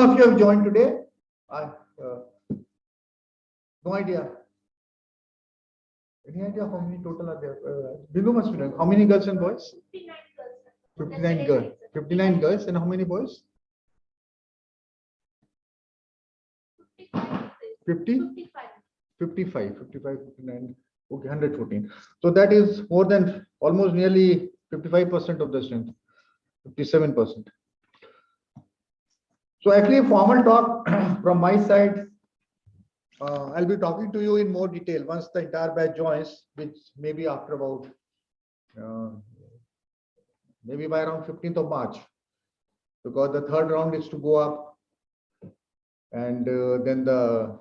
of you have joined today? No idea. Any idea how many total are there? Bindu must be knowing. How many girls and boys? 59 girls. 59 girls and how many boys? 50? 55, 59. Okay, 114. So that is more than almost nearly 55% of the strength, 57%. So actually a formal talk from my side, I'll be talking to you in more detail once the entire batch joins, which maybe after about, maybe by around 15th of March, because the third round is to go up and then the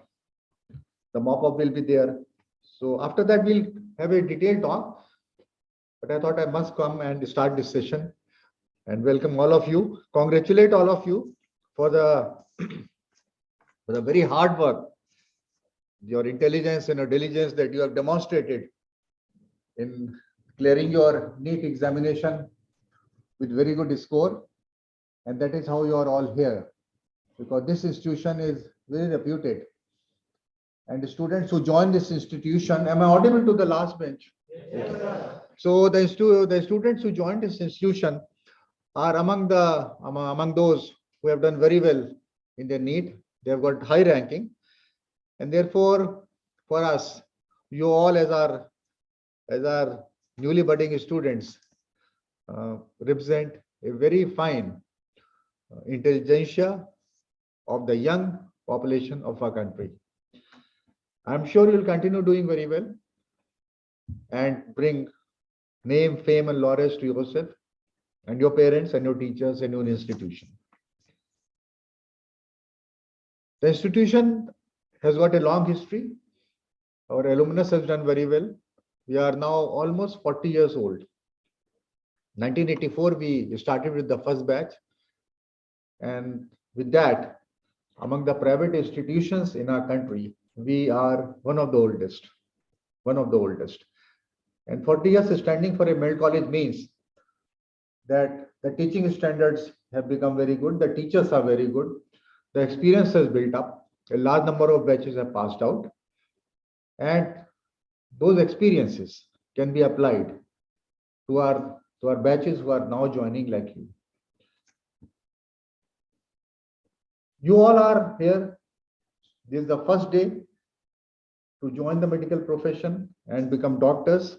mop-up will be there. So after that, we'll have a detailed talk, but I thought I must come and start this session and welcome all of you, congratulate all of you for the very hard work, your intelligence and your diligence that you have demonstrated in clearing your NEET examination with very good score. And that is how you are all here, because this institution is very reputed. And the students who join this institution, am I audible to the last bench? Yes. So the students who joined this institution are among those who have done very well in their NEET. They have got high ranking. And therefore, for us, you all as our newly budding students represent a very fine intelligentsia of the young population of our country. I'm sure you'll continue doing very well and bring name, fame, and laurels to yourself and your parents and your teachers and your institution. The institution has got a long history. Our alumnus has done very well. We are now almost 40 years old. 1984, we started with the first batch. And with that, among the private institutions in our country, we are one of the oldest. And 40 years standing for a male college means that the teaching standards have become very good. The teachers are very good. The experience has built up. A large number of batches have passed out. And those experiences can be applied to our batches who are now joining like you. You all are here. This is the first day to join the medical profession and become doctors.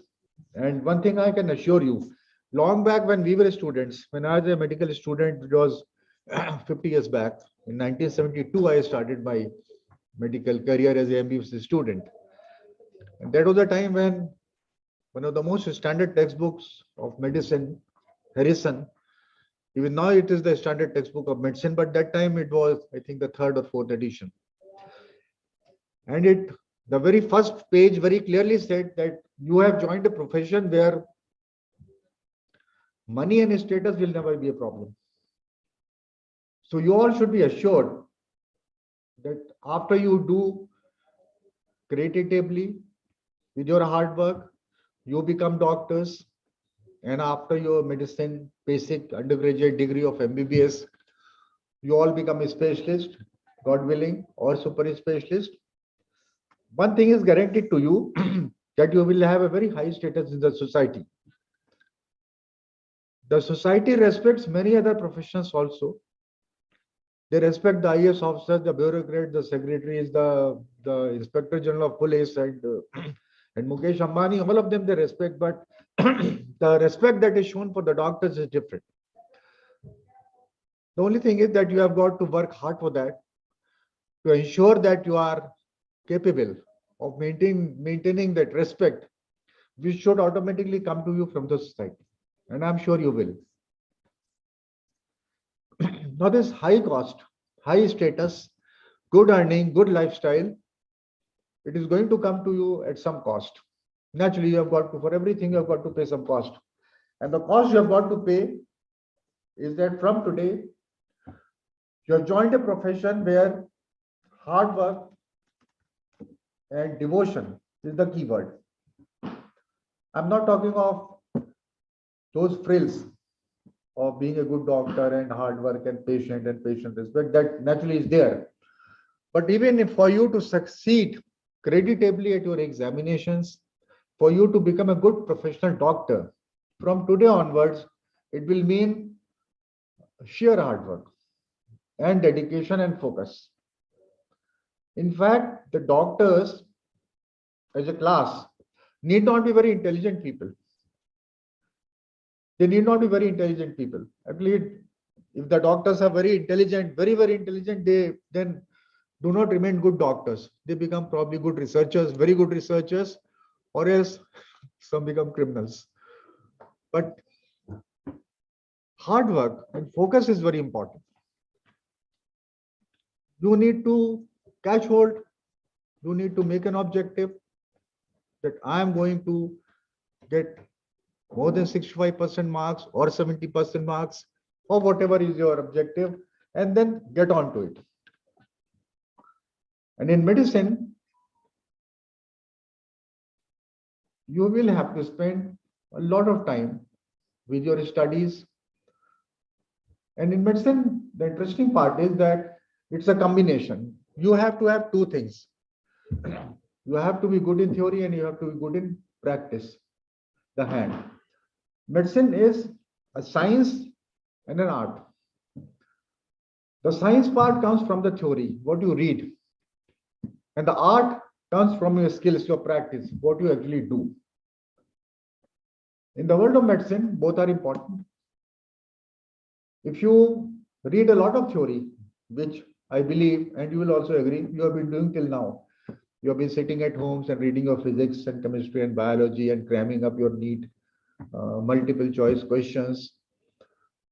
And one thing I can assure you, long back when we were students, when I was a medical student, it was 50 years back. In 1972, I started my medical career as an MBBS student. And that was a time when one of the most standard textbooks of medicine, Harrison, even now it is the standard textbook of medicine, but that time it was, I think, the third or fourth edition. And the very first page very clearly said that you have joined a profession where money and status will never be a problem. So you all should be assured that after you do creditably with your hard work, you become doctors, and after your medicine basic undergraduate degree of MBBS, you all become a specialist, God willing, or super specialist. One thing is guaranteed to you, that you will have a very high status in the society. The society respects many other professions also. They respect the IAS officers, the bureaucrats, the secretaries, the Inspector General of Police, and Mukesh Ambani, all of them they respect, but the respect that is shown for the doctors is different. The only thing is that you have got to work hard for that, to ensure that you are capable of maintaining that respect, which should automatically come to you from the society. And I'm sure you will. Now this high cost, high status, good earning, good lifestyle, it is going to come to you at some cost. Naturally, you have got to, for everything, you have got to pay some cost. And the cost you have got to pay is that from today, you have joined a profession where hard work and devotion is the key word. I'm not talking of those frills of being a good doctor and hard work and patient respect, that naturally is there. But even if for you to succeed creditably at your examinations, for you to become a good professional doctor, from today onwards, it will mean sheer hard work and dedication and focus. In fact, the doctors as a class need not be very intelligent people. They need not be very intelligent people. At least if the doctors are very intelligent, very intelligent, they then do not remain good doctors. They become probably good researchers, very good researchers, or else some become criminals. But hard work and focus is very important. You need to catch hold. You need to make an objective that I am going to get more than 65% marks or 70% marks, or whatever is your objective, and then get on to it. And in medicine, you will have to spend a lot of time with your studies. And in medicine, the interesting part is that it's a combination. You have to have two things. You have to be good in theory and you have to be good in practice, the hand. Medicine is a science and an art. The science part comes from the theory, what you read. And the art comes from your skills, your practice, what you actually do. In the world of medicine, both are important. If you read a lot of theory, which I believe, and you will also agree, you have been doing till now. You have been sitting at homes and reading your physics and chemistry and biology and cramming up your neat multiple choice questions.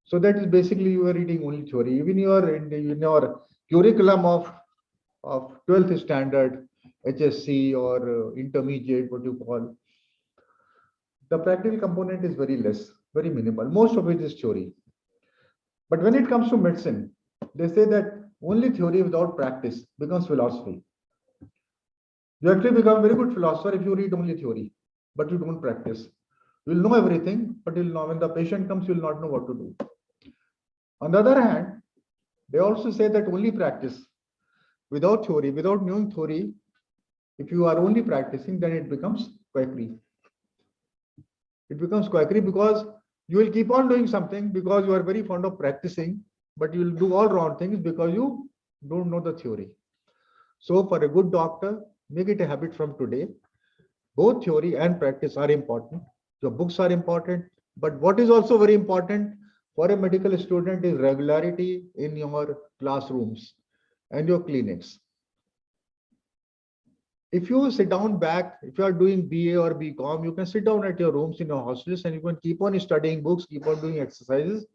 So that is basically you are reading only theory. Even in your curriculum of 12th standard, HSC or intermediate, what you call, the practical component is very less, very minimal. Most of it is theory. But when it comes to medicine, they say that only theory without practice becomes philosophy. You actually become a very good philosopher if you read only theory, but you don't practice. You will know everything, but you'll know when the patient comes, you'll not know what to do. On the other hand, they also say that only practice without theory, without knowing theory, if you are only practicing, then it becomes quackery. It becomes quackery because you will keep on doing something because you are very fond of practicing, but you will do all wrong things because you don't know the theory. So for a good doctor, make it a habit from today. Both theory and practice are important. Your books are important, but what is also very important for a medical student is regularity in your classrooms and your clinics. If you sit down back, if you are doing BA or BCom, you can sit down at your rooms in your hostels and you can keep on studying books, keep on doing exercises,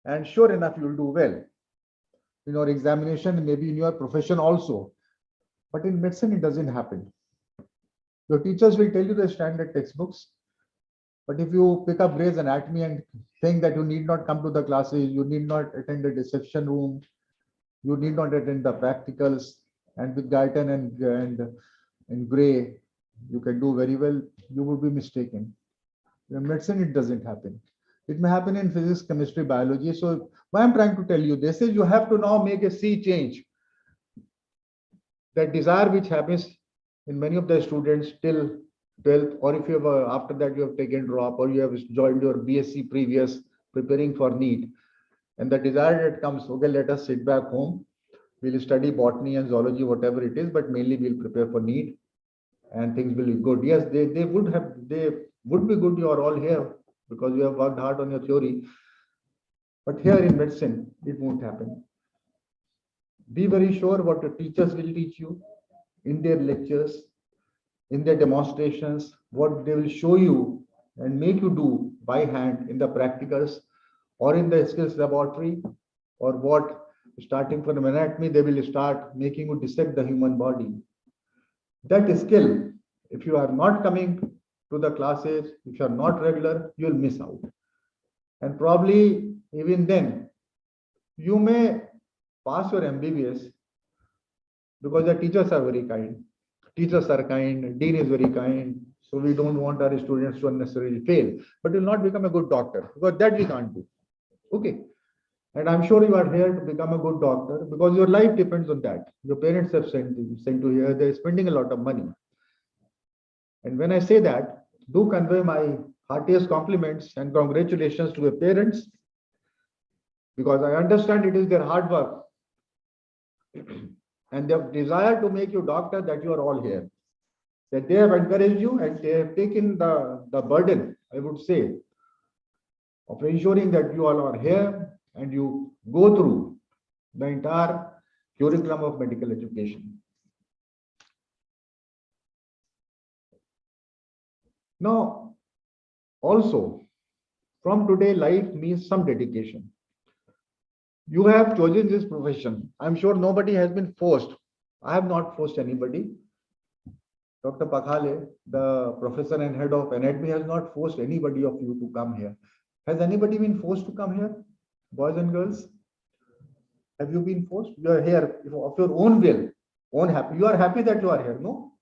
and sure enough, you will do well in your examination, maybe in your profession also. But in medicine, it doesn't happen. Your teachers will tell you the standard textbooks, but if you pick up Gray's Anatomy and think that you need not come to the classes, you need not attend the dissection room, you need not attend the practicals, and with Guyton and Gray, you can do very well, you would be mistaken. In medicine, it doesn't happen. It may happen in physics, chemistry, biology. So what I'm trying to tell you, this is you have to now make a sea change. That desire which happens in many of the students till 12th, or if you have after that you have taken drop or you have joined your BSc previous preparing for NEET, and the desire that comes, okay, let us sit back home, we'll study botany and zoology, whatever it is, but mainly we'll prepare for NEET and things will be good. Yes, they would be good. You are all here because you have worked hard on your theory. But here in medicine, it won't happen. Be very sure what the teachers will teach you in their lectures, in their demonstrations, what they will show you and make you do by hand in the practicals or in the skills laboratory, or what starting from anatomy, they will start making you dissect the human body. That skill, if you are not coming to the classes, if you are not regular, you will miss out. And probably even then, you may pass your MBBS because the teachers are very kind. Teachers are kind, dean is very kind. So we don't want our students to unnecessarily fail, but will not become a good doctor because that we can't do. Okay. And I'm sure you are here to become a good doctor because your life depends on that. Your parents have sent to here. They're spending a lot of money. And when I say that, do convey my heartiest compliments and congratulations to your parents because I understand it is their hard work and their desire to make you doctor that you are all here. That they have encouraged you and they have taken the burden, I would say, of ensuring that you all are here and you go through the entire curriculum of medical education. Now, also, from today, life means some dedication. You have chosen this profession. I'm sure nobody has been forced. I have not forced anybody. Dr. Pakhale, the professor and head of anatomy, has not forced anybody of you to come here. Has anybody been forced to come here? Boys and girls? Have you been forced? You are here of your own will, own happy. You are happy that you are here, no?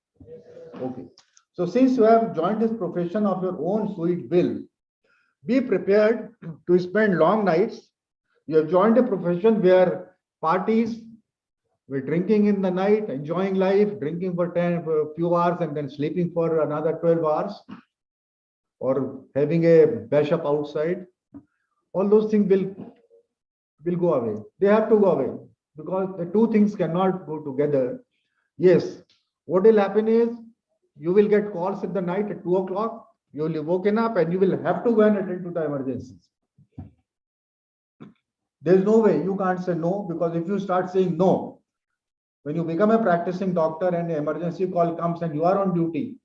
Okay. So since you have joined this profession of your own sweet will, be prepared to spend long nights. You have joined a profession where parties, we're drinking in the night, enjoying life, drinking for a few hours and then sleeping for another 12 hours or having a bash up outside. All those things will go away. They have to go away because the two things cannot go together. Yes, what will happen is you will get calls in the night at 2 o'clock. You will be woken up and you will have to go and attend to the emergencies. There's no way you can't say no because if you start saying no, when you become a practicing doctor and an emergency call comes and you are on duty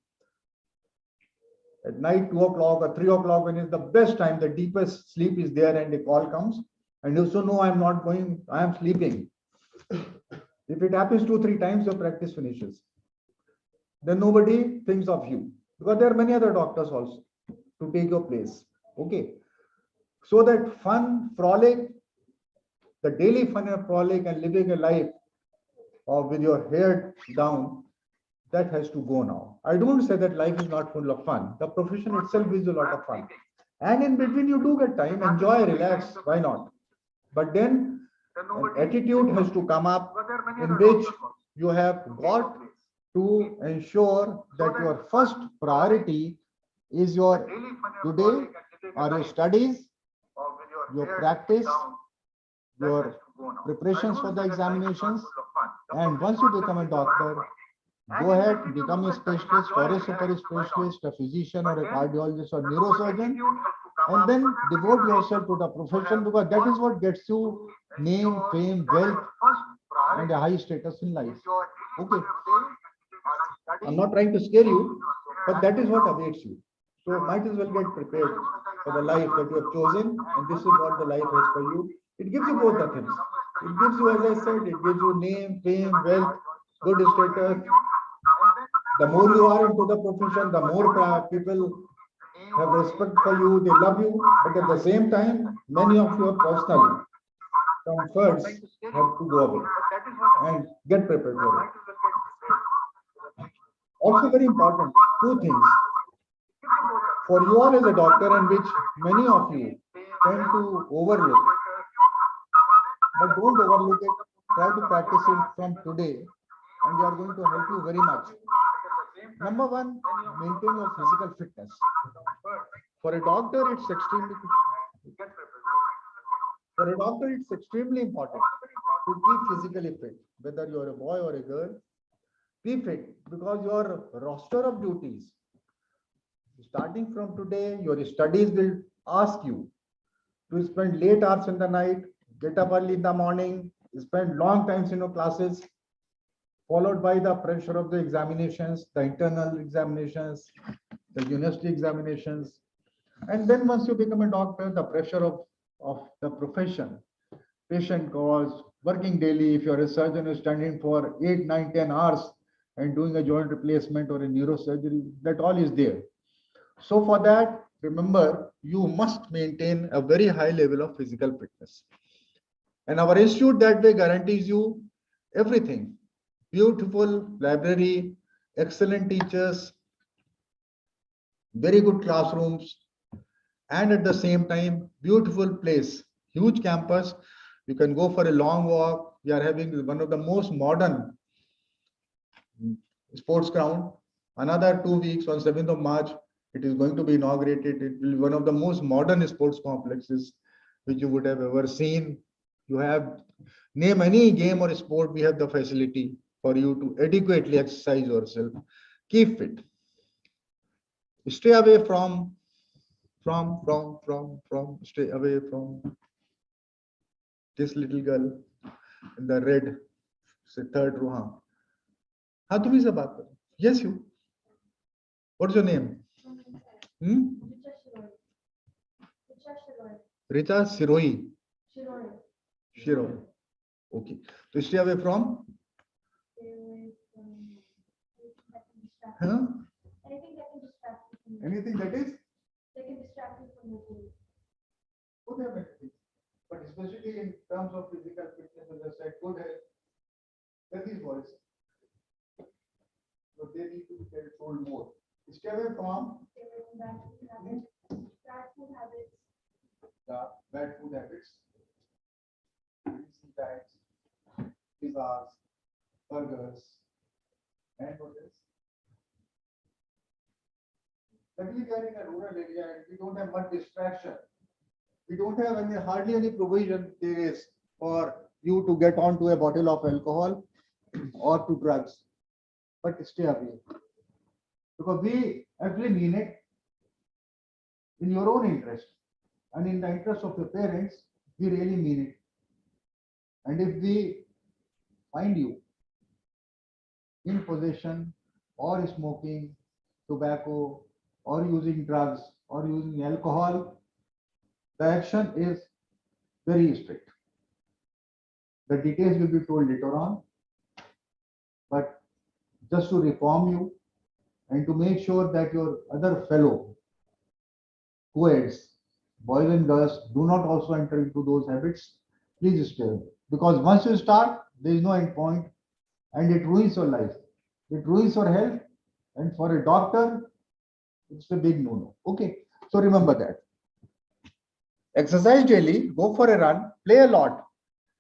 at night, 2 o'clock or 3 o'clock, when it's the best time, the deepest sleep is there and the call comes and you say, no, I'm not going, I am sleeping. If it happens 2-3 times, your practice finishes. Then nobody thinks of you because there are many other doctors also to take your place. Okay. So that fun, frolic, the daily fun and frolic and living a life with your head down, that has to go now. I don't say that life is not full of fun. The profession itself is a lot of fun. And in between, you do get time, enjoy, relax, why not? But then an attitude has to come up in which you have got to ensure that your first priority is your today are your studies, your practice, your preparations for the examinations, and once you become a doctor, go ahead, become a specialist or a super specialist, a physician or a cardiologist or neurosurgeon, and then devote yourself to the profession because that is what gets you name, fame, wealth, and a high status in life. Okay. I'm not trying to scare you, but that is what awaits you. So might as well get prepared for the life that you have chosen, and this is what the life has for you. It gives you both the things. It gives you, as I said, it gives you name, fame, wealth, good status. The more you are into the profession, the more people have respect for you, they love you, but at the same time, many of your personal comforts have to go away and get prepared for it. Also very important, two things. For you all as a doctor and which many of you tend to overlook, but don't overlook it, try to practice it from today and they are going to help you very much. Number one, maintain your physical fitness. For a doctor, it's extremely important to keep physically fit, whether you're a boy or a girl. Be fit because your roster of duties, starting from today, your studies will ask you to spend late hours in the night, get up early in the morning, spend long times in your classes, followed by the pressure of the examinations, the internal examinations, the university examinations. And then once you become a doctor, the pressure of the profession, patient calls, working daily, if you're a surgeon who's standing for 8, 9, 10 hours and doing a joint replacement or a neurosurgery, that all is there. So for that, remember, you must maintain a very high level of physical fitness. And our institute that way guarantees you everything. Beautiful library, excellent teachers, very good classrooms, and at the same time, beautiful place huge campus. You can go for a long walk. We are having one of the most modern sports ground. Another 2 weeks on 7th of March, it is going to be inaugurated. It will be one of the most modern sports complexes which you would have ever seen. You have name any game or sport, we have the facility for you to adequately exercise yourself. Keep fit. Stay away from, stay away from this little girl in the red, say third row. हाँ तुम्ही से बात करो. Yes, you. What's your name? Richa Shiroi. Shiroi. Okay. So stay away from. Huh? Anything that is. They can distract you from your goal. Could have anything, but especially in terms of physical fitness, as I said, good health. That is boys. So they need to be told more. Stay away from bad food habits. The bad food habits. Diets, pizzas, burgers, and what else? Luckily, we are in a rural area and we don't have much distraction. We don't have hardly any provision there is for you to get onto a bottle of alcohol or to drugs. But stay away. Because we actually mean it in your own interest and in the interest of your parents, we really mean it. And if we find you in possession or smoking tobacco or using drugs or using alcohol, the action is very strict. The details will be told later on, but just to reform you and to make sure that your other fellow co-eds, boys and girls, do not also enter into those habits, please stay away. Because once you start, there is no end point and it ruins your life. It ruins your health, and for a doctor, it's a big no-no. Okay, so remember that. Exercise daily, go for a run, play a lot,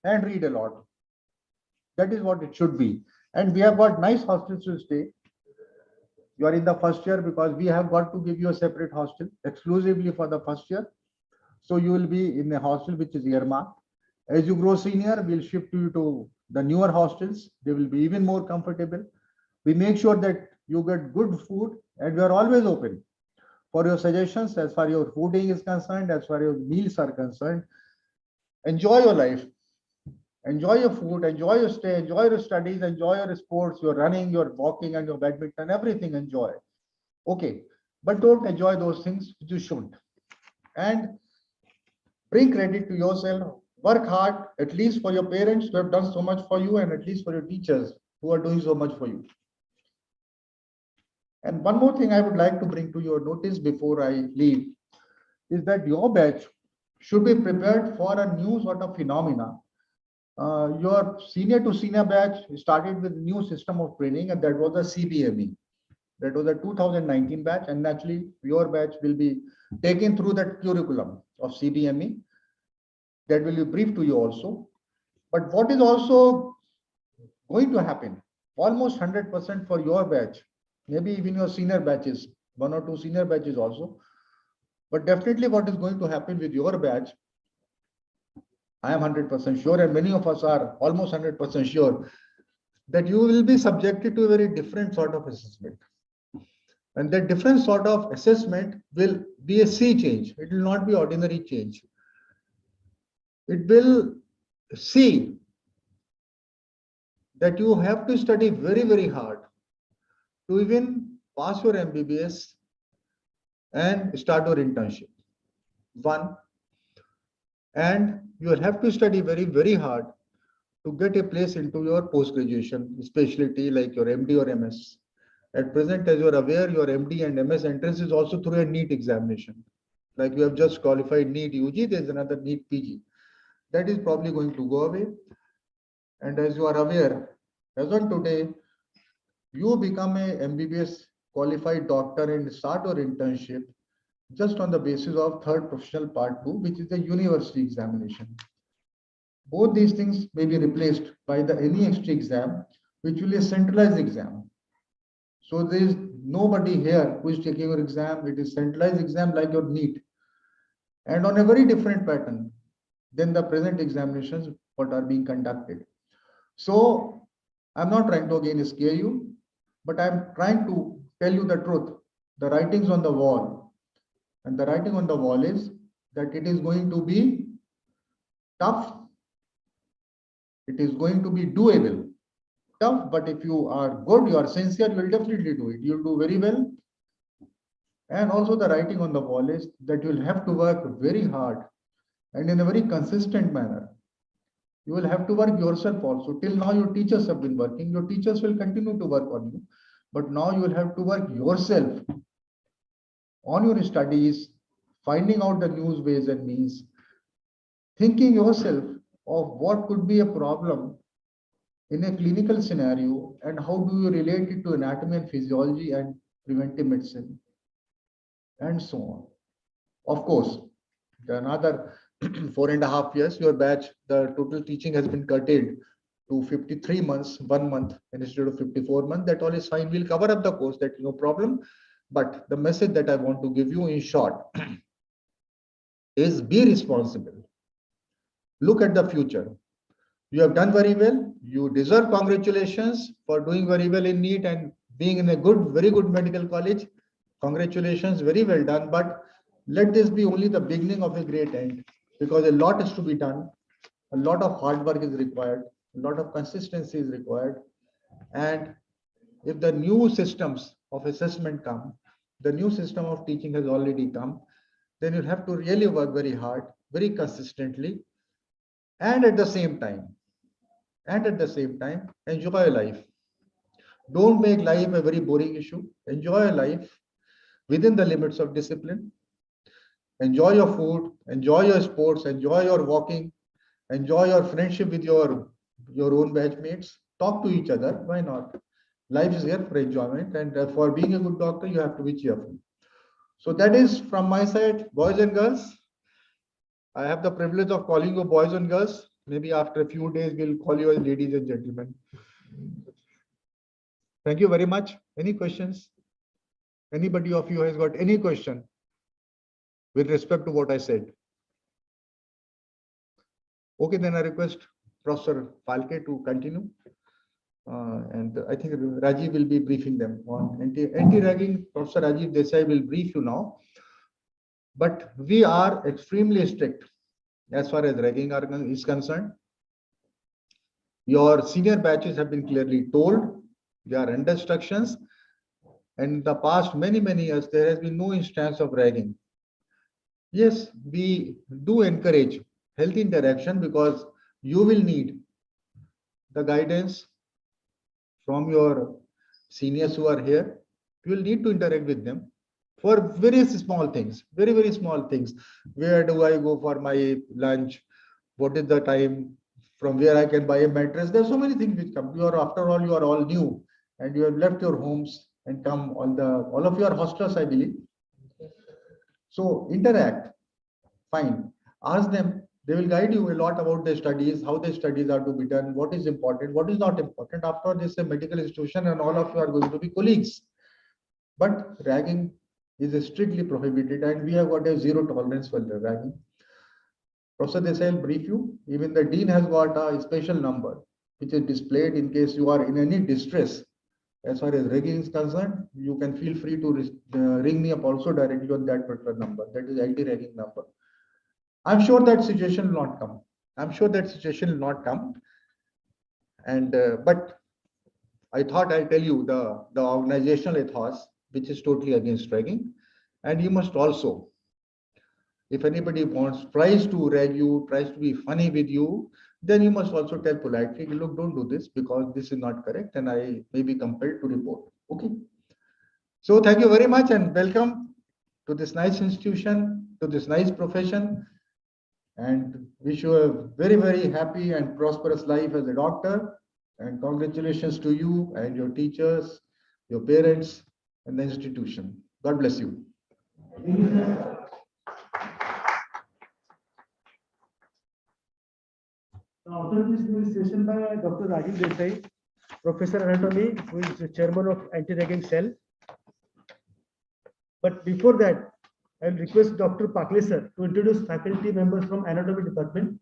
and read a lot. That is what it should be. And we have got nice hostels to stay. You are in the first year because we have got to give you a separate hostel exclusively for the first year. So you will be in a hostel which is earmarked. As you grow senior, we'll shift you to the newer hostels. They will be even more comfortable. We make sure that you get good food, and we are always open for your suggestions as far as your fooding is concerned, as far as your meals are concerned. Enjoy your life. Enjoy your food, enjoy your stay, enjoy your studies, enjoy your sports, your running, your walking, and your badminton, everything enjoy. Okay, but don't enjoy those things which you shouldn't. And bring credit to yourself. Work hard, at least for your parents who have done so much for you, and at least for your teachers who are doing so much for you. And one more thing I would like to bring to your notice before I leave is that your batch should be prepared for a new sort of phenomena. Your senior to senior batch started with a new system of training, and that was a CBME. That was a 2019 batch, and naturally your batch will be taken through that curriculum of CBME. That will be briefed to you also. But what is also going to happen, almost 100% for your batch, maybe even your senior batches, 1 or 2 senior batches also. But definitely what is going to happen with your batch, I am 100% sure, and many of us are almost 100% sure, that you will be subjected to a very different sort of assessment. And that different sort of assessment will be a sea change. It will not be ordinary change. It will see that you have to study very, very hard to even pass your MBBS and start your internship. One, and you will have to study very, very hard to get a place into your post-graduation specialty like your MD or MS. At present, as you are aware, your MD and MS entrance is also through a NEET examination. Like you have just qualified NEET UG, there is another NEET PG. That is probably going to go away. And as you are aware, as on today, you become a MBBS qualified doctor and start your internship. just on the basis of third professional part 2, which is the university examination. Both these things may be replaced by the any extra exam, which will be a centralized exam. So there is nobody here who is taking your exam. It is centralized exam like your NEET, and on a very different pattern than the present examinations what are being conducted. So I'm not trying to again scare you, but I'm trying to tell you the truth, the writings on the wall. And the writing on the wall is that it is going to be tough. It is going to be doable. Tough, but if you are good, you are sincere, you will definitely do it. You'll do very well. And also the writing on the wall is that you'll have to work very hard and in a very consistent manner. You will have to work yourself also. Till now, your teachers have been working. Your teachers will continue to work on you. But now you will have to work yourself on your studies, finding out the new ways and means, thinking yourself of what could be a problem in a clinical scenario and how do you relate it to anatomy and physiology and preventive medicine and so on. Of course, another 4.5 years, your batch, the total teaching has been curtailed to 53 months, 1 month instead of 54 months. That all is fine. We'll cover up the course, that is no problem. But the message that I want to give you in short is be responsible. Look at the future. You have done very well. You deserve congratulations for doing very well in NEET and being in a good, very good medical college. Congratulations, very well done. But let this be only the beginning of a great end, because a lot is to be done. A lot of hard work is required. A lot of consistency is required. And if the new systems of assessment come, the new system of teaching has already come, then you have to really work very hard, very consistently, and at the same time, enjoy life. Don't make life a very boring issue. Enjoy life within the limits of discipline. Enjoy your food, enjoy your sports, enjoy your walking, enjoy your friendship with your own batchmates. Talk to each other. Why not? Life is here for enjoyment, and for being a good doctor, you have to be cheerful. So that is from my side, boys and girls. I have the privilege of calling you boys and girls. Maybe after a few days, we'll call you as ladies and gentlemen. Thank you very much. Any questions? Anybody of you has got any question with respect to what I said? Okay, then I request Professor Falke to continue. And I think Rajiv will be briefing them on anti-ragging. Professor Rajiv Desai will brief you now. But we are extremely strict as far as ragging is concerned. Your senior batches have been clearly told. They are under instructions. And in the past many years, there has been no instance of ragging. Yes, we do encourage healthy interaction because you will need the guidance from your seniors who are here. You will need to interact with them for various small things, very small things. Where do I go for my lunch? What is the time from where I can buy a mattress? There are so many things which come. After all, you are all new and you have left your homes and come on all of your hostels, I believe. So interact, fine. Ask them. They will guide you a lot about their studies, how their studies are to be done, what is important, what is not important. After this, a medical institution, and all of you are going to be colleagues. But ragging is strictly prohibited, and we have got a zero tolerance for the ragging. Professor Desai will brief you. Even the dean has got a special number which is displayed in case you are in any distress. As far as ragging is concerned, you can feel free to ring me up also directly on that particular number. That is anti-ragging number. I'm sure that situation will not come. And but I thought I'll tell you the organizational ethos, which is totally against ragging. And you must also, if anybody tries to rag you, tries to be funny with you, then you must also tell politely, look, don't do this because this is not correct and I may be compelled to report. Okay. So thank you very much and welcome to this nice institution, to this nice profession, and wish you a very happy and prosperous life as a doctor. And congratulations to you and your teachers, your parents, and the institution. God bless you. Thank you, sir. Now, after this session by Dr. Rajiv Desai, Professor Anatomy, who is the chairman of anti-ragging cell. But before that, I will request Dr. Pakle sir to introduce faculty members from anatomy department.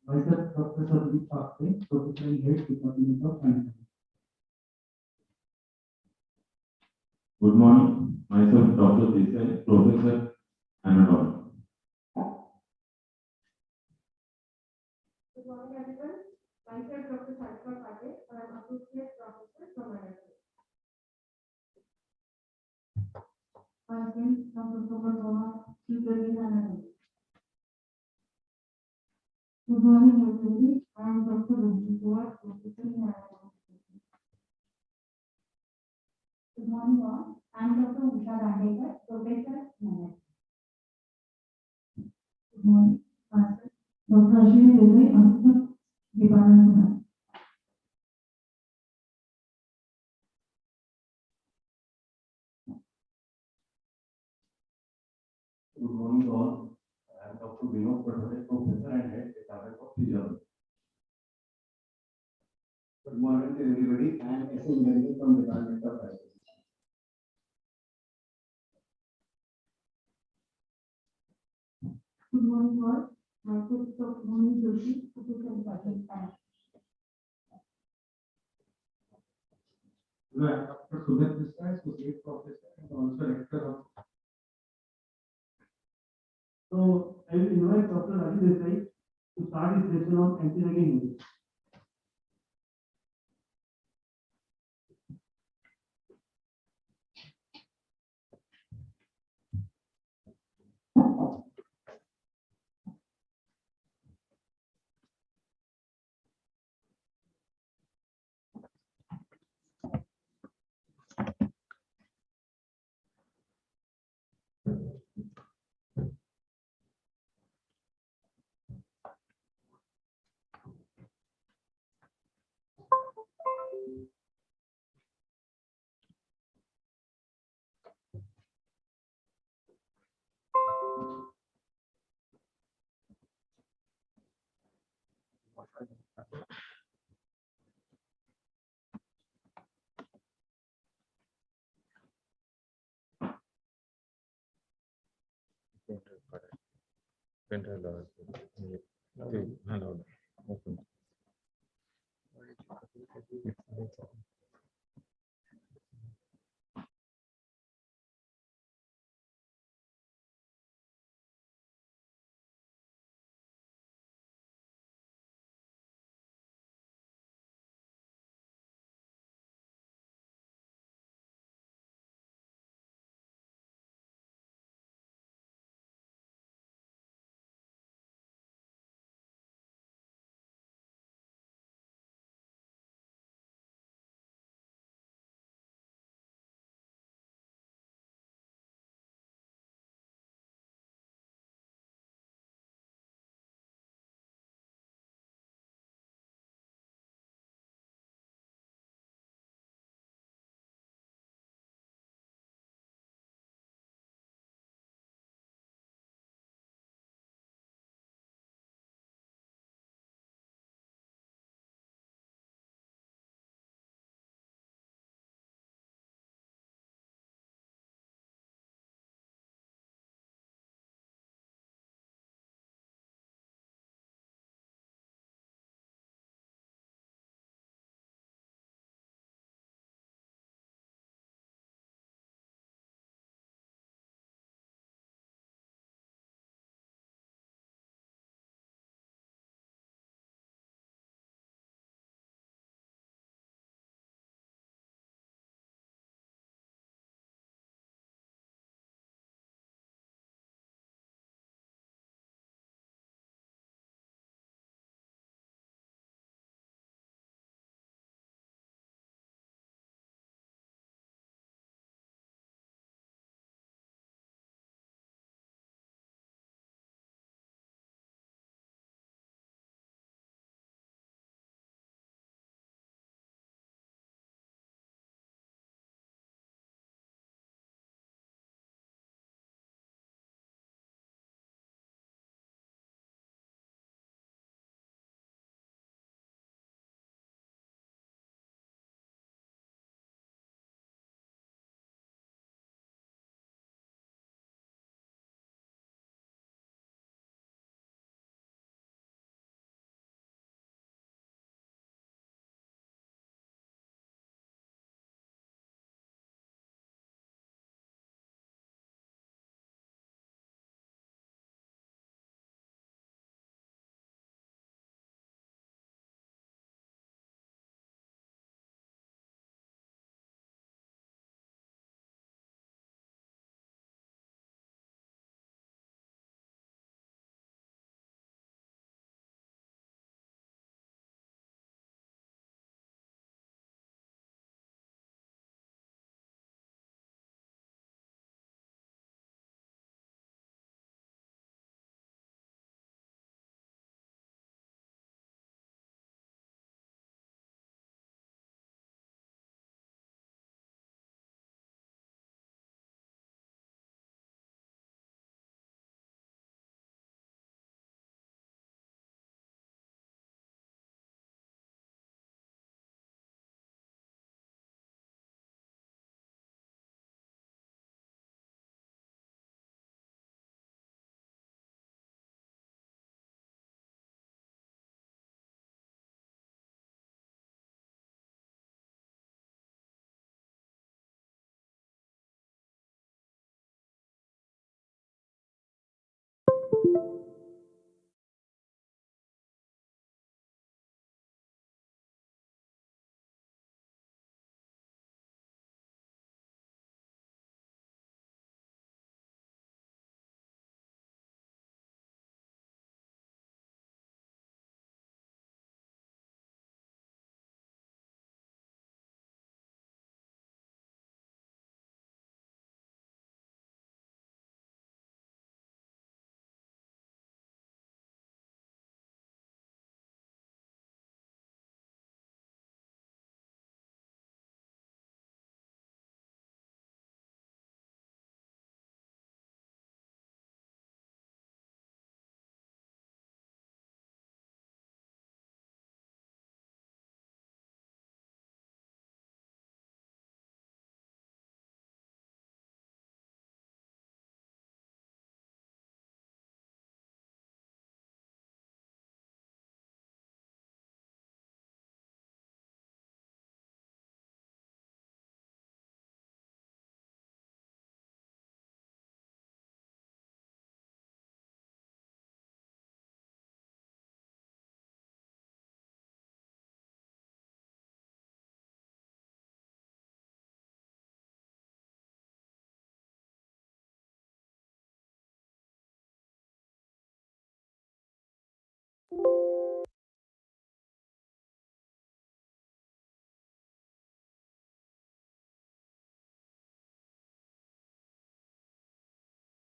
Myself, Professor Pakle, Professor in Head Department of Anatomy. Good morning. Myself, Dr. Desai, Professor Anatomy. Good morning, everyone. Myself, Dr. Sarika Patel, I am Associate Professor from Anatomy. Myself, Dr. Soma Goma, Chief in Anatomy. Good morning, everybody. I am Dr. Rajit Kumar, Professor in Anatomy. Good morning, all. I am Dr. Usha Dandekar, Professor in Anatomy. Good morning. Myself, Dr. Ashwini Desai, Assistant Department. Good morning, all. I am Dr. Vinod Patwari, Professor and Head Department of Physiology. Good morning to everybody. I am S. Engineering from Department of Biology. Good morning, all. Myself, Dr. Moni Joshi, Professor in Patel. I am Dr. Sudhir Desai, Associate Professor and also Rector of. So I will invite Dr. Rajiv Desai to start his session on anti-ragging.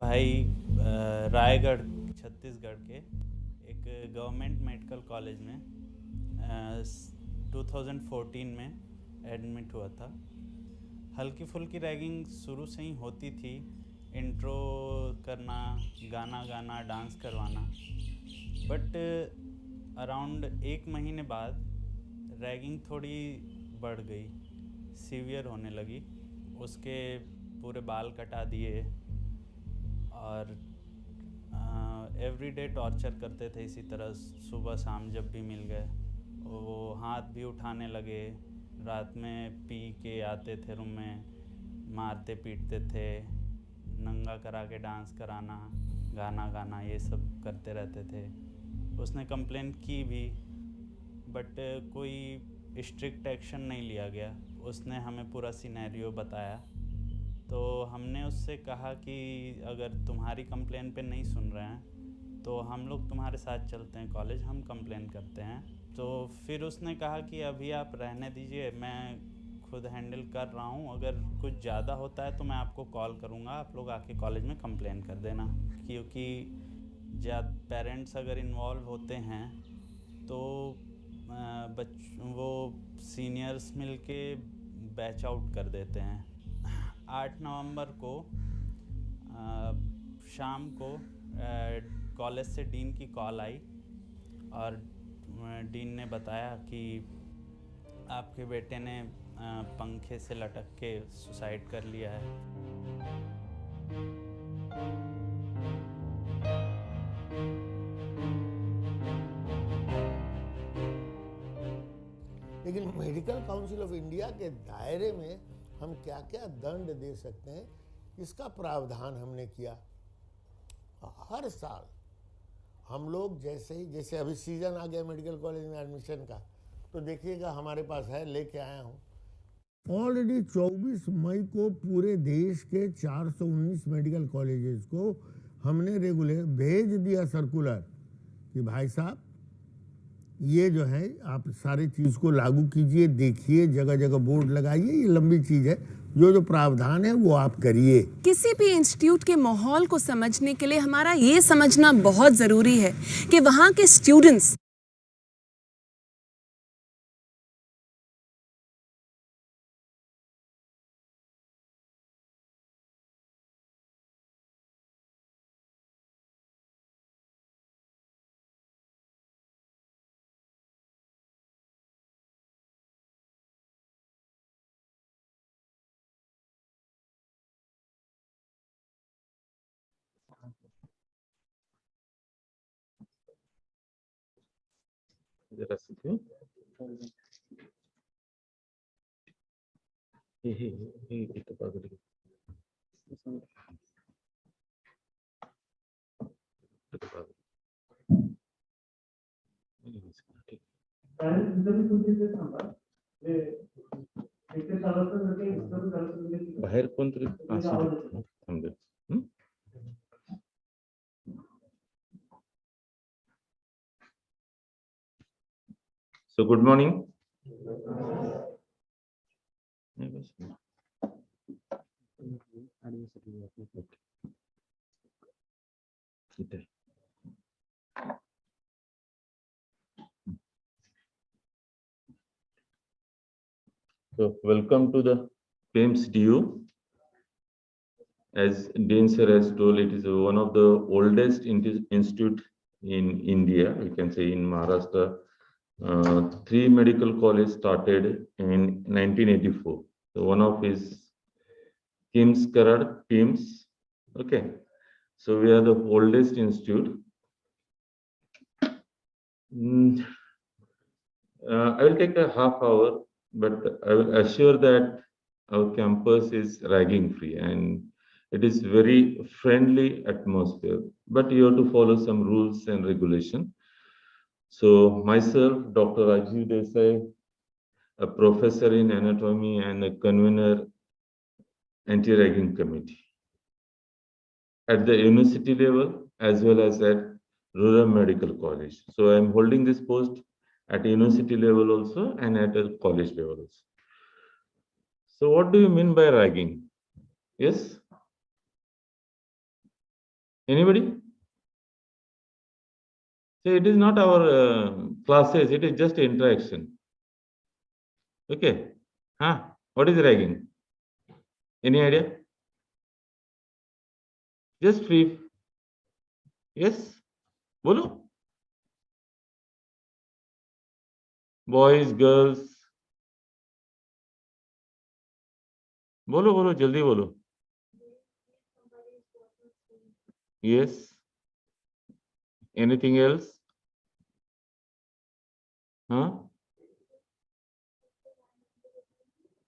भाई रायगढ़ छत्तीसगढ़ के एक government medical college में 2014 में admit हुआ था। हल्की फुल्की ragging शुरू से ही होती थी, इंट्रो करना, गाना गाना, डांस करवाना। बट अराउंड 1 महीने बाद रैगिंग थोड़ी बढ़ गई, सीवियर होने लगी। उसके पूरे बाल कटा दिए और एवरीडे टॉर्चर करते थे इसी तरह, सुबह शाम जब भी मिल गए। वो हाथ भी उठाने लगे, रात में पी के आते थे रूम में, मारते पीटते थे, नंगा करा के डांस कराना, गाना गाना, ये सब करते रहते थे। उसने कंप्लेन की भी, बट कोई स्ट्रिक्ट एक्शन नहीं लिया गया। उसने हमें पूरा सिनेरियो बताया, तो हमने उससे कहा कि अगर तुम्हारी कंप्लेन पे नहीं सुन रहे हैं तो हम लोग तुम्हारे साथ चलते हैं कॉलेज, हम कंप्लेन करते हैं। तो फिर उसने कहा कि अभी आप रहने दीजिए, मैं खुद हैंडल कर रहा हूँ, अगर कुछ ज़्यादा होता है तो मैं आपको कॉल करूँगा, आप लोग आके कॉलेज में कंप्लेन कर देना। क्योंकि ज़्यादा पेरेंट्स अगर इन्वॉल्व होते हैं तो वो सीनियर्स मिलके बैच आउट कर देते हैं। 8 नवंबर को शाम को कॉलेज से डीन की कॉल आई और डीन ने बताया कि आपके बेटे ने पंखे से लटक के सुसाइड कर लिया है। लेकिन मेडिकल काउंसिल ऑफ इंडिया के दायरे में हम क्या क्या दंड दे सकते हैं, इसका प्रावधान हमने किया। हर साल हम लोग जैसे अभी सीजन आ गया मेडिकल कॉलेज में एडमिशन का, तो देखिएगा हमारे पास है, लेके आया हूँ। ऑलरेडी 24 मई को पूरे देश के 419 मेडिकल कॉलेजेस को हमने रेगुलर भेज दिया सर्कुलर कि भाई साहब ये जो है आप सारी चीज को लागू कीजिए, देखिए, जगह जगह बोर्ड लगाइए, ये लंबी चीज है, जो प्रावधान है वो आप करिए। किसी भी इंस्टीट्यूट के माहौल को समझने के लिए हमारा ये समझना बहुत जरूरी है कि वहाँ के स्टूडेंट्स जरा सी itu bagus itu bagus बाहेर कोणतरी असू दे, थांबेल. So good morning. So welcome to the PIMS DU. As Dean sir has told, it is one of the oldest institute in India. We can say in Maharashtra. 3 medical colleges started in 1984. So one of is KIMS Karad, PIMS. Okay. So we are the oldest institute. I will take a half hour, but I will assure that our campus is ragging free and it is very friendly atmosphere, but you have to follow some rules and regulation. So myself, Dr. Rajiv Desai, a professor in anatomy and a convener anti-ragging committee at the university level as well as at rural medical college. So I am holding this post at university level also and at a college level also. So what do you mean by ragging? Yes? Anybody? So it is not our classes, it is just interaction. Okay. Huh? What is ragging? Any idea? Just free. Yes? Bolo? Boys, girls. बोलो जल्दी बोलो. Yes. Anything else? Huh?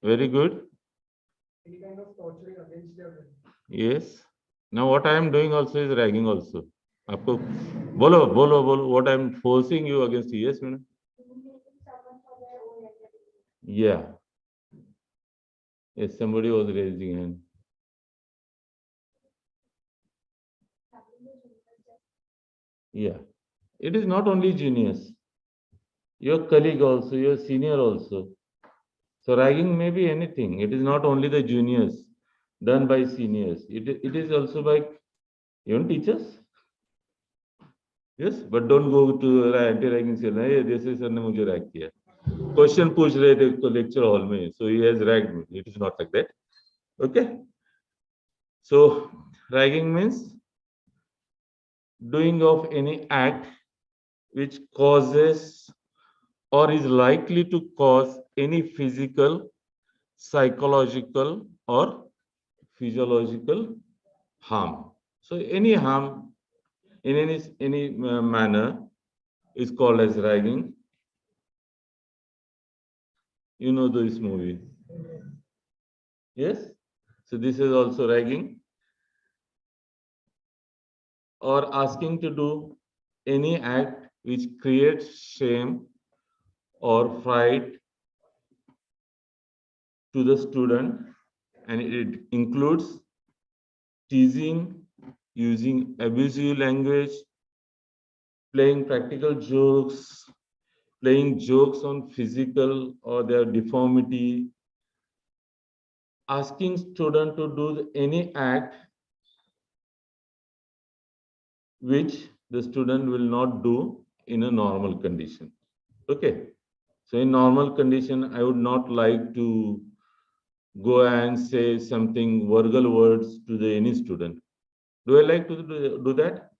Very good. Any kind of torturing against their will. Yes. Now what I am doing also is ragging also. आपको बोलो बोलो बोलो what I am forcing you against. Yes, madam. Yeah. Yes, somebody was raising hand. Yeah. It is not only juniors. Your colleague also, your senior also. So ragging may be anything. It is not only the juniors done by seniors. It is also by even teachers. Yes, but don't go to anti-ragging cell. Hey, जैसे sir ने मुझे rag किया. Question पूछ रहे थे तो lecture hall में. So he has ragged me. It is not like that. Okay. So ragging means doing of any act which causes or is likely to cause any physical, psychological, or physiological harm. So any harm in any manner is called as ragging. You know this movie. Yes? So this is also ragging. Or asking to do any act which creates shame or fright to the student, and it includes teasing, using abusive language, playing practical jokes, playing jokes on physical or their deformity, asking student to do any act which the student will not do in a normal condition. Okay. So in normal condition, I would not like to go and say something vulgar words to any student. Do I like to do that?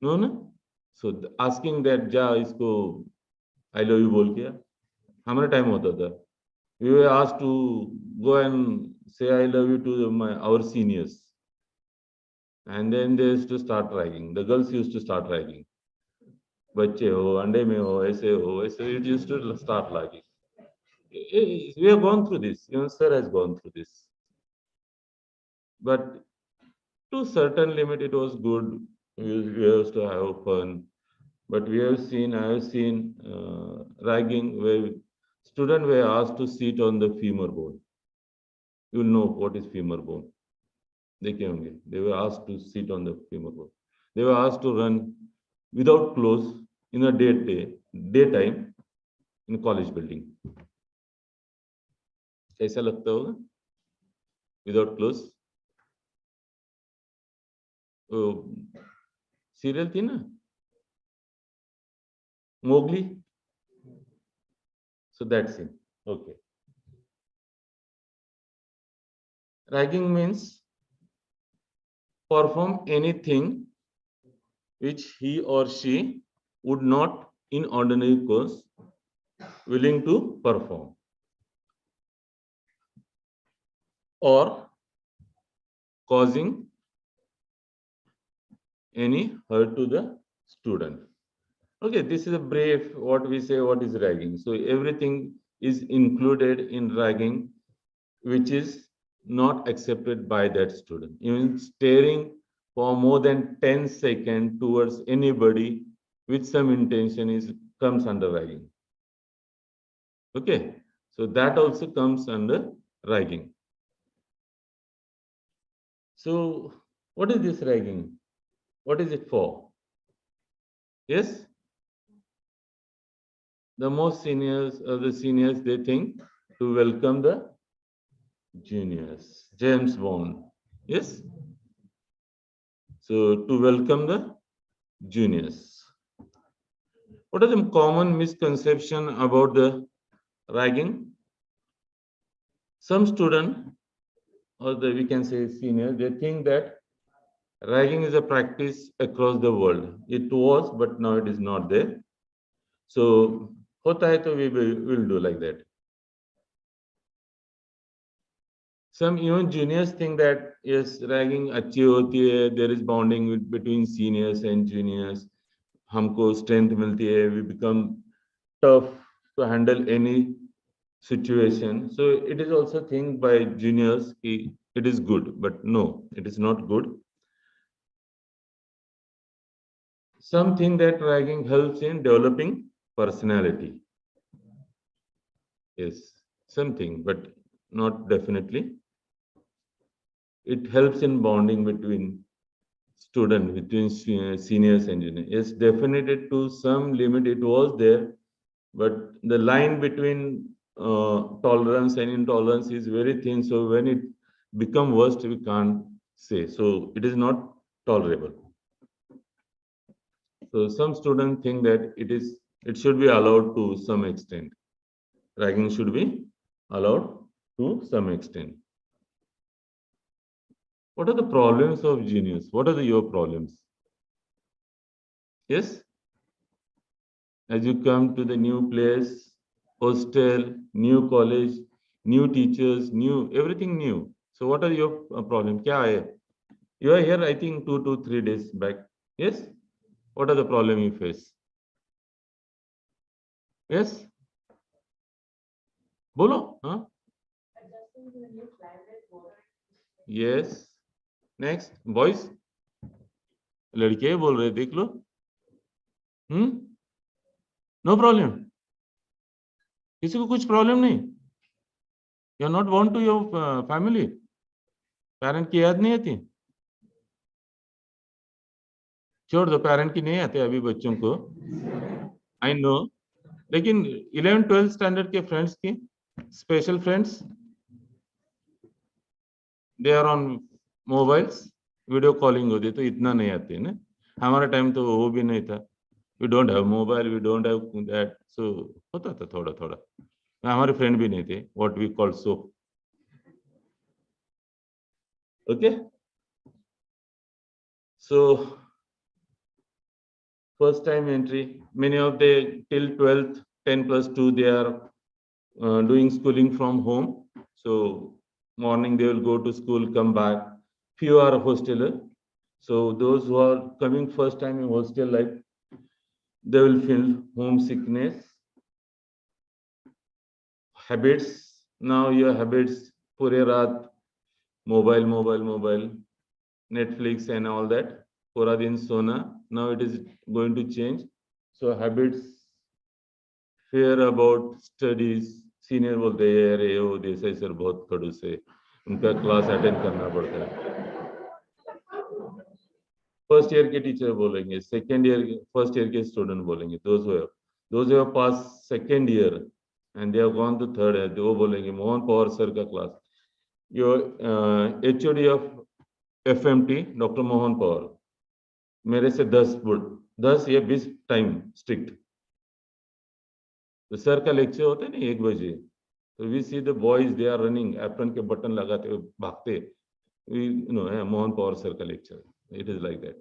No, no. So asking that ja isko I love you बोल किया हमारा time होता था. We were asked to go and say I love you to our seniors, and then they used to start ragging. The girls used to start ragging. बच्चे हो अंडे में हो ऐसे हो ऐसे. It used to start ragging. We have gone through this. Even sir has gone through this. But to certain limit, it was good. We used to have fun. But I have seen ragging where students were asked to sit on the femur bone. You will know what is femur bone. They were asked to sit on the femur bone. They were asked to run without clothes in a daytime in college building. कैसा लगता होगा? Without clothes? Serial थी ना Mowgli. So that's it. Okay. Ragging means perform anything which he or she would not in ordinary course willing to perform, or causing any hurt to the student. Okay, this is a brief what we say what is ragging. So everything is included in ragging which is not accepted by that student. Even staring for more than 10 seconds towards anybody with some intention comes under ragging. Okay, so that also comes under ragging. So what is this ragging? What is it for? Yes? The most seniors or the seniors, they think to welcome the juniors. James Bond. Yes? So to welcome the juniors. What are the common misconception about the ragging? Some student, or we can say senior, they think that ragging is a practice across the world. It was, but now it is not there. So, hota hai to we will do like that. Some even juniors think that yes, ragging अच्छी होती है. There is bonding between seniors and juniors. हमको strength मिलती है. We become tough to handle any situation. So it is also think by juniors it is good, but no, it is not good. Some think that ragging helps in developing personality. Yes, something, but not definitely. It helps in bonding between students, between seniors and juniors. Yes, definitely to some limit it was there, but the line between tolerance and intolerance is very thin. So when it become worst, we can't say. So it is not tolerable. So some students think that it should be allowed to some extent. Ragging should be allowed to some extent. What are the problems of juniors? What are your problems? Yes? As you come to the new place, hostel, new college, new teachers, new, everything new. So what are your problems? Kya hai? You are here, I think, 2 to 3 days back. Yes? What are the problems you face? Yes? Bolo? Huh? Yes. Next, boys. लड़के बोल रहे देख लो. No problem. किसी को कुछ problem नहीं. You are not born to your family. Parent की याद नहीं आती. छोड़ दो, पेरेंट की नहीं आते अभी बच्चों को. I know. लेकिन 11-12 स्टैंडर्ड के फ्रेंड्स की special friends they are on mobiles, video calling होती तो इतना नहीं आती ना. हमारा टाइम तो वो भी नहीं था. We don't have mobile, we don't have that. So होता था थोड़ा थोड़ा. हमारे फ्रेंड भी नहीं थे, what we call so. Okay, so first time entry, many of the till 12th 10+2 they are doing schooling from home. So morning they will go to school, come back. Few are hosteler. So those who are coming first time in hostel life, they will feel homesickness. Habits, now your habits pure raat mobile, Netflix and all that. पूरा दिन सोना. Now it is going to change. So habits, fear about studies. Senior बोलते हैं अरे वो Desai sir बहुत खड़ूस है, उनका क्लास अटेंड करना पड़ता है. फर्स्ट ईयर के टीचर बोलेंगे, सेकेंड ईयर फर्स्ट ईयर के स्टूडेंट बोलेंगे. those who have passed second year and they have gone to third year, वो बोलेंगे मोहन पवार सर का क्लास. Your HOD of FMT doctor Mohan Pawar मेरे से 10 या 20 टाइम स्ट्रिक्ट. तो सर का लेक्चर होता है ना 1 बजे, तो we see the boys they are running, apron के बटन लगाते हुए भागते. You know Mohan Pawar sir का lecture, it is like that.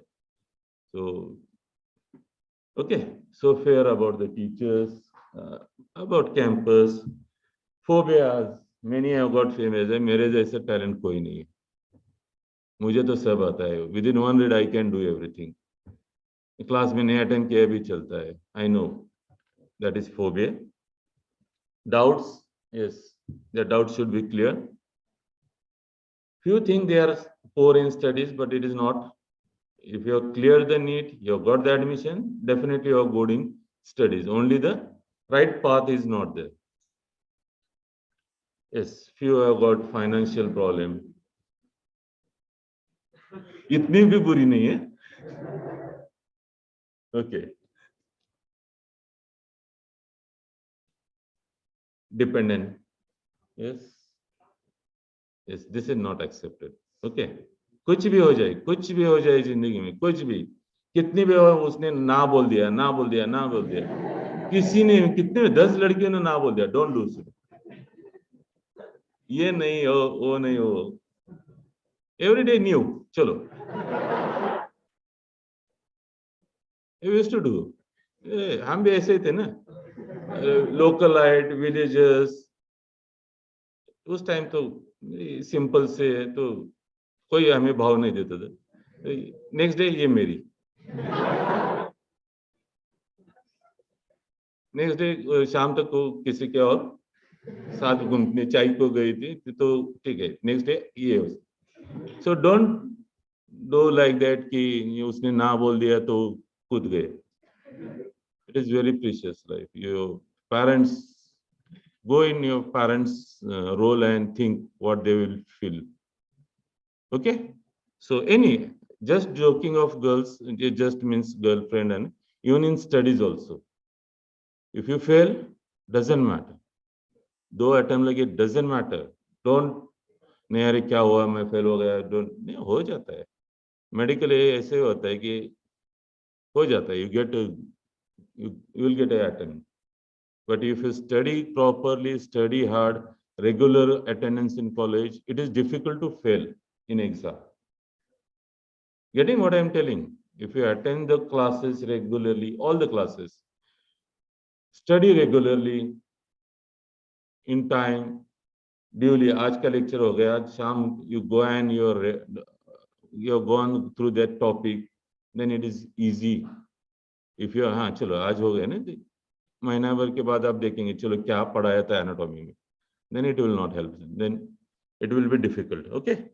So okay, so fair about the teachers, about campus, phobias. Many have got famous है, मेरे जैसा talent कोई नहीं है. मुझे तो सब आता है. With in 1 read I can do everything. Class में नहीं अटेंड किया भी चलता है. I know that is phobia. Doubts, yes, the doubts should be clear. Few think they are poor in studies, but it is not. If you have cleared the NEET, you have got the admission, definitely you are good in studies. Only the right path is not there. Yes, few have got financial problem. इतनी भी बुरी नहीं है. Okay. Dependent. Yes. Yes, this is not accepted. Okay. कुछ भी हो जाए, कुछ भी हो जाए जिंदगी में, कुछ भी, कितनी भी हो, उसने ना बोल दिया, ना बोल दिया, ना बोल दिया, किसी ने, कितने 10 लड़कियों ने ना बोल दिया, डोंट डू इट, ये नहीं हो, वो नहीं हो, एवरीडे न्यू, चलो, यूज्ड टू डू, हम भी ऐसे ही थे ना, लोकलाइट विलेजर्स, उस टाइम तो सिंपल से, तो कोई हमें भाव नहीं देता था। नेक्स्ट डे ये मेरी, नेक्स्ट डे शाम तक को किसी के और साथ घूमने चाय को गई थी, तो ठीक है, नेक्स्ट डे ये। So don't do like that कि उसने ना बोल दिया तो कूद गए। It is very precious life. Your parents, go in your parents role and think what they will feel. Okay, so any, just joking of girls, it just means girlfriend, and even in studies also, if you fail, doesn't matter, 2 attempt लगे, doesn't matter, don't, नहीं यार क्या हुआ, मैं fail हो गया, don't, नहीं, हो जाता है, मेडिकल ऐसे होता है कि हो जाता है, you will get a attempt. But if you study properly, study hard, regular attendance in college, it is difficult to fail in exam. Getting what I am telling? If you attend the classes regularly, all the classes, study regularly, in time, duly. आज का lecture हो गया, आज शाम you go and you're gone through that topic, then it is easy. If you, हाँ चलो आज हो गया ना, महीना भर के बाद आप देखेंगे चलो क्या पढ़ाया था एनाटॉमी में, then it will not help, then it will be difficult. Okay,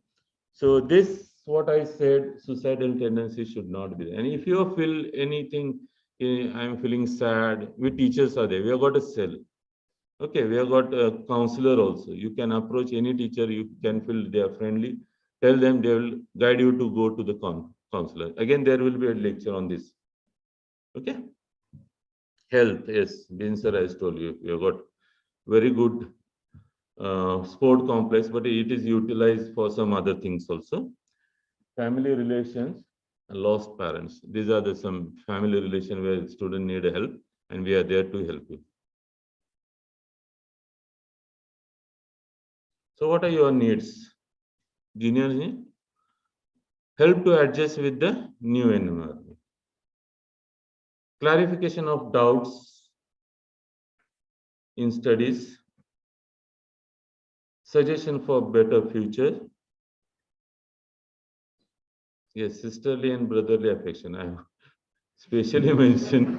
so this what I said, suicidal tendency should not be there. And if you feel anything, I am feeling sad, we teachers are there, we have got a cell. Okay, we have got a counselor also, you can approach any teacher, you can feel they are friendly, tell them, they will guide you to go to the counselor. Again, there will be a lecture on this. Okay, health, yes, Bin sir has told you, we have got very good sport complex, but it is utilized for some other things also. Family relations, lost parents, these are the some family relation where student need help, and we are there to help you. So what are your needs? Juniors need help to adjust with the new environment, clarification of doubts in studies, suggestion for better future. Yes, sisterly and brotherly affection, I specially mentioned,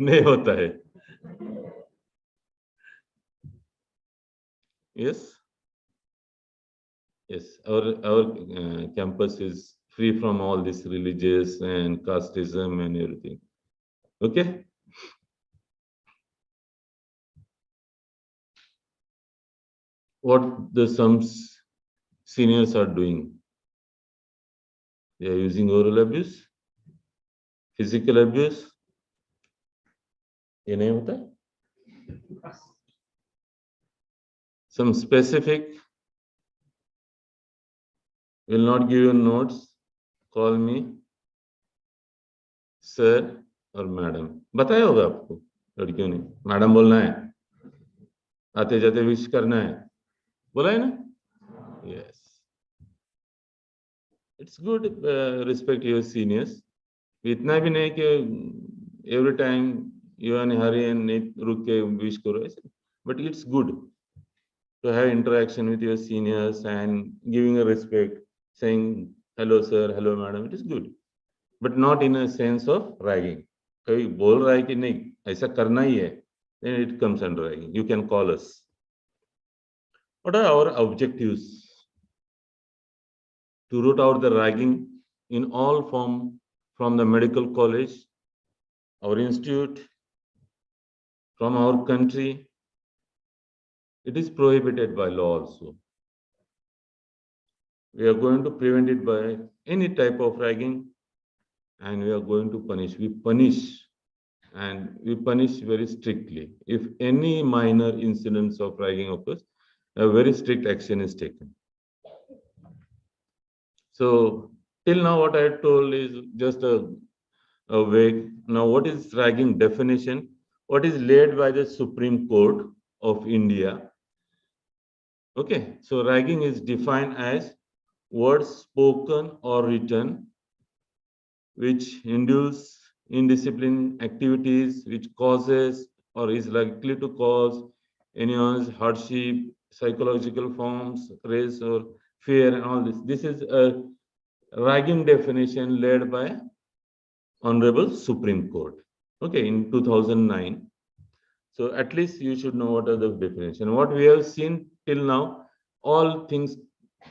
नहीं होता है. Yes, yes, our campus is free from all this religious and casteism and everything. Okay. What the some seniors are doing? They are using oral abuse, physical abuse. ये नहीं होता? Some specific, will not give you notes, call me sir और madam. बताया होगा आपको लड़कियों ने, madam बोलना है, आते जाते विश करना है, बोला है ना? Yes, it's good, respect your seniors. इतना भी नहीं कि every time you are in a hurry and नहीं रुक के wish करो, but it's good to have interaction with your seniors and giving a respect, saying hello sir, hello madam, it is good, but not in a sense of ragging. कोई बोल रहा है कि नहीं ऐसा करना ही है, then it comes under ragging. You can call us. What are our objectives? To root out the ragging in all form, from the medical college, our institute, from our country. It is prohibited by law also. We are going to prevent it by any type of ragging, and we are going to punish. We punish, and we punish very strictly. If any minor incidents of ragging occurs, a very strict action is taken. So till now, what I told is just a vague. Now, what is ragging definition? What is laid by the Supreme Court of India? Okay, so ragging is defined as words spoken or written which induce indiscipline activities, which causes or is likely to cause anyone's hardship, psychological forms, stress or fear, and all this. This is a ragging definition led by Honorable Supreme Court. Okay, in 2009. So at least you should know what are the definition. What we have seen till now, all things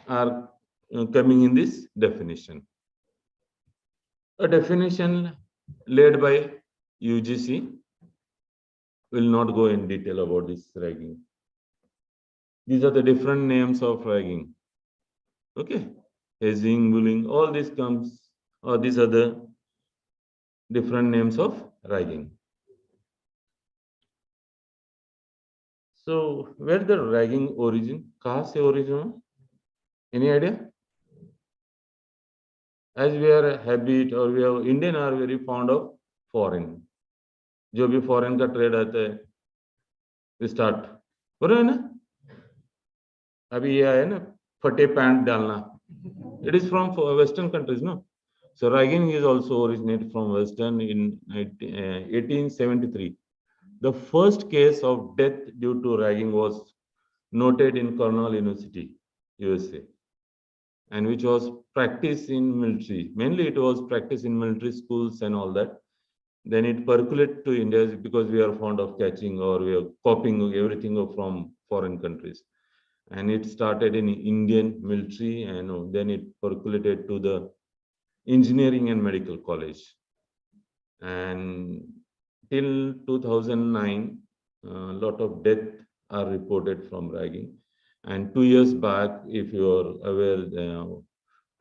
are coming in this definition. A definition led by UGC will not go in detail about this ragging. These are the different names of ragging. Okay, hazing, bullying, all this comes, or these are the different names of ragging. So where the ragging origin? कहाँ से origin? Any idea? As we are a habit or we are Indian are very fond of foreign. जो भी foreign का trade आता है, we start. हो रहा है ना? अभी ये आया ना फटे पैंट डालना. It is from Western countries, no? So ragging is also originated from Western in 1873. The first case of death due to ragging was noted in Cornell University, USA, and which was practiced in military. Mainly it was practiced in military schools and all that. Then it percolated to India because we are fond of catching or we are copying everything from foreign countries. And it started in Indian military and then it percolated to the engineering and medical college. And till 2009, a lot of death are reported from ragging. And 2 years back, if you are aware,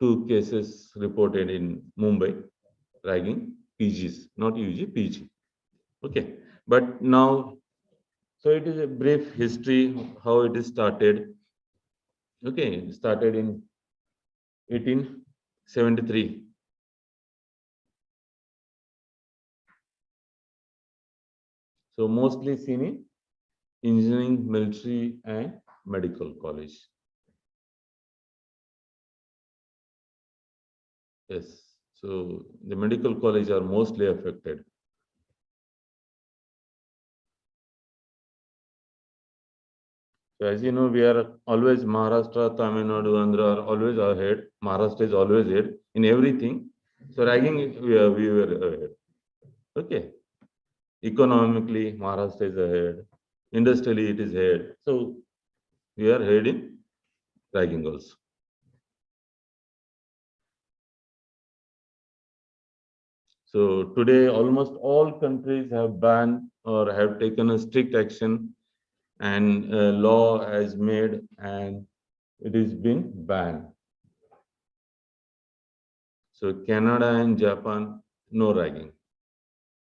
2 cases reported in Mumbai, ragging, PGs, not UG, PG. Okay, but now, so it is a brief history of how it is started. Okay, it started in 1873. So mostly seen in engineering, military, and medical college. Yes, so the medical college are mostly affected. So as you know, we are always Maharashtra, Tamil Nadu, Andhra are always ahead. Maharashtra is always ahead in everything. So ragging, we were ahead. Okay. Economically, Maharashtra is ahead. Industrially, it is ahead. So we are ahead in ragging also. So today, almost all countries have banned or have taken a strict action, and a law has made and it is been banned. So Canada and Japan, no ragging.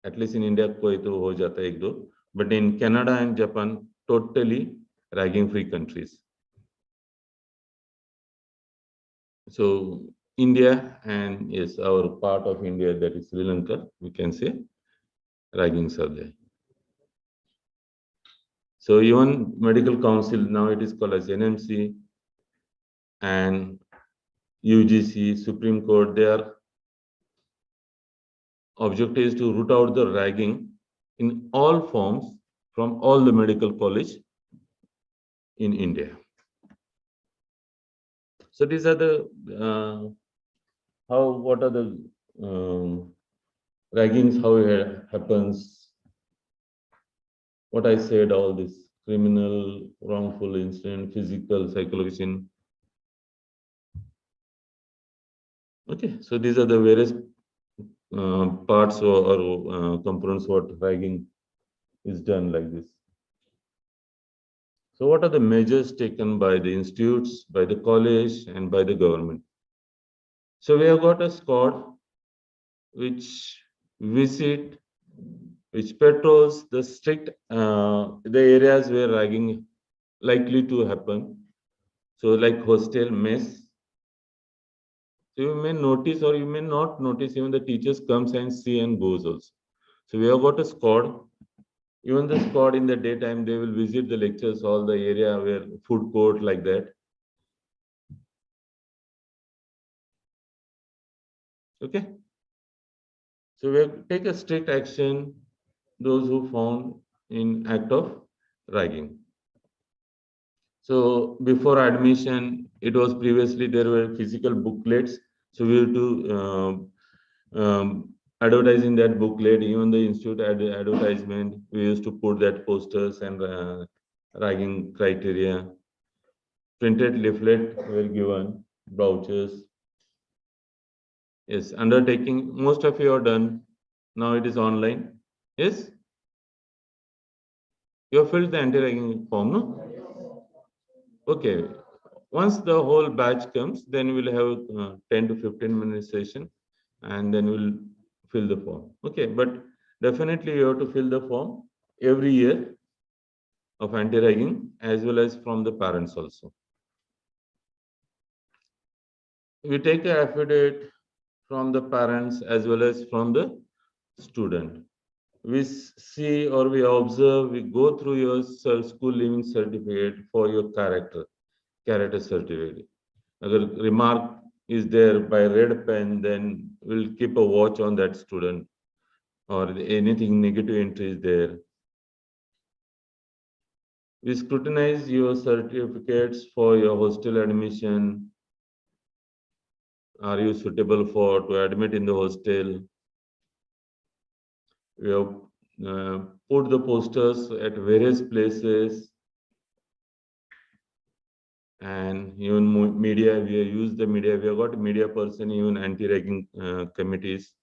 At least in India, कोई तो हो जाता है एक दो. But in Canada and Japan, totally ragging-free countries. So India and yes, our part of India, that is Sri Lanka, we can say raggings are there. So even medical council, now it is called as NMC and UGC, Supreme Court, their objective is to root out the ragging in all forms from all the medical college in India. So these are the what are the raggings, how it happens, what I said, all this criminal, wrongful incident, physical, psychological. Okay, so these are the various parts or components what ragging is done like this. So what are the measures taken by the institutes, by the college, and by the government? So we have got a squad which visit, which patrols the strict the areas where ragging likely to happen. So like hostel, mess, So you may notice or you may not notice, even the teachers comes and see and goes also. So we have got a squad. Even the squad in the daytime, they will visit the lectures, all the area where food court like that. Okay. So we have take a strict action those who found in act of ragging. So before admission, it was previously there were physical booklets. So we have to advertise in that booklet. Even the institute advertisement, we used to put that posters and ragging criteria. Printed leaflet were given, vouchers. Yes, undertaking. Most of you are done. Now it is online. Yes, you have filled the anti-ragging form, no? Okay. Once the whole batch comes, then we'll have 10 to 15 minute session, and then we'll fill the form. Okay, but definitely you have to fill the form every year of anti-ragging as well as from the parents also. We take a affidavit from the parents as well as from the student. We see or we observe, we go through your school leaving certificate for your character certificate. Agar remark is there by red pen, then we'll keep a watch on that student, or anything negative entry is there. We scrutinize your certificates for your hostel admission. Are you suitable for to admit in the hostel? We have put the posters at various places, and even media, we have used the media. We have got media person, even anti-ragging committees.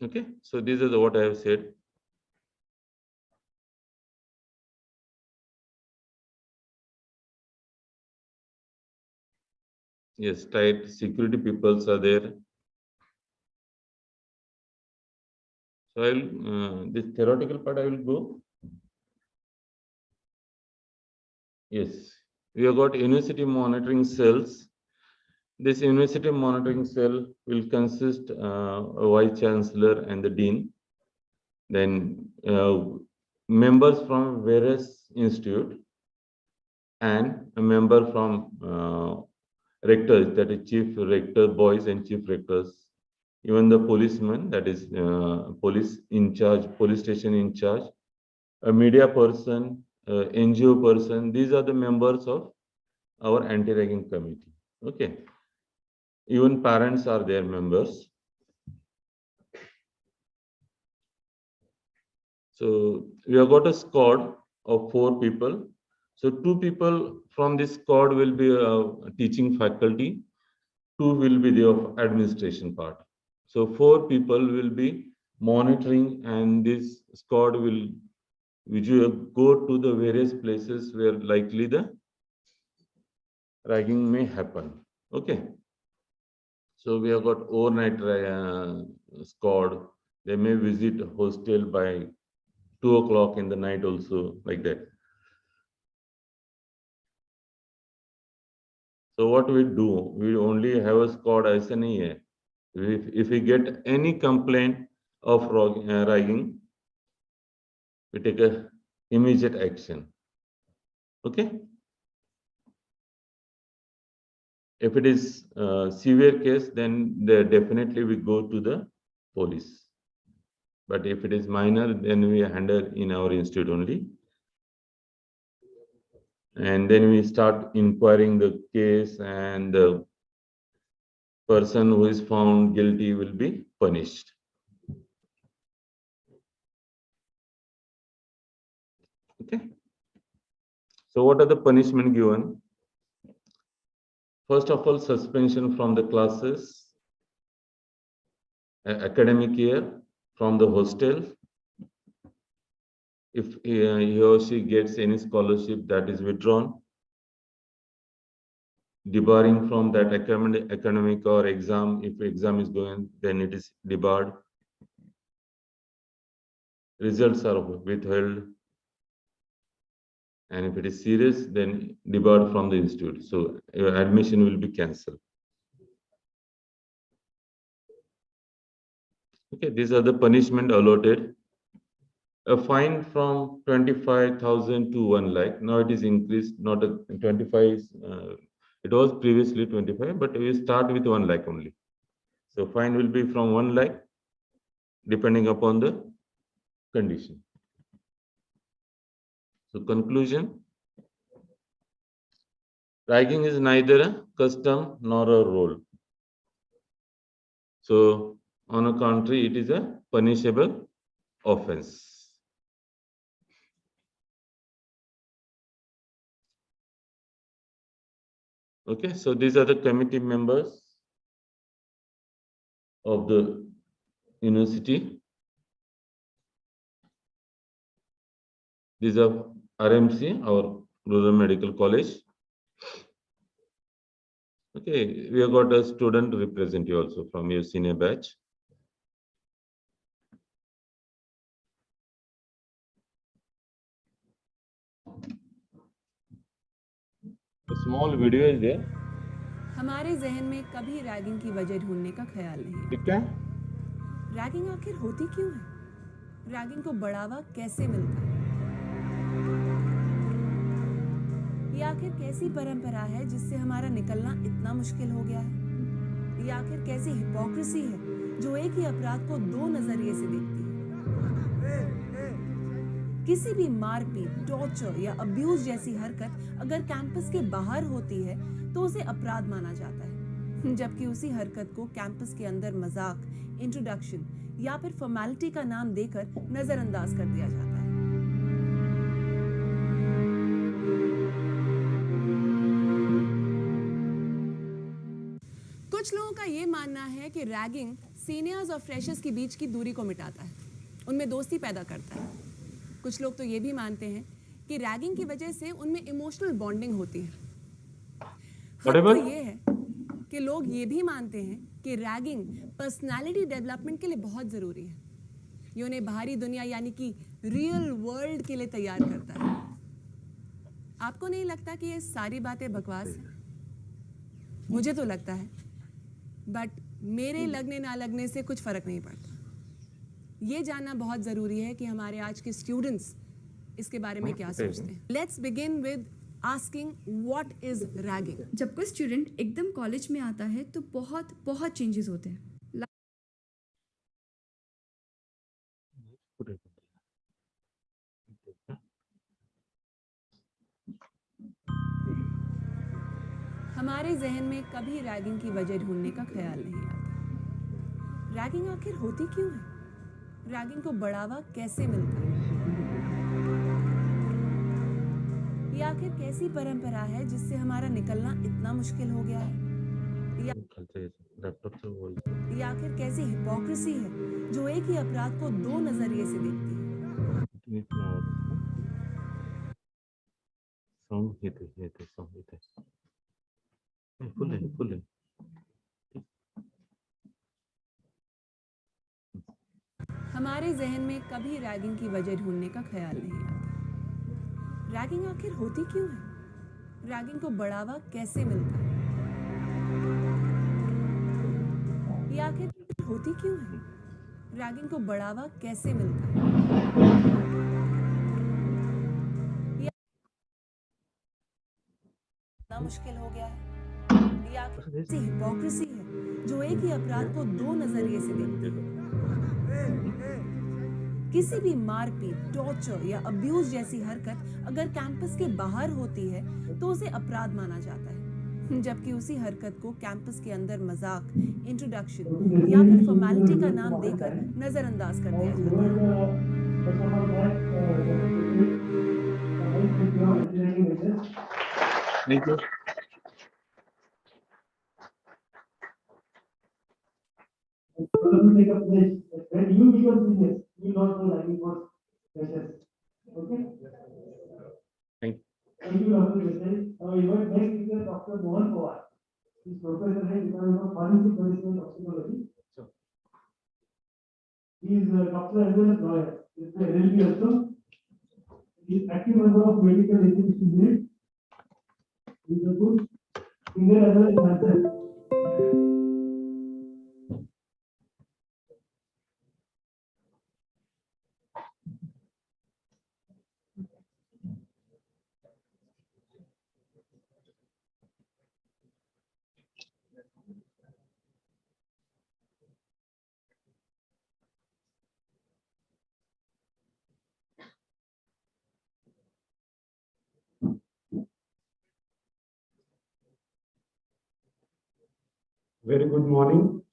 Okay, so these are what I have said. Yes, tight security peoples are there. So I'll this theoretical part I will go. Yes, we have got university monitoring cells. This university monitoring cell will consist a vice chancellor and the dean. Then members from various institute and a member from rectors, that is chief rector boys and chief rectors. Even the policeman, that is police in charge, police station in charge, a media person, NGO person. These are the members of our anti-ragging committee. Okay. Even parents are their members. So we have got a squad of 4 people. So 2 people from this squad will be teaching faculty, 2 will be the of administration part. So 4 people will be monitoring, and this squad will go to the various places where likely the ragging may happen. Okay. So we have got overnight squad. They may visit hostel by 2 o'clock in the night also, like that. So what we do, we only have a squad as an EA. If we get any complaint of ragging, we take a immediate action. Okay. If it is a severe case, then definitely we go to the police. But if it is minor, then we handle in our institute only. And then we start inquiring the case, and the person who is found guilty will be punished. Okay. So what are the punishment given? First of all, suspension from the classes, academic year, from the hostel. If he or she gets any scholarship, that is withdrawn. Debarring from that academic or exam. If exam is going, then it is debarred. Results are withheld. And if it is serious, then debarred from the institute. So your admission will be cancelled. Okay, these are the punishment allotted. A fine from 25,000 to 1 lakh. Now it is increased, not a 25. It was previously 25, but we start with 1 lakh only. So fine will be from 1 lakh, depending upon the condition. So conclusion, ragging is neither a custom nor a role. So on the contrary, it is a punishable offense. Okay, so these are the committee members of the university. These are RMC, our Rural Medical College. Okay, we have got a student representative also from your senior batch. A small video is there. हमारे जहन में कभी ragging की वजह ढूंढने का ख्याल नहीं ठीक है? रैगिंग आखिर होती क्यों है? रैगिंग को बढ़ावा कैसे मिलता है? ये आखिर कैसी परंपरा है जिससे हमारा निकलना इतना मुश्किल हो गया है? ये आखिर कैसी हिपोक्रेसी है जो एक ही अपराध को दो नजरिए से देखती है? किसी भी मारपीट, टॉर्चर या अब्यूज जैसी हरकत अगर कैंपस के बाहर होती है तो उसे अपराध माना जाता है, जबकि उसी हरकत को कैंपस के अंदर मजाक, इंट्रोडक्शन या फिर फॉर्मेलिटी का नाम देकर नजरअंदाज कर दिया जाता है। कुछ लोगों का ये मानना है कि रैगिंग सीनियर्स और फ्रेशर्स के बीच की दूरी को मिटाता है, उनमें दोस्ती पैदा करता है। कुछ लोग तो ये भी मानते हैं कि रैगिंग की वजह से उनमें इमोशनल बॉन्डिंग होती है। तो ये है कि लोग ये भी मानते हैं कि रैगिंग पर्सनालिटी डेवलपमेंट के लिए बहुत ज़रूरी है। ये उन्हें बाहरी दुनिया यानी कि रियल वर्ल्ड के लिए तैयार करता है। आपको नहीं लगता कि ये सारी बातें बकवास हैं? मुझे तो लगता है, बट मेरे लगने ना लगने से कुछ फ़र्क नहीं पड़ता। ये जानना बहुत ज़रूरी है कि हमारे आज के स्टूडेंट्स इसके बारे में क्या सोचते हैं। Let's begin with asking what is ragging. जब कोई स्टूडेंट एकदम कॉलेज में आता है तो बहुत चेंजेस होते हैं। हमारे जहन में कभी रैगिंग की वजह ढूंढने का ख्याल नहीं आता। रैगिंग आखिर होती क्यों है? रैगिंग को बढ़ावा कैसे मिलता है? ये आखिर कैसी परंपरा है जिससे हमारा निकलना इतना मुश्किल हो गया है? ये आखिर कैसी हिपोक्रेसी है जो एक ही अपराध को दो नजरिए से देखती है? हमारे जहन में कभी रैगिंग की वजह ढूंढने का ख्याल नहीं आता। रैगिंग आखिर होती क्यों है? रैगिंग को बढ़ावा कैसे मिलता है? ये आखिर होती क्यों है? रैगिंग को बढ़ावा कैसे मिलता है? ये इतना मुश्किल हो गया है। ये आखिर कैसी हिपोक्रेसी है जो एक ही अपराध को दो नजरिए से देखती है? किसी भी मारपीट, टॉर्चर या अब्यूज जैसी हरकत अगर कैंपस के बाहर होती है तो उसे अपराध माना जाता है, जबकि उसी हरकत को कैंपस के अंदर मजाक, इंट्रोडक्शन या फिर फॉर्मेलिटी का नाम देकर नजरअंदाज कर दिया जाता है। Take a place. When you become seniors, you not know writing for freshers. Okay? Thank you, Dr. Desai. Now, invite next speaker, Dr. Mohan Pawar. He is professor in Department of Forensic Medicine and Toxicology. Sure. He is a doctor as well as lawyer. He is a LLB also. is active member of medical ethics unit. Is a good singer as well as dancer. Very good morning.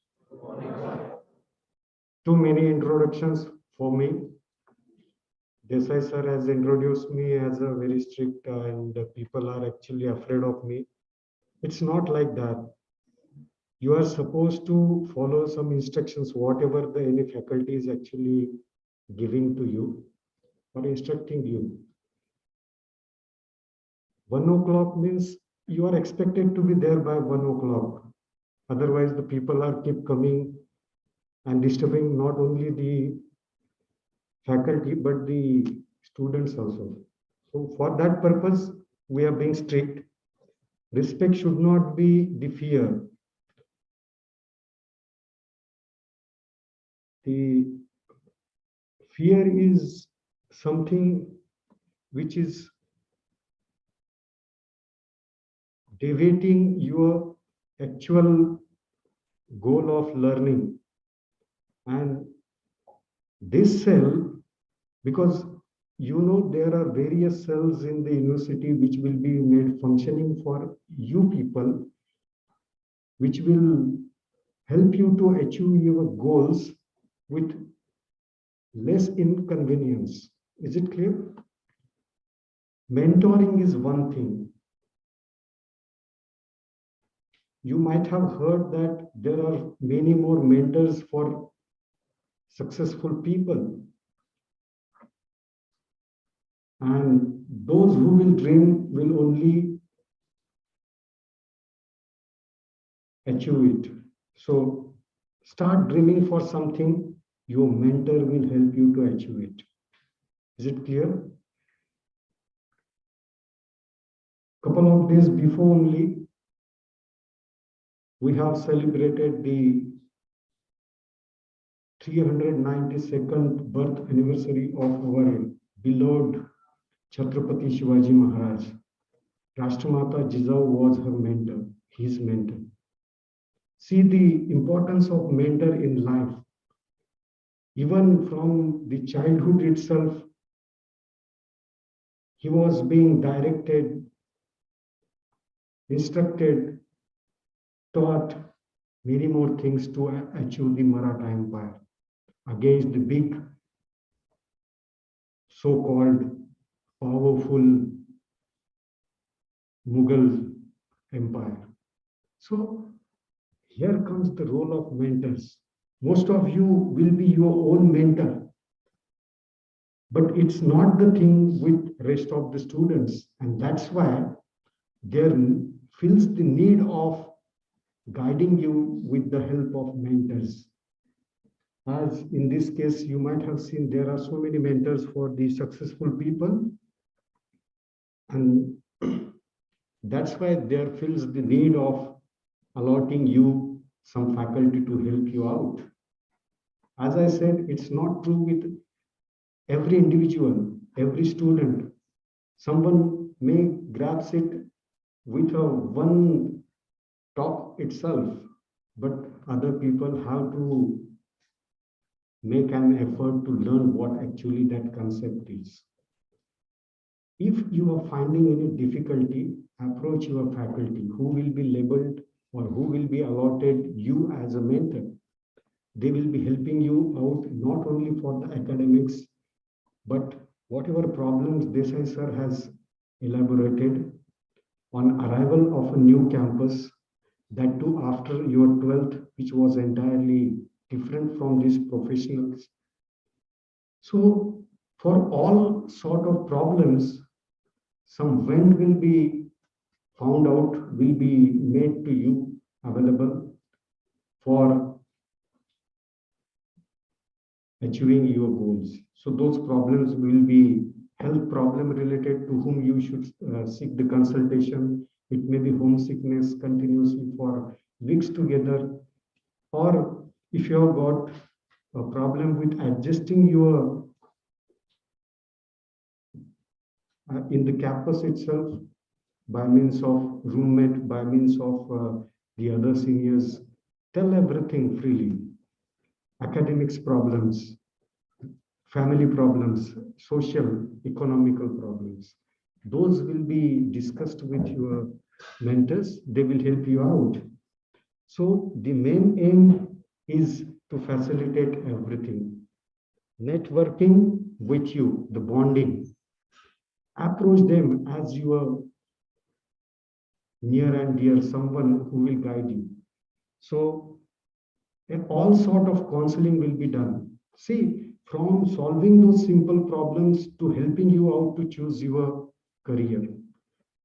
Too many introductions for me. Desai sir has introduced me as a very strict and people are actually afraid of me. It's not like that. You are supposed to follow some instructions, whatever the any faculty is actually giving to you or instructing you. 1 o'clock means you are expected to be there by 1 o'clock. Otherwise, the people are keep coming and disturbing not only the faculty but the students also. So for that purpose, we are being strict. Respect should not be the fear. The fear is something which is deviating your actual goal of learning. And this cell, because you know there are various cells in the university which will be made functioning for you people, which will help you to achieve your goals with less inconvenience. Is it clear? Mentoring is one thing. You might have heard that there are many more mentors for successful people. And those who will dream will only achieve it. So start dreaming for something, your mentor will help you to achieve it. Is it clear? Couple of days before only, we have celebrated the 392nd birth anniversary of our beloved Chhatrapati Shivaji Maharaj. Rashtramata Jijau was her mentor, his mentor. See the importance of mentor in life. Even from the childhood itself, he was being directed, instructed, taught many more things to achieve the Maratha Empire against the big, so-called powerful Mughal Empire. So here comes the role of mentors. Most of you will be your own mentor, but it's not the thing with rest of the students, and that's why there feels the need of guiding you with the help of mentors. As in this case, you might have seen there are so many mentors for the successful people, and that's why there feels the need of allotting you some faculty to help you out. As I said, it's not true with every individual, every student. Someone may grasp it with a one talk itself, but other people have to make an effort to learn what actually that concept is. If you are finding any difficulty, approach your faculty who will be labeled or who will be allotted you as a mentor. They will be helping you out not only for the academics, but whatever problems Desai sir has elaborated on arrival of a new campus, that too after your 12th, which was entirely different from these professionals. So for all sort of problems, some vent will be found out, will be made to you available for achieving your goals. So those problems will be health problem related to whom you should seek the consultation. It may be homesickness continuously for weeks together, or if you have got a problem with adjusting your in the campus itself by means of roommate, by means of the other seniors, tell everything freely. Academics problems, family problems, social, economical problems. Those will be discussed with your mentors. They will help you out. So the main aim is to facilitate everything. Networking with you, the bonding. Approach them as your near and dear, someone who will guide you. So all sort of counseling will be done. See, from solving those simple problems to helping you out to choose your career.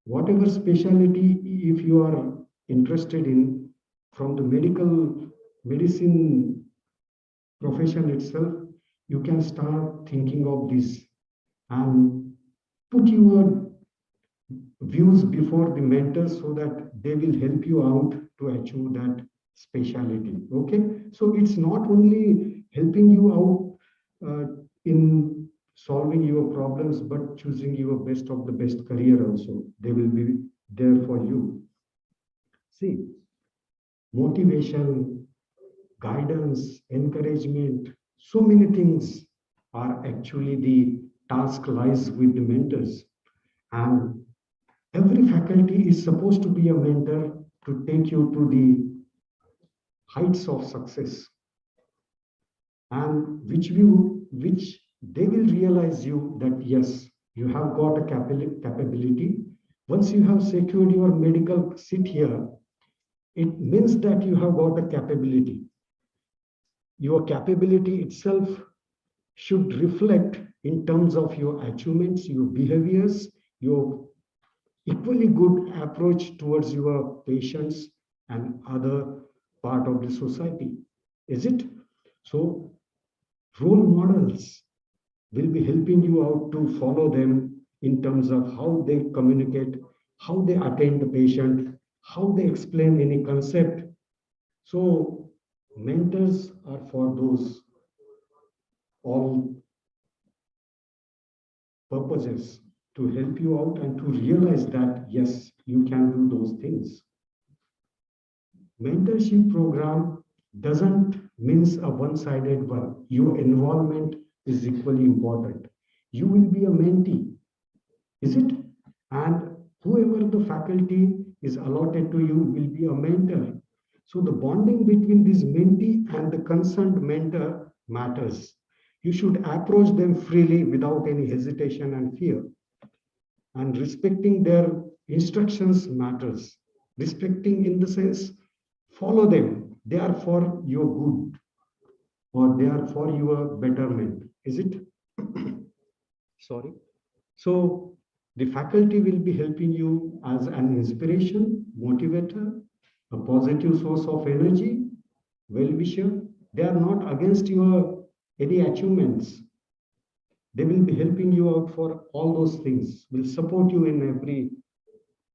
Whatever specialty, if you are interested in, from the medicine profession itself, you can start thinking of this and put your views before the mentors so that they will help you out to achieve that specialty. Okay, so it's not only helping you out in solving your problems, but choosing your best of the best career also. They will be there for you. See, motivation, guidance, encouragement, so many things are actually the task lies with the mentors. And every faculty is supposed to be a mentor to take you to the heights of success, and which they will realize you that yes, you have got a capability. Once you have secured your medical seat here, it means that you have got a capability. Your capability itself should reflect in terms of your achievements, your behaviors, your equally good approach towards your patients and other part of the society. Is it? So role models will be helping you out to follow them in terms of how they communicate, how they attend the patient, how they explain any concept. So mentors are for those all purposes to help you out and to realize that yes, you can do those things. Mentorship program doesn't means a one-sided one. Your involvement is equally important. You will be a mentee, is it? And whoever the faculty is allotted to you will be a mentor. So the bonding between this mentee and the concerned mentor matters. You should approach them freely without any hesitation and fear. And respecting their instructions matters. Respecting in the sense, follow them. They are for your good, or they are for your betterment. Is it? Sorry. So the faculty will be helping you as an inspiration, motivator, a positive source of energy, well-wisher. They are not against your any achievements. They will be helping you out for all those things, will support you in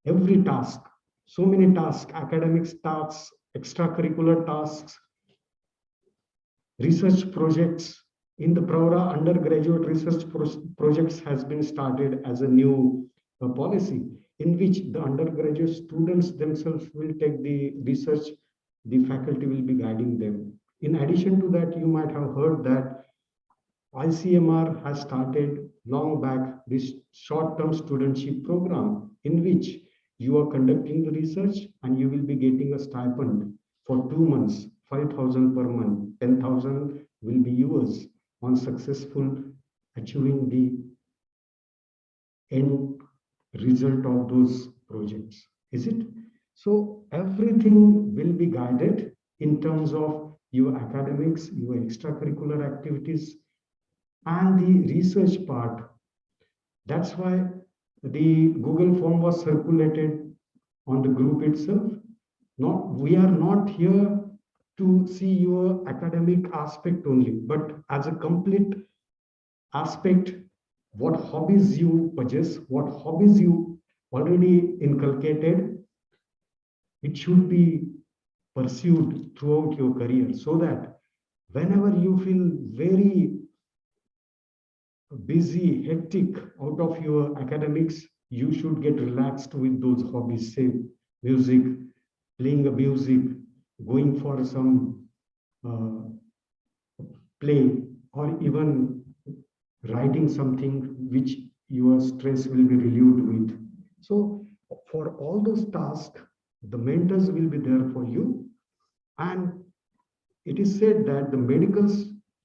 every task. So many tasks, academics tasks, extracurricular tasks, research projects. In the Pravra, undergraduate research projects has been started as a new policy in which the undergraduate students themselves will take the research, the faculty will be guiding them. In addition to that, you might have heard that ICMR has started long back this short-term studentship program in which you are conducting the research and you will be getting a stipend for 2 months, 5,000 per month, 10,000 will be yours on successful achieving the end result of those projects. Is it? So everything will be guided in terms of your academics, your extracurricular activities, and the research part. That's why the Google form was circulated on the group itself. We are not here to see your academic aspect only, but as a complete aspect, what hobbies you possess, what hobbies you already inculcated. It should be pursued throughout your career so that whenever you feel very busy, hectic out of your academics, you should get relaxed with those hobbies, say music, playing a music, going for some play, or even writing something which your stress will be relieved with. So for all those tasks, the mentors will be there for you. And it is said that the medical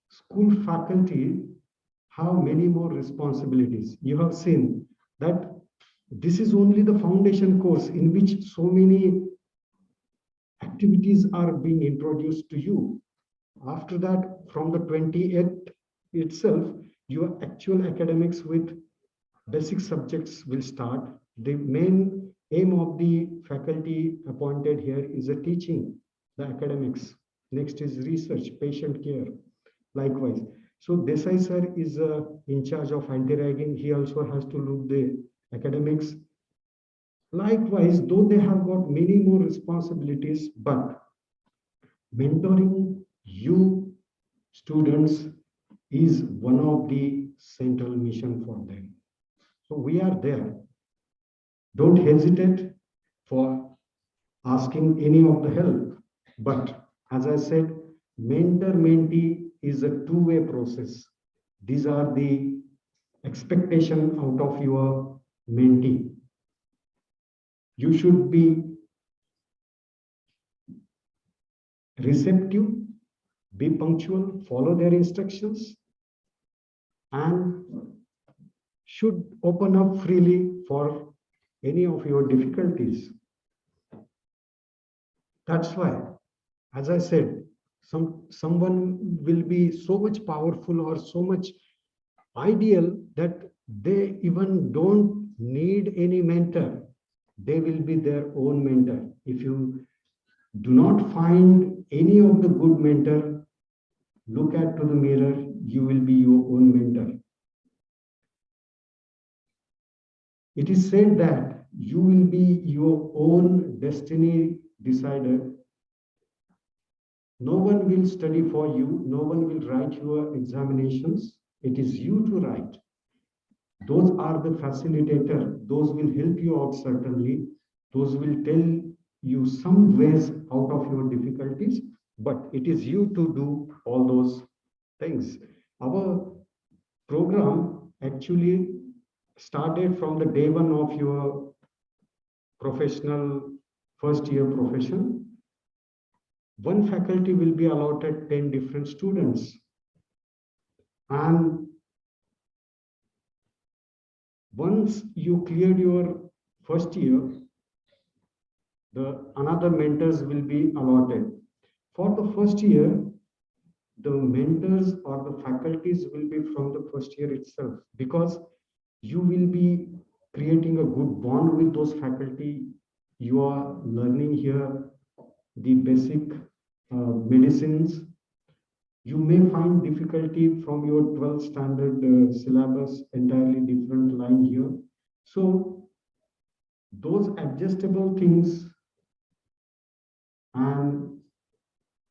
school faculty have many more responsibilities. You have seen that this is only the foundation course in which so many activities are being introduced to you. After that, from the 28th itself, your actual academics with basic subjects will start. The main aim of the faculty appointed here is a teaching, the academics. Next is research, patient care, likewise. So Desai sir is in charge of anti-ragging. He also has to look the academics. Likewise, though they have got many more responsibilities, but mentoring you students is one of the central mission for them. So we are there. Don't hesitate for asking any of the help. But as I said, mentor-mentee is a two-way process. These are the expectation out of your mentee. You should be receptive, be punctual, follow their instructions, and should open up freely for any of your difficulties. That's why, as I said, someone will be so much powerful or so much ideal that they even don't need any mentor. They will be their own mentor. If you do not find any of the good mentor, look at to the mirror, you will be your own mentor. It is said that you will be your own destiny decider. No one will study for you. No one will write your examinations. It is you to write. Those are the facilitator. Those will help you out certainly. Those will tell you some ways out of your difficulties, but it is you to do all those things. Our program actually started from the day one of your professional first year profession. One faculty will be allotted 10 different students. And once you cleared your first year, the another mentors will be allotted. For the first year, the mentors or the faculties will be from the first year itself, because you will be creating a good bond with those faculty. You are learning here the basic medicines. You may find difficulty from your 12th standard syllabus, entirely different line here. So those adjustable things, and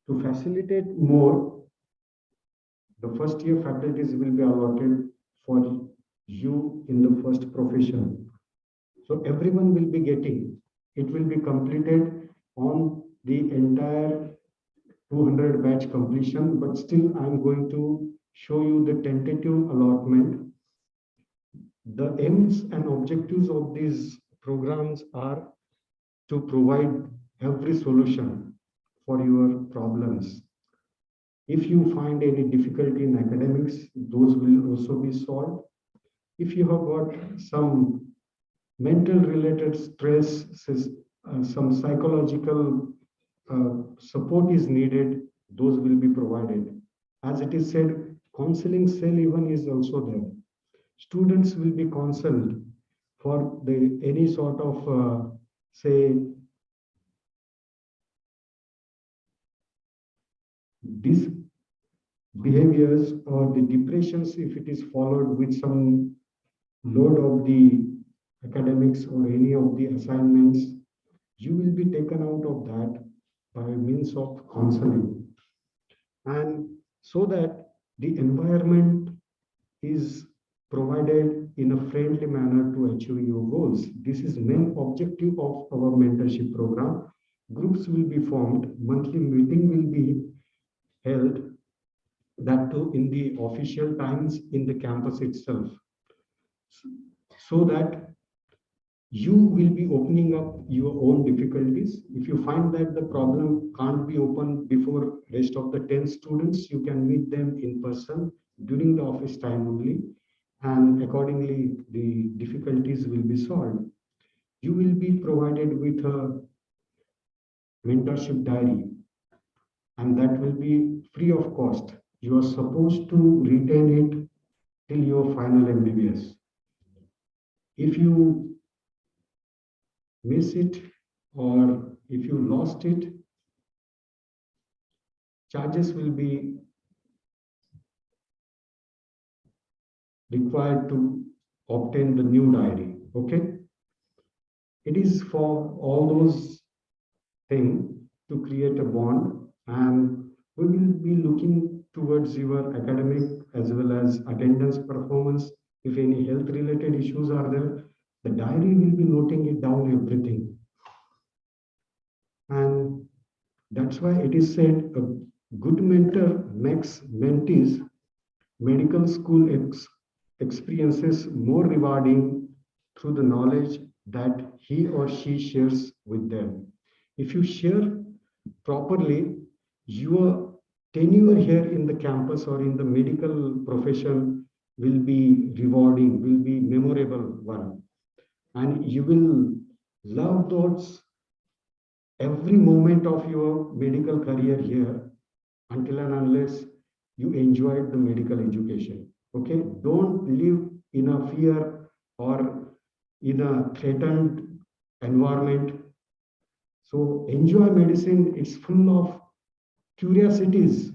to facilitate more, the first year faculties will be allotted for you in the first profession. So everyone will be getting, it will be completed on the entire 200 batch completion, but still I'm going to show you the tentative allotment. The aims and objectives of these programs are to provide every solution for your problems. If you find any difficulty in academics, those will also be solved. If you have got some mental related stress, some psychological support is needed, those will be provided. As it is said, counseling cell even is also there. Students will be counseled for the any sort of say these behaviors or the depressions, if it is followed with some load of the academics or any of the assignments, you will be taken out of that by means of counseling. And so that the environment is provided in a friendly manner to achieve your goals. This is main objective of our mentorship program. Groups will be formed, monthly meeting will be held, that too in the official times in the campus itself, so that you will be opening up your own difficulties. If you find that the problem can't be opened before rest of the 10 students, you can meet them in person during the office time only, and accordingly the difficulties will be solved. You will be provided with a mentorship diary, and that will be free of cost. You are supposed to retain it till your final MBBS. If you miss it or if you lost it, charges will be required to obtain the new diary. Okay, it is for all those things to create a bond, and we will be looking towards your academic as well as attendance performance. If any health related issues are there, the diary will be noting it down everything. And that's why it is said a good mentor makes mentees medical school experiences more rewarding through the knowledge that he or she shares with them. If you share properly, your tenure here in the campus or in the medical profession will be rewarding, will be memorable one. And you will love those every moment of your medical career here until and unless you enjoyed the medical education. Okay, don't live in a fear or in a threatened environment. So enjoy medicine. It's full of curiosities.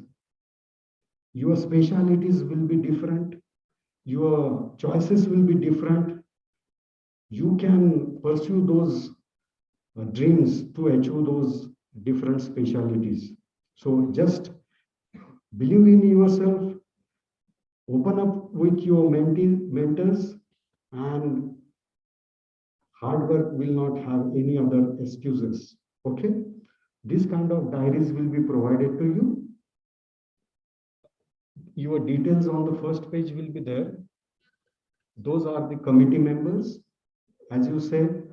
Your specialities will be different. Your choices will be different. You can pursue those dreams to achieve those different specialities. So just believe in yourself, open up with your mentors, and hard work will not have any other excuses. Okay, this kind of diaries will be provided to you. Your details on the first page will be there. Those are the committee members. As you said,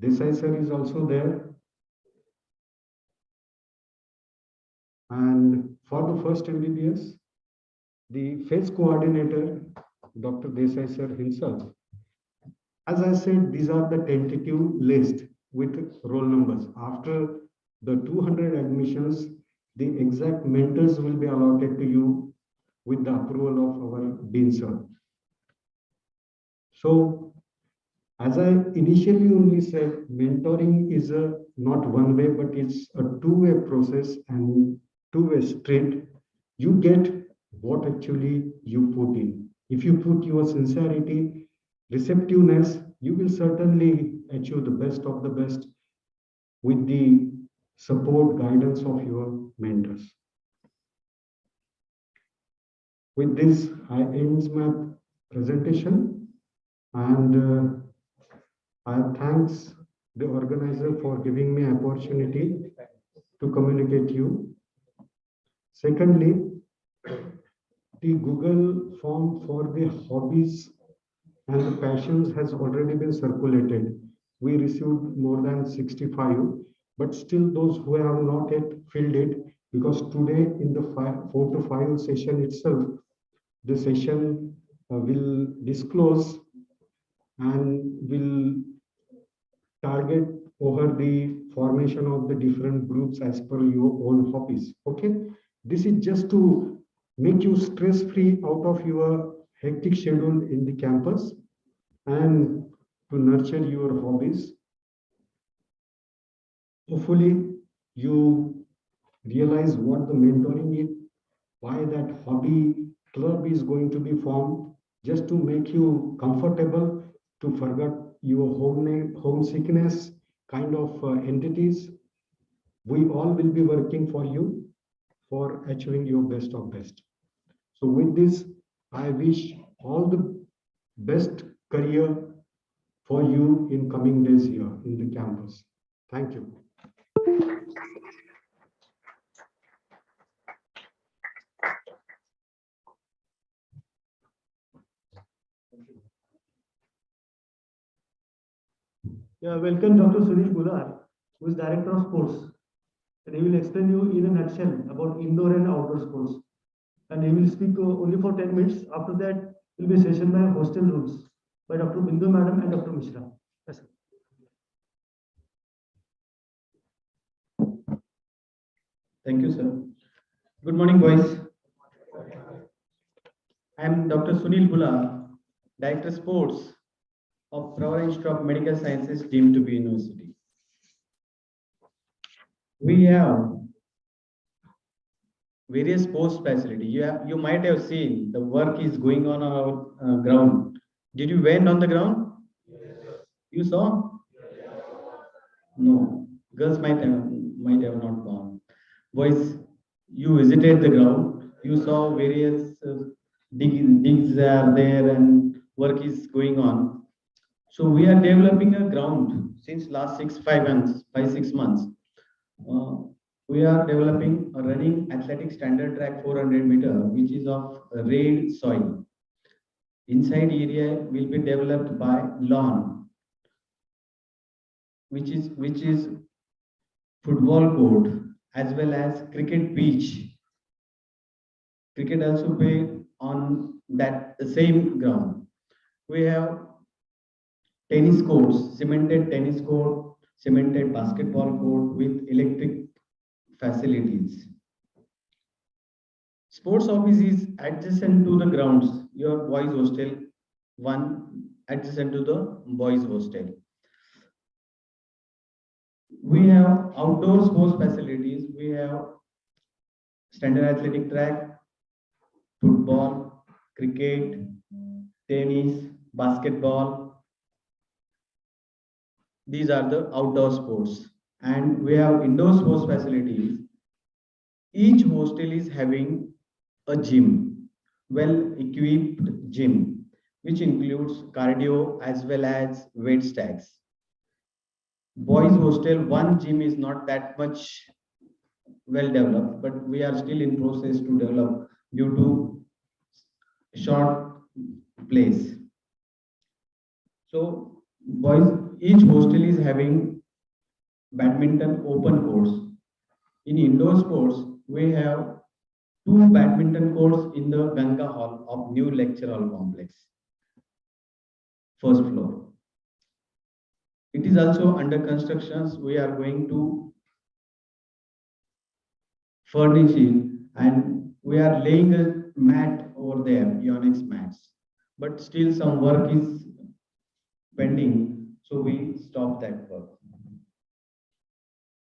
Desai sir is also there. And for the first MBBS, the phase coordinator, Dr. Desai sir himself. As I said, these are the tentative list with roll numbers. After the 200 admissions, the exact mentors will be allotted to you with the approval of our Dean sir. So, as I initially only said, mentoring is a not one way, but it's a two-way process and two-way street. You get what actually you put in. If you put your sincerity, receptiveness, you will certainly achieve the best of the best with the support, guidance of your mentors. With this, I end my presentation, and I thanks the organizer for giving me opportunity to communicate you. Secondly, the Google form for the hobbies and the passions has already been circulated. We received more than 65, but still those who have not yet filled it, because today in the 4 to 5 session itself, the session will disclose and will target over the formation of the different groups as per your own hobbies. Okay, this is just to make you stress free out of your hectic schedule in the campus and to nurture your hobbies. Hopefully you realize what the mentoring is, why that hobby club is going to be formed. just to make you comfortable, to forget your homesickness kind of entities. We all will be working for you for achieving your best of best. So with this, I wish all the best career for you in coming days here in the campus. Thank you. Yeah, welcome Dr. Sunil Gular, who is Director of Sports. And he will explain you in a nutshell about indoor and outdoor sports. And he will speak only for 10 minutes. After that, will be a session by Hostel Rules by Dr. Bindu Madam and Dr. Mishra. Yes, sir. Thank you, sir. Good morning, boys. I am Dr. Sunil Gula, Director Sports of Pravara Institute of Medical Sciences, deemed to be university. We have various sports facility. You might have seen the work is going on our ground. Did you went on the ground? Yes. You saw? No. Girls might have not gone. Boys, you visited the ground. You saw various digs are there and work is going on. So we are developing a ground since last 6 months. We are developing a running athletic standard track 400 meter, which is of red soil. Inside area will be developed by lawn, which is football court as well as cricket pitch. Cricket also play on that same ground. We have tennis courts, cemented tennis court, cemented basketball court with electric facilities. Sports office is adjacent to the grounds. Your boys hostel, one adjacent to the boys hostel. We have outdoor sports facilities. We have standard athletic track, football, cricket, tennis, basketball. These are the outdoor sports. And we have indoor sports facilities. Each hostel is having a gym, well-equipped gym, which includes cardio as well as weight stacks. Boys hostel, one gym is not that much well developed, but we are still in process to develop due to short place. So boys, each hostel is having badminton open courts. In indoor sports, we have 2 badminton courts in the Ganga Hall of new lecture hall complex, first floor. It is also under construction. We are going to furnish it and we are laying a mat over there, Yonex mats. But still some work is pending, so we stop that work.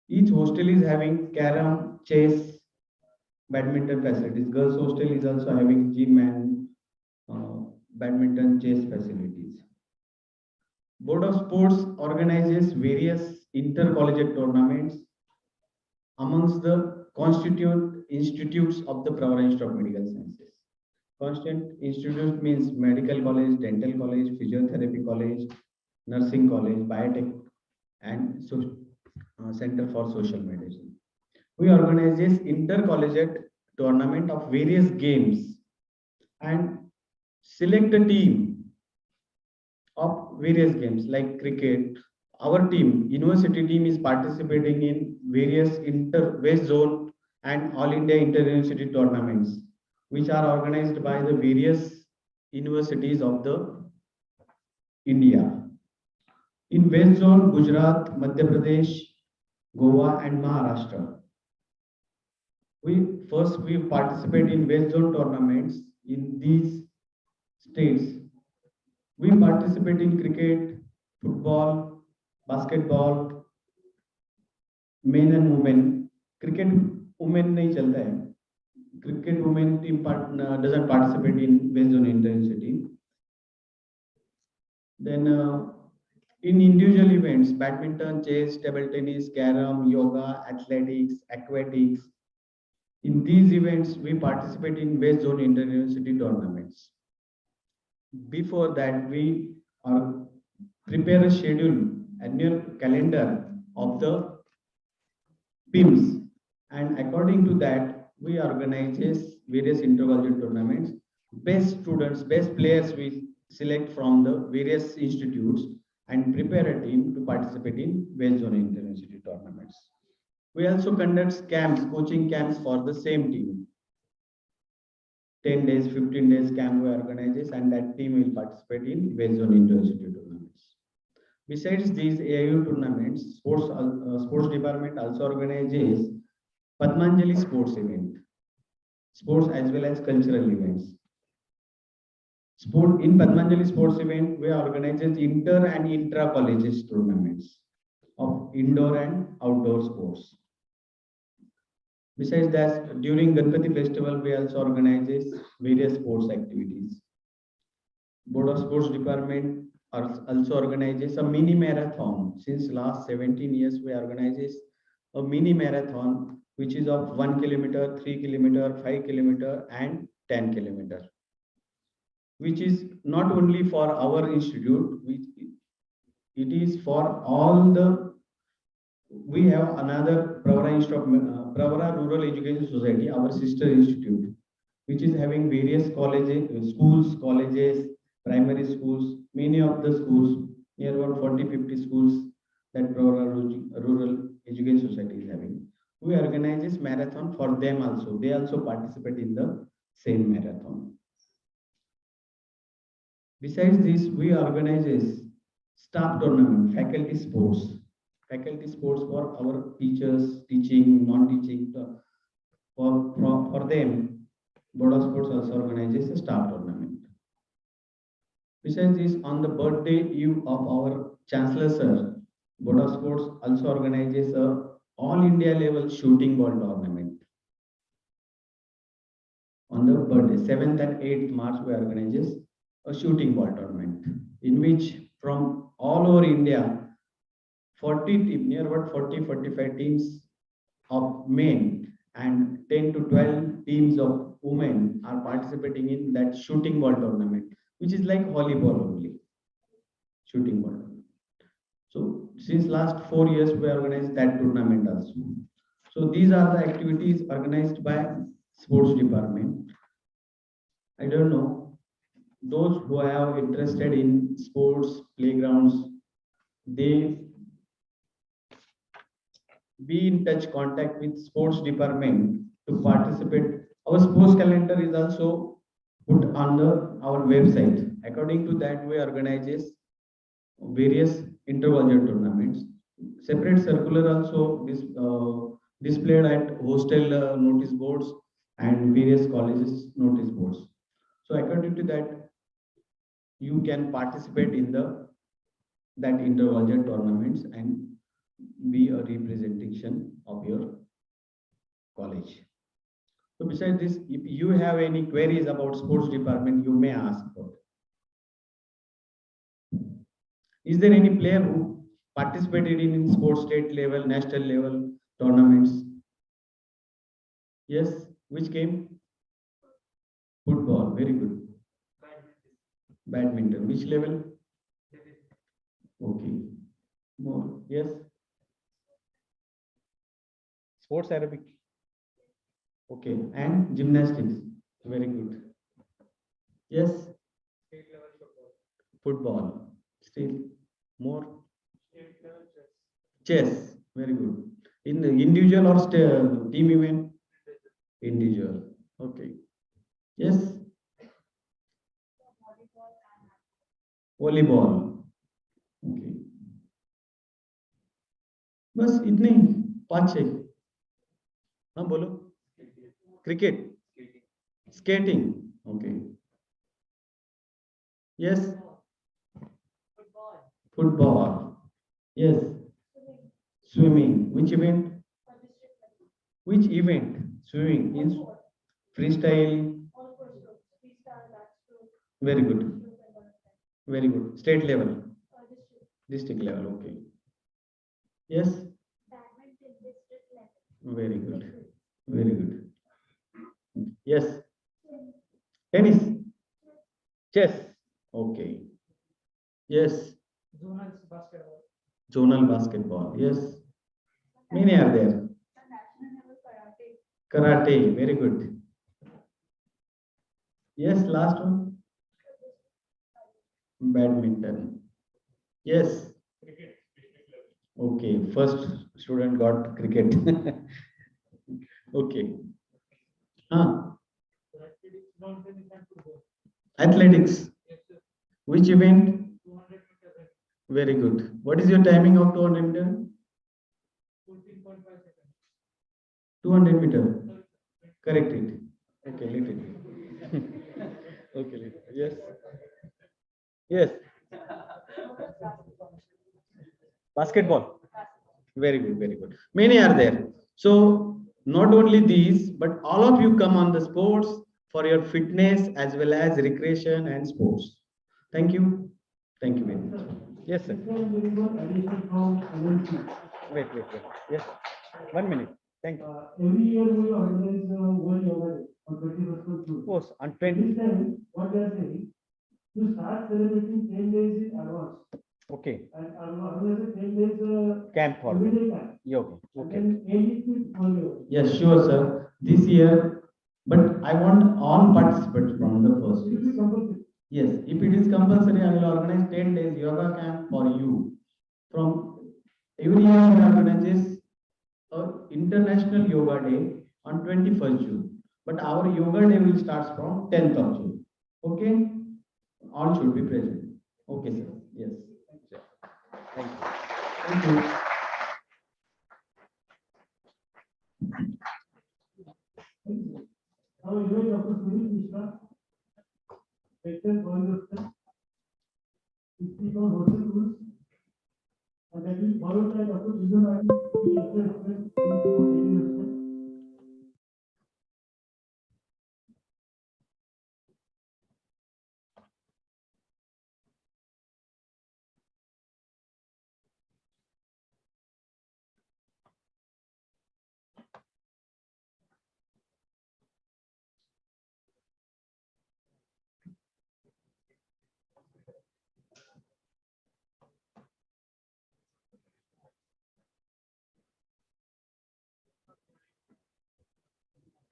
Each hostel is having carom, chess, badminton facilities. Girls hostel is also having gym and badminton, chess facilities. Board of Sports organizes various inter-collegiate tournaments amongst the constituent institutes of the Pravara Institute of Medical Sciences. Constituent institute means medical college, dental college, physiotherapy college, nursing college, biotech, and Center for Social Medicine. We organize this intercollegiate tournament of various games and select a team of various games like cricket. Our team, university team, is participating in various inter-west zone and all India inter-university tournaments, which are organized by the various universities of the India. In West Zone, Gujarat, Madhya Pradesh, Goa and Maharashtra. We participate in West Zone tournaments in these states. We participate in cricket, football, basketball, men and women. Cricket women nahi chalta hai. Cricket women team doesn't participate in West Zone Intercity. Then in individual events, badminton, chess, table tennis, carom, yoga, athletics, aquatics. In these events, we participate in West Zone Inter-University tournaments. Before that, we prepare a schedule, annual calendar of the PIMS, and according to that, we organize various intercollegiate tournaments. Best students, best players we select from the various institutes and prepare a team to participate in West Zone Inter-University tournaments. We also conduct camps, coaching camps for the same team. 10 days, 15 days camp we organize and that team will participate in West Zone Inter-University tournaments. Besides these AIU tournaments, sports department also organizes Padmanjali sports event, sports as well as cultural events. In Padmanjali sports event, we organize inter and intra colleges tournaments of indoor and outdoor sports. Besides that, during Ganpati festival, we also organize various sports activities. Board of Sports Department also organizes a mini marathon. Since last 17 years, we organize a mini marathon, which is of 1 kilometer, 3 kilometer, 5 kilometer, and 10 kilometer, which is not only for our institute, it is for all the. We have another Pravara Rural Education Society, our sister institute, which is having various colleges, schools, colleges, primary schools, many of the schools, near about 40-50 schools that Pravara Rural Education Society is having. We organize marathon for them also. They also participate in the same marathon. Besides this, we organize staff tournament, faculty sports for our teachers, teaching, non-teaching. For them, Board of Sports also organizes a staff tournament. Besides this, on the birthday eve of our Chancellor Sir, Board of Sports also organizes a all India level shooting ball tournament. On the birthday, 7th and 8th March, we organize a shooting ball tournament in which from all over India, 40 teams, near about 40-45 teams of men and 10 to 12 teams of women are participating in that shooting ball tournament, which is like volleyball only, shooting ball. So since last 4 years, we organized that tournament also. So these are the activities organized by sports department. I don't know, those who are interested in sports, playgrounds, they be in touch, contact with sports department to participate. Our sports calendar is also put on our website. According to that, we organize various intercollegiate tournaments. Separate circular also displayed at hostel notice boards and various colleges notice boards. So according to that, you can participate in that intercollegiate tournaments and be a representation of your college. So besides this, if you have any queries about sports department, you may ask for. Is there any player who participated in sports state level, national level tournaments? Yes, which game? Football, very good. Badminton, which level? Okay. More, yes. Sports aerobic. Okay, and gymnastics. Very good. Yes. State level football. Still more. State level chess. Very good. In the individual or team event? Individual. Okay. Yes. Volleyball. Okay. बस इतने ही 5-6. हाँ बोलो. Cricket. Skating. Okay. Yes. Football. Yes. Swimming. Which event? Which event? Swimming is freestyle. Very good. Very good. State level, district level. Okay. Yes. Very good. Very good. Yes. Tennis. Chess. Okay. Yes. Zonal basketball. Yes. Many are there. Karate. Very good. Yes. Last one. Badminton. Yes. Okay. First student got cricket. Okay. Athletics. Which event? Very good. What is your timing of 200 meter? 200 meter. Correct it. Okay, little. Okay, little. Yes. Yes. Basketball. Very good, very good. Many are there. So not only these, but all of you come on the sports for your fitness as well as recreation and sports. Thank you. Thank you very much. Yes, sir. Wait. Yes. 1 minute. Thank you. Every year we organize World Yoga Day on 21st of June. Of course, on This 20. time, what they are saying, you start celebrating 10 days in advance. Okay. And organize a 10 days Camp for everyday camp. yoga. And Okay. then end it with World Yoga Day. Yes, sure, sir. This year, but I want all participants from the first. It will be compulsory. Yes, if it is compulsory, I will organize 10 days yoga camp for you. From every year, we organize International Yoga Day on 21st June. But our yoga day will start from 10th of June. Okay? All should be present. Okay, sir. Yes. Thank you. Thank you. Now, you know, Dr. Sunil Mishra, Sector Hostel, to speak on hostel rules, and that is followed by Dr. Vijay Hostel.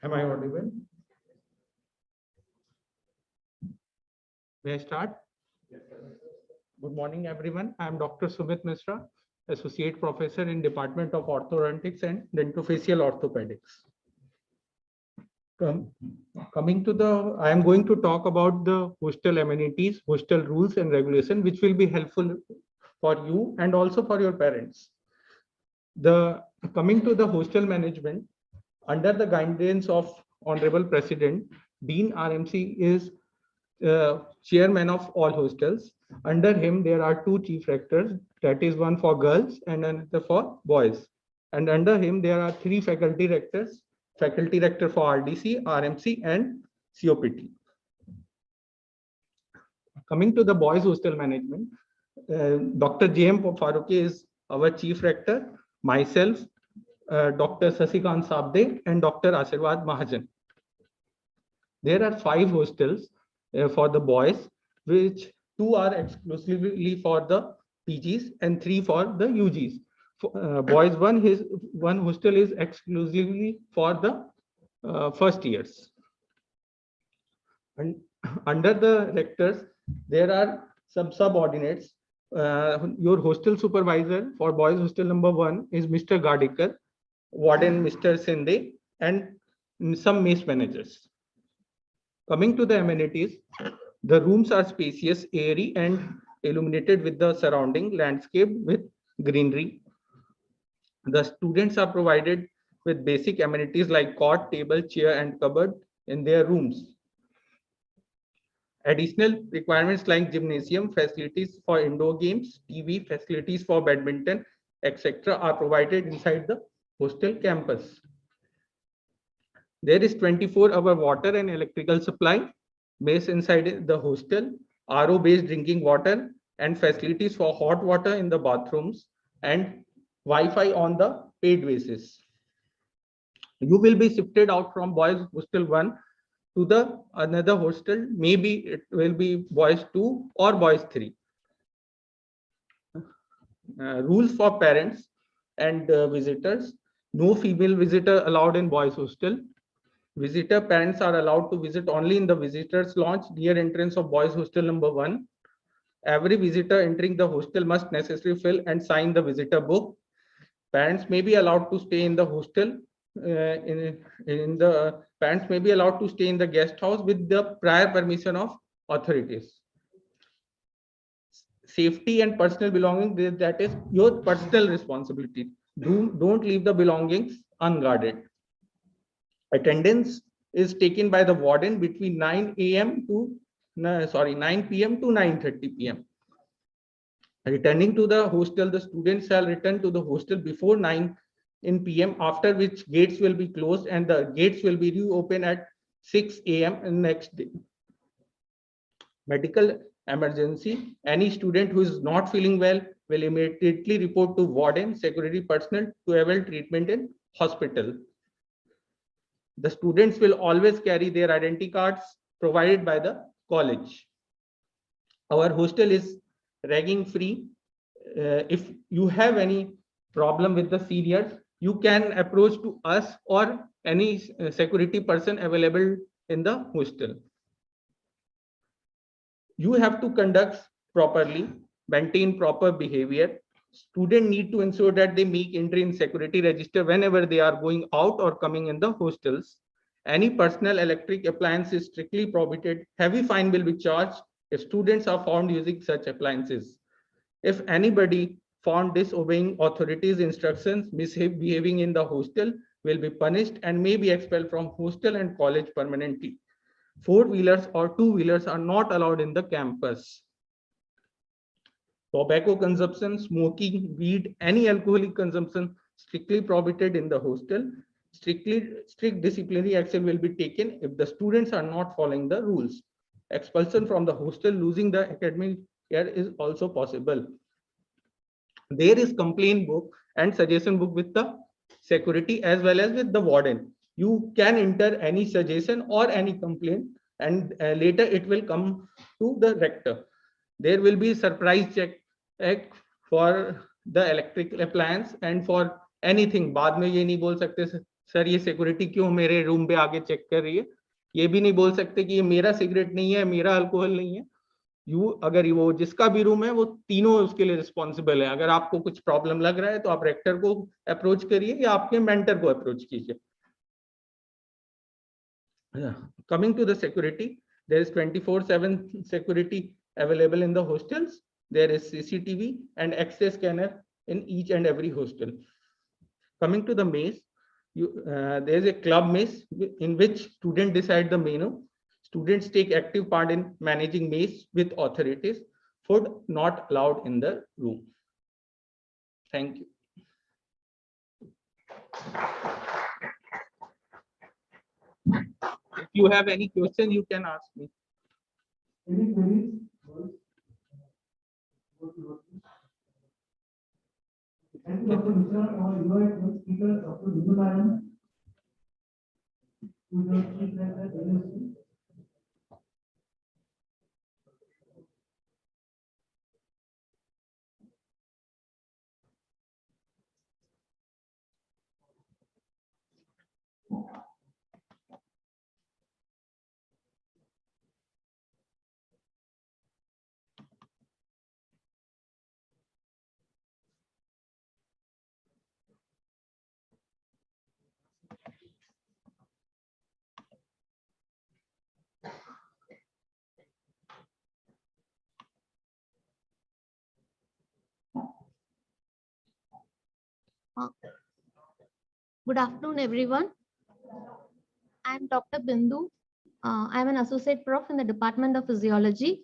Am I audible? May I start? Good morning, everyone. I am Dr. Sumit Mishra, Associate Professor in Department of Orthodontics and Dentofacial Orthopedics. Coming to I am going to talk about the hostel amenities, hostel rules and regulation, which will be helpful for you and also for your parents. Coming to the hostel management, under the guidance of Honorable President, Dean RMC is chairman of all hostels. Under him, there are two chief rectors, that is one for girls and another for boys. And under him, there are three faculty rectors, faculty rector for RDC, RMC, and COPT. Coming to the boys hostel management, Dr. J.M. Faruqi is our chief rector, myself, Dr. Sasikant Sabde, and Dr. Asirwad Mahajan. There are 5 hostels for the boys, which 2 are exclusively for the PGs and 3 for the UGs. Boys, one hostel is exclusively for the first years. And under the rectors, there are some subordinates. Your hostel supervisor for boys hostel number 1 is Mr. Gadikar, warden Mr. Sinde, and some mess managers. Coming to the amenities, the rooms are spacious, airy, and illuminated with the surrounding landscape with greenery. The students are provided with basic amenities like cot, table, chair, and cupboard in their rooms. Additional requirements like gymnasium, facilities for indoor games, TV, facilities for badminton, etc. are provided inside the hostel campus. There is 24-hour water and electrical supply based inside the hostel. RO-based drinking water, and facilities for hot water in the bathrooms, and Wi-Fi on the paid basis. You will be shifted out from boys hostel 1 to the another hostel. Maybe it will be boys 2 or boys 3. Rules for parents and visitors. No female visitor allowed in boys hostel. Visitor parents are allowed to visit only in the visitors lounge near entrance of boys hostel number 1. Every visitor entering the hostel must necessarily fill and sign the visitor book. Parents may be allowed to stay in the hostel. Parents may be allowed to stay in the guest house with the prior permission of authorities. Safety and personal belongings, that is your personal responsibility. Don't leave the belongings unguarded. Attendance is taken by the warden between 9 p.m. to 9:30 p.m. Returning to the hostel, the students shall return to the hostel before 9 p.m. after which gates will be closed and the gates will be reopened at 6 a.m. next day. Medical emergency. Any student who is not feeling well will immediately report to warden, security personnel to avail treatment in hospital. The students will always carry their identity cards provided by the college. Our hostel is ragging free. If you have any problem with the seniors, you can approach to us or any security person available in the hostel. You have to conduct properly, maintain proper behavior. Students need to ensure that they make entry in security register whenever they are going out or coming in the hostels. Any personal electric appliance is strictly prohibited. Heavy fine will be charged if students are found using such appliances. If anybody found disobeying authorities' instructions, misbehaving in the hostel, will be punished and may be expelled from hostel and college permanently. 4-wheelers or 2-wheelers are not allowed in the campus. Tobacco consumption, smoking, weed, any alcoholic consumption strictly prohibited in the hostel. Strict disciplinary action will be taken if the students are not following the rules. Expulsion from the hostel, losing the academic year is also possible. There is complaint book and suggestion book with the security as well as with the warden. You can enter any suggestion or any complaint and later it will come to the rector. There will be surprise check for the electric appliance and for anything. बाद में ये नहीं बोल सकते sir ये security क्यों मेरे room पे आके चेक कर रही है, ये भी नहीं बोल सकते कि ये मेरा सिगरेट नहीं है, मेरा अल्कोहल नहीं है. अगर वो जिसका भी रूम है वो तीनों उसके लिए रिस्पॉन्सिबल है. अगर आपको कुछ प्रॉब्लम लग रहा है तो आप रेक्टर को अप्रोच करिए या आपके मेंटर को अप्रोच कीजिए. Coming to the security, there is 24/7 security available in the hostels. There is CCTV and X-ray scanner in each and every hostel. Coming to the maze, there is a club maze in which students decide the menu. Students take active part in managing maze with authorities. Food not allowed in the room. Thank you. If you have any question, you can ask me. Any queries? Thank you, Dr. Mishra. Now invite the speaker, Dr. Bindu Madam, who is the chief rector at university. Good afternoon, everyone. I am Dr. Bindu. I am an associate prof in the Department of Physiology.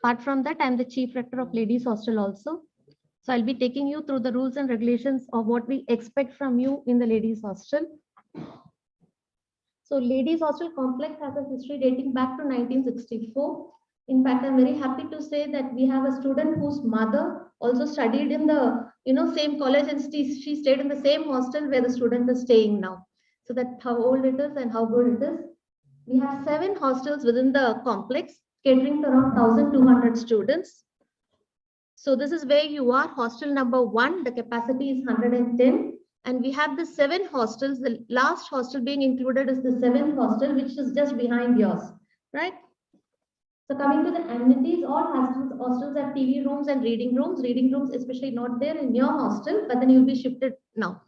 Apart from that, I am the chief rector of Ladies Hostel also. So I'll be taking you through the rules and regulations of what we expect from you in the Ladies Hostel. So Ladies Hostel complex has a history dating back to 1964. In fact, I'm very happy to say that we have a student whose mother also studied in the same college, and she stayed in the same hostel where the student is staying now. So that's how old it is and how good it is. We have 7 hostels within the complex, catering to around 1,200 students. So this is where you are. Hostel number 1, the capacity is 110. And we have the 7 hostels. The last hostel being included is the 7th hostel, which is just behind yours, right? So coming to the amenities, all hostels have TV rooms and reading rooms. Reading rooms especially not there in your hostel, but then you'll be shifted now.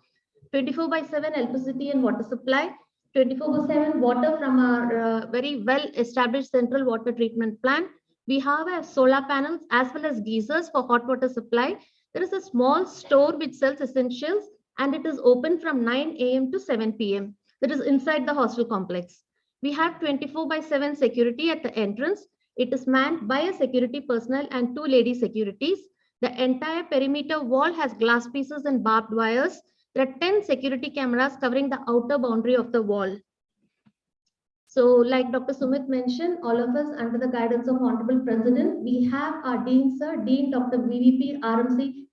24/7 electricity and water supply. 24/7 water from our very well-established central water treatment plant. We have solar panels as well as geysers for hot water supply. There is a small store which sells essentials, and it is open from 9 a.m. to 7 p.m. That is inside the hostel complex. We have 24/7 security at the entrance. It is manned by a security personnel and 2 lady securities. The entire perimeter wall has glass pieces and barbed wires. There are 10 security cameras covering the outer boundary of the wall. So like Dr. Sumit mentioned, all of us under the guidance of Honorable President, we have our Dean Sir, Dean Dr. VVP RMC,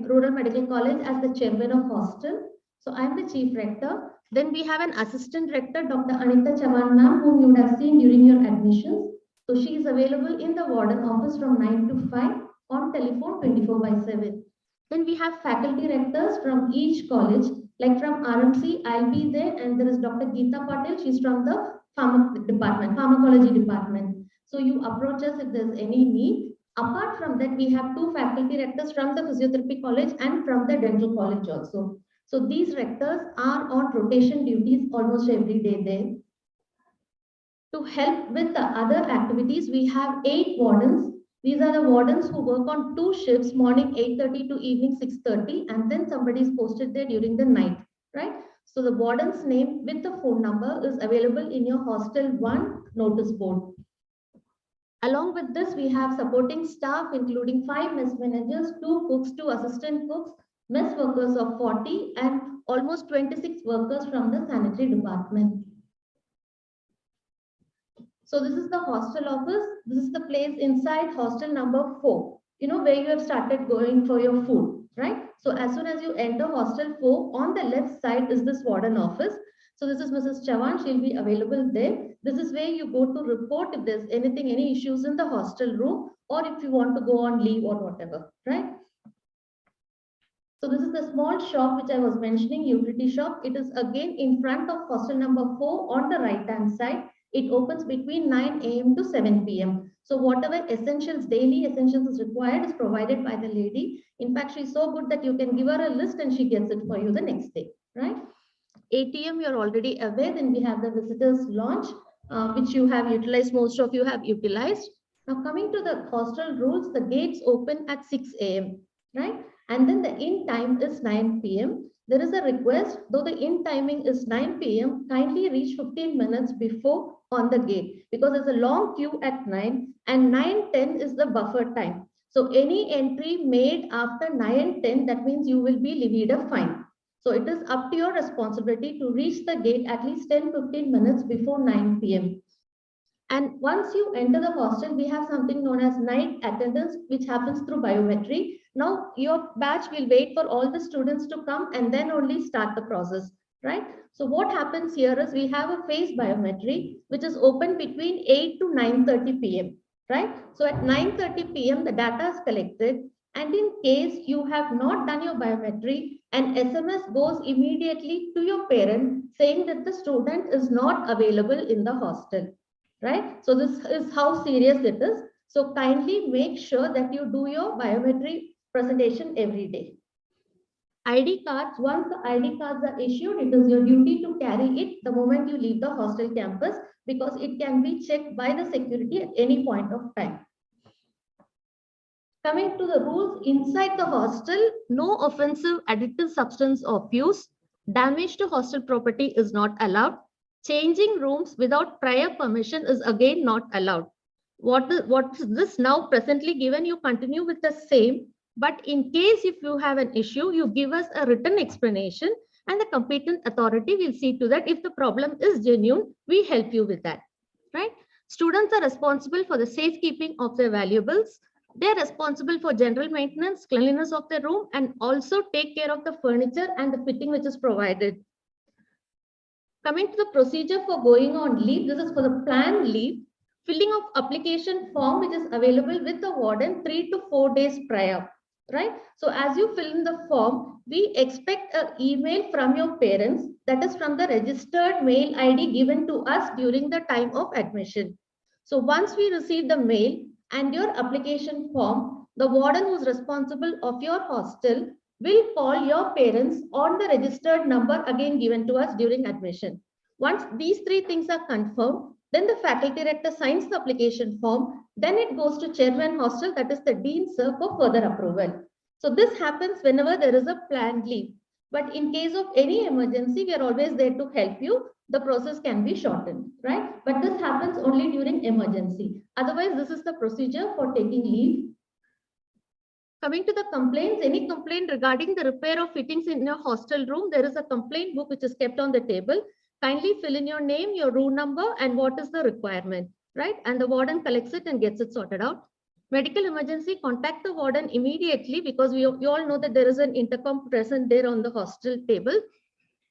Rural Medical College as the chairman of hostel. So I'm the chief rector. Then we have an assistant rector, Dr. Anita Chavan ma'am, whom you would have seen during your admissions. So she is available in the warden office from 9 to 5 on telephone 24/7. Then we have faculty rectors from each college, like from RMC, I'll be there, and there is Dr. Geeta Patel, she's from the pharmacology department. So you approach us if there's any need. Apart from that, we have 2 faculty rectors from the physiotherapy college and from the dental college also. So these rectors are on rotation duties almost every day there. To help with the other activities, we have 8 wardens. These are the wardens who work on 2 shifts, morning 8:30 to evening 6:30, and then somebody is posted there during the night, right? So the warden's name with the phone number is available in your hostel 1 notice board. Along with this, we have supporting staff, including 5 mess managers, 2 cooks, 2 assistant cooks, mess workers of 40, and almost 26 workers from the sanitary department. So this is the hostel office. This is the place inside hostel number 4, where you have started going for your food, right? So as soon as you enter hostel 4, on the left side is this warden office. So this is Mrs. Chavan. She'll be available there. This is where you go to report if there's any issues in the hostel room, or if you want to go on leave or whatever, right? So this is the small shop which I was mentioning, utility shop. It is again in front of hostel number 4 on the right-hand side. It opens between 9 a.m. to 7 p.m. So whatever essentials, daily essentials is required is provided by the lady. In fact, she's so good that you can give her a list and she gets it for you the next day, right? ATM, you're already aware. Then we have the visitors lounge, which you have utilized, most of you have utilized. Now coming to the hostel rules, the gates open at 6 a.m., right? And then the in time is 9 p.m. There is a request, though the in timing is 9 p.m., kindly reach 15 minutes before on the gate, because there's a long queue at 9 and 9:10 is the buffer time. So any entry made after 9:10, that means you will be levied a fine. So it is up to your responsibility to reach the gate at least 10-15 minutes before 9 p.m. And once you enter the hostel, we have something known as night attendance, which happens through biometry. Now your batch will wait for all the students to come and then only start the process, right? So what happens here is we have a face biometry, which is open between 8 to 9:30 p.m., right? So at 9:30 p.m., the data is collected. And in case you have not done your biometry, an SMS goes immediately to your parent saying that the student is not available in the hostel, right? So this is how serious it is. So kindly make sure that you do your biometry presentation every day. ID cards, once the ID cards are issued, it is your duty to carry it the moment you leave the hostel campus, because it can be checked by the security at any point of time. Coming to the rules inside the hostel, no offensive addictive substance or abuse, damage to hostel property is not allowed. Changing rooms without prior permission is again not allowed. What is this now presently given? You continue with the same, but in case if you have an issue, you give us a written explanation and the competent authority will see to that. If the problem is genuine, we help you with that, right? Students are responsible for the safekeeping of their valuables. They are responsible for general maintenance, cleanliness of their room, and also take care of the furniture and the fitting which is provided. Coming to the procedure for going on leave, this is for the planned leave. Filling of application form which is available with the warden 3 to 4 days prior, right? So as you fill in the form, we expect an email from your parents, that is from the registered mail ID given to us during the time of admission. So once we receive the mail and your application form, the warden who is responsible of your hostel will call your parents on the registered number again given to us during admission. Once these three things are confirmed, then the faculty rector signs the application form. Then it goes to chairman hostel, that is the dean sir, for further approval. So this happens whenever there is a planned leave. But in case of any emergency, we are always there to help you. The process can be shortened, right? But this happens only during emergency. Otherwise, this is the procedure for taking leave. Coming to the complaints, any complaint regarding the repair of fittings in your hostel room, there is a complaint book which is kept on the table. Kindly fill in your name, your room number, and what is the requirement, right? And the warden collects it and gets it sorted out. Medical emergency, contact the warden immediately, because you all know that there is an intercom present there on the hostel table.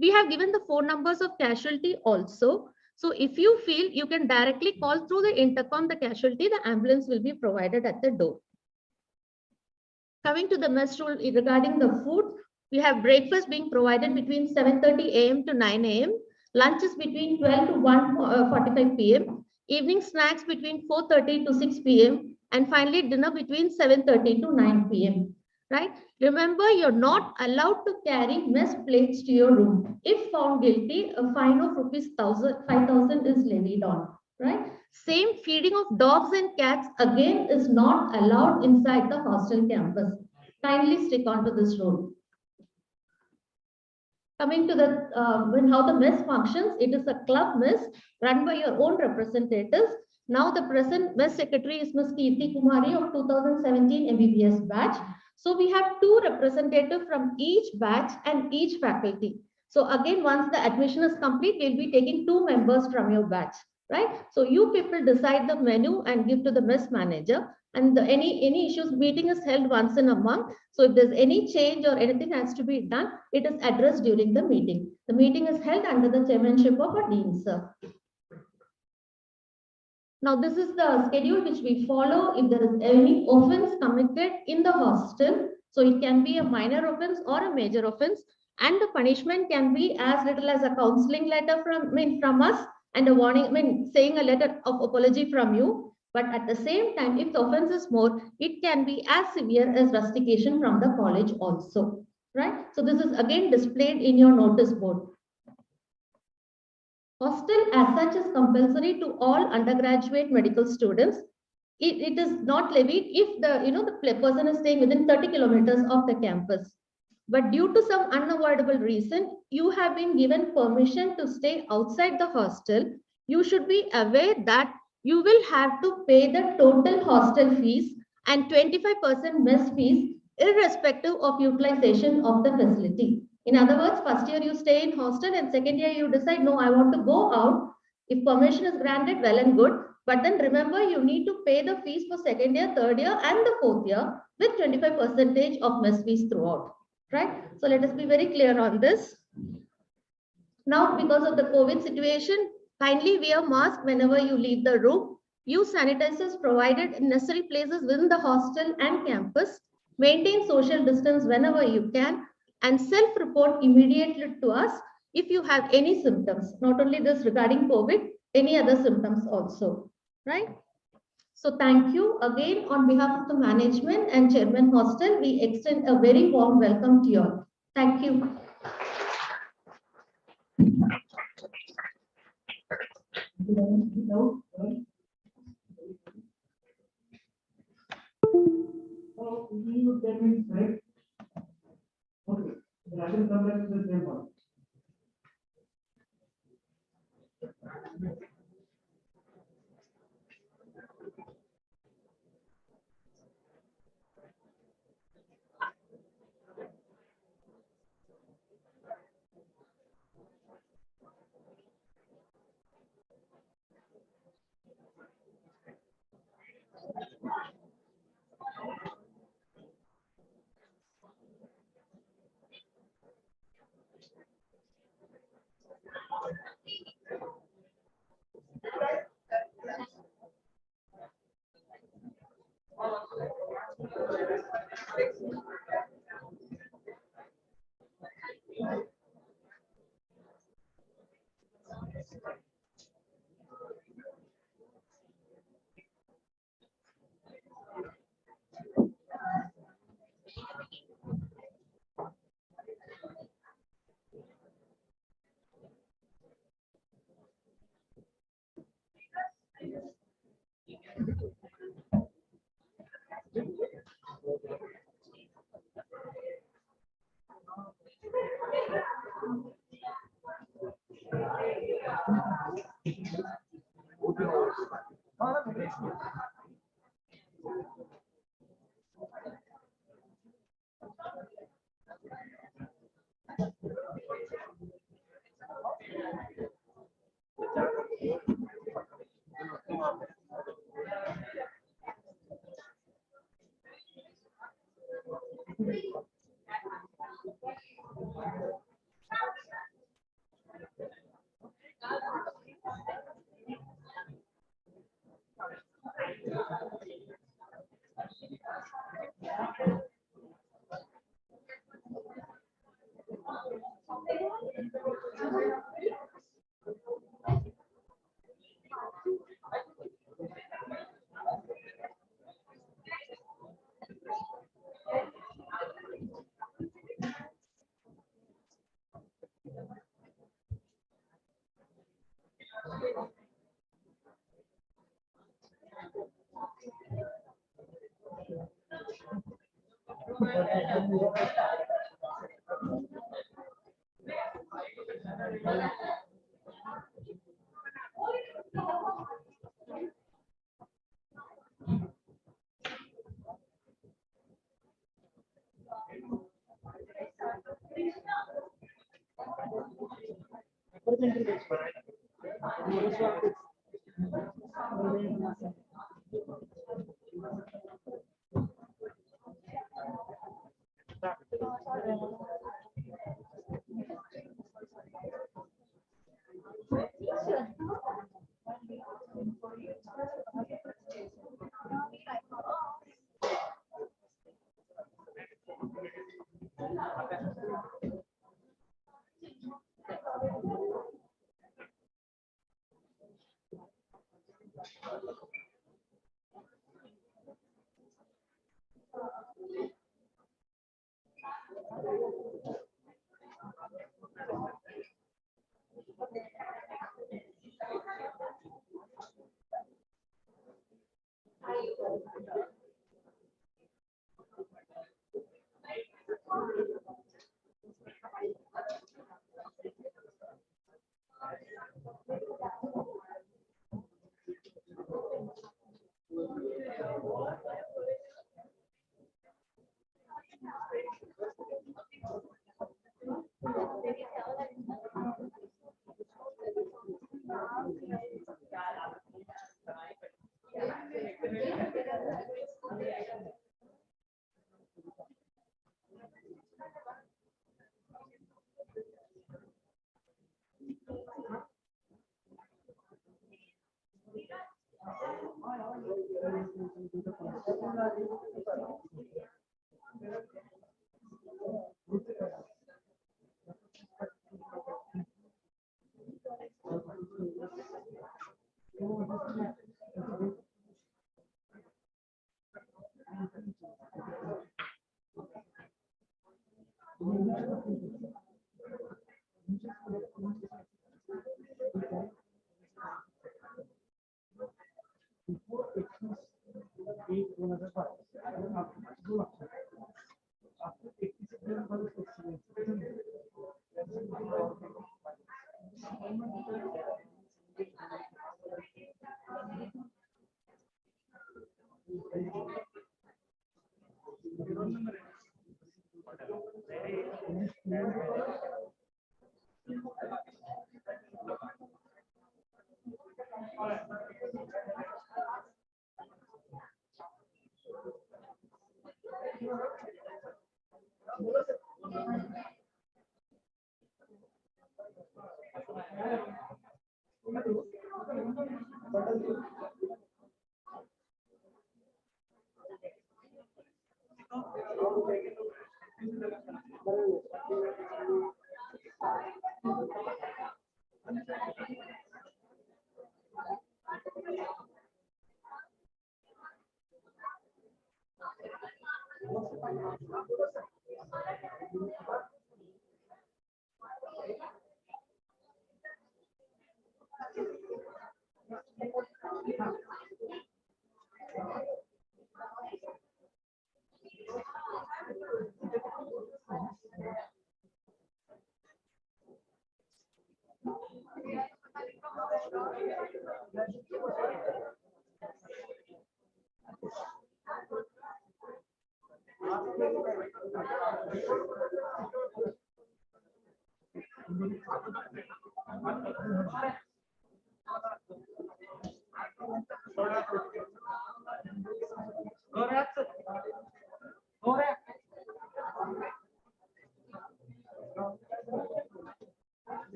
We have given the phone numbers of casualty also. So if you feel, you can directly call through the intercom, the casualty, the ambulance will be provided at the door. Coming to the mess rule regarding the food, we have breakfast being provided between 7:30 a.m. to 9 a.m. Lunch is between 12 to 1:45 p.m. Evening snacks between 4:30 to 6 p.m. And finally dinner between 7:30 to 9 p.m. Right? Remember, you're not allowed to carry mess plates to your room. If found guilty, a fine of rupees 5,000 is levied on. Right? Same, feeding of dogs and cats again is not allowed inside the hostel campus. Kindly stick on to this rule. Coming to the how the mess functions, it is a club mess run by your own representatives. Now the present mess secretary is Ms. Kirti Kumari of 2017 MBBS batch. So we have 2 representatives from each batch and each faculty. So again, once the admission is complete, we'll be taking 2 members from your batch, right? So you people decide the menu and give to the mess manager. And any issues, meeting is held once in a month. So if there's any change or anything has to be done, it is addressed during the meeting. The meeting is held under the chairmanship of a dean sir. Now, this is the schedule which we follow if there is any offense committed in the hostel. So it can be a minor offense or a major offense, and the punishment can be as little as a counseling letter from us and a warning, saying a letter of apology from you. But at the same time, if the offense is more, it can be as severe as rustication from the college also, right? So this is again displayed in your notice board. Hostel as such is compulsory to all undergraduate medical students. It is not levied if the person is staying within 30 kilometers of the campus. But due to some unavoidable reason, you have been given permission to stay outside the hostel. You should be aware that you will have to pay the total hostel fees and 25% mess fees irrespective of utilization of the facility. In other words, first year you stay in hostel and second year you decide, no, I want to go out. If permission is granted, well and good. But then remember, you need to pay the fees for second year, third year and the fourth year with 25% of mess fees throughout. Right? So let us be very clear on this. Now, because of the COVID situation, kindly wear mask whenever you leave the room. Use sanitizers provided in necessary places within the hostel and campus. Maintain social distance whenever you can, and self-report immediately to us if you have any symptoms. Not only this regarding COVID, any other symptoms also, right? So thank you again on behalf of the management and Chairman Hostel. We extend a very warm welcome to you all. Thank you. So we will 10 minutes break. Okay, the Russian complex is the same one.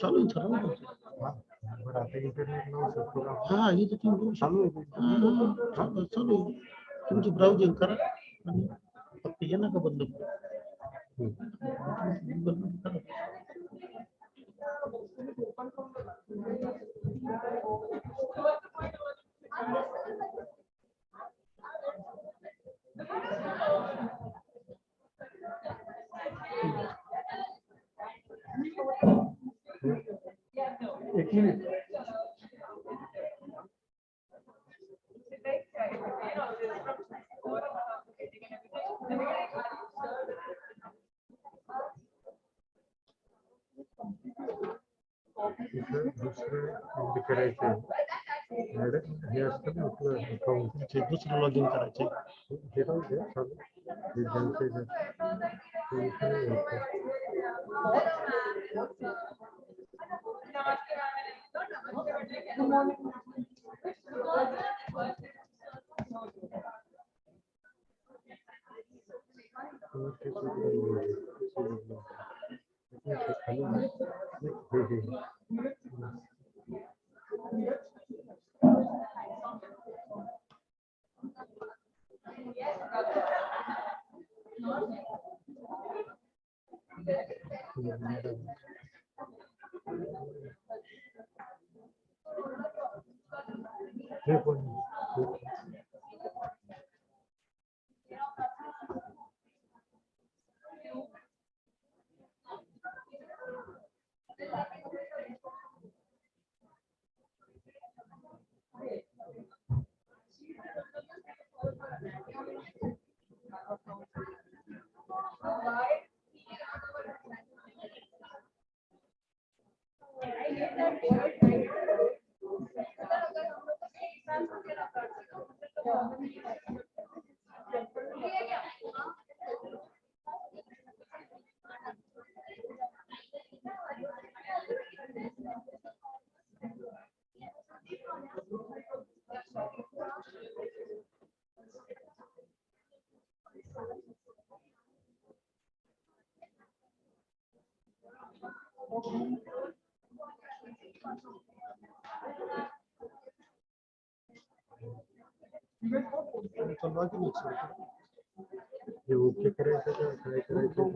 चालू है चालू है। हाँ ये तो तुम चालू है। चालू आहे. तुमची ब्राउजिंग करा आणि फक्त हे नका बंद करू. बंद करा. एक मिनिट. दुसरं करायचं मॅडम हे असतं ना आपलं अकाउंटचे दुसरं लॉग इन करायचे हे राहू दे चालू हे ज्यांचे हे पण हे ओके करायचं का काय करायचं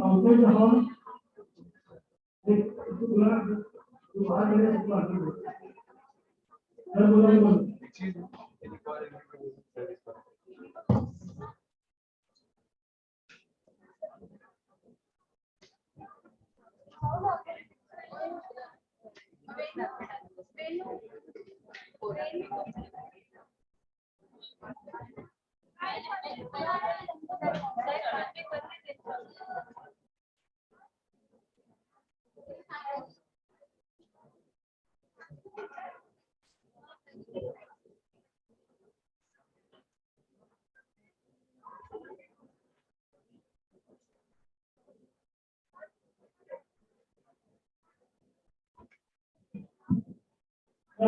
Outside the hall,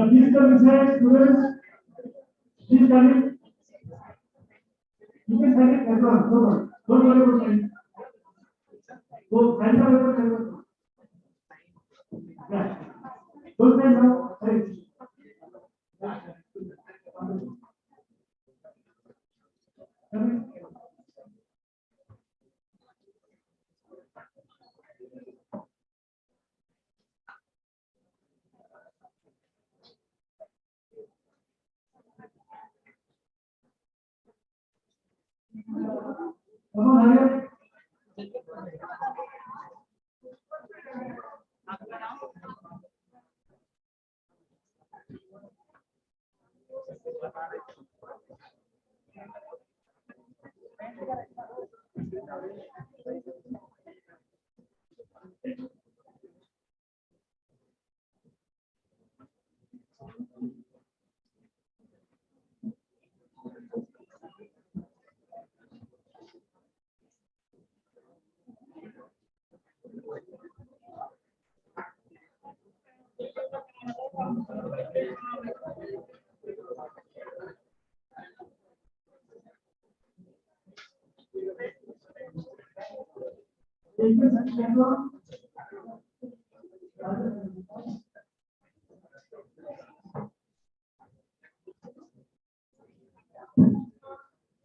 Please come inside, students. Please come in. You can sign it, everyone. Don't worry about signing. Go sign the paper. Yeah. Don't sign now. Sorry. Come on, hurry up.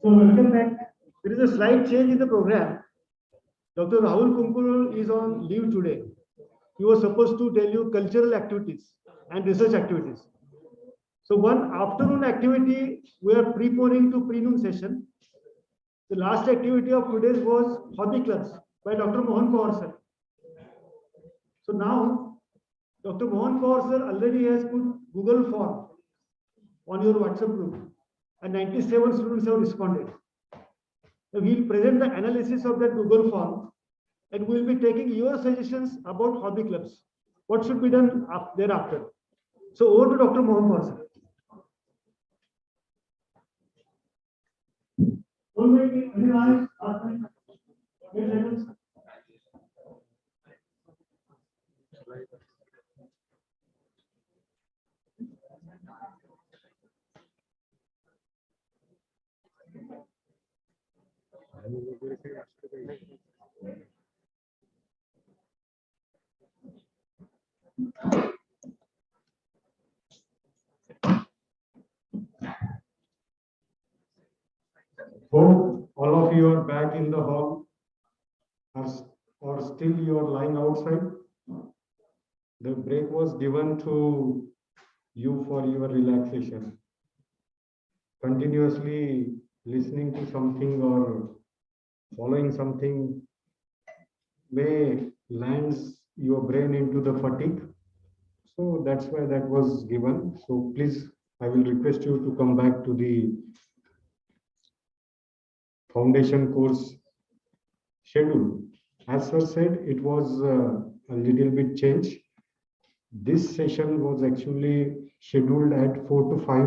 So welcome back. There is a slight change in the program. Dr. Rahul Kumkur is on leave today. He was supposed to tell you cultural activities and research activities. So one afternoon activity we are preponing to pre-noon session. The last activity of today's was hobby clubs by Dr. Mohan Kaur sir. So now Dr. Mohan Kaur sir already has put Google form on your WhatsApp group and 97 students have responded. Now we'll present the analysis of that Google form and we'll be taking your suggestions about hobby clubs. What should be done thereafter? So over to Dr. Mohan Kaur sir. Hope all of you are back in the hall or still you are lying outside. The break was given to you for your relaxation. Continuously listening to something or following something may lands your brain into the fatigue. So that's why that was given. So please, I will request you to come back to the foundation course schedule. As sir said, it was a little bit changed. This session was actually scheduled at 4 to 5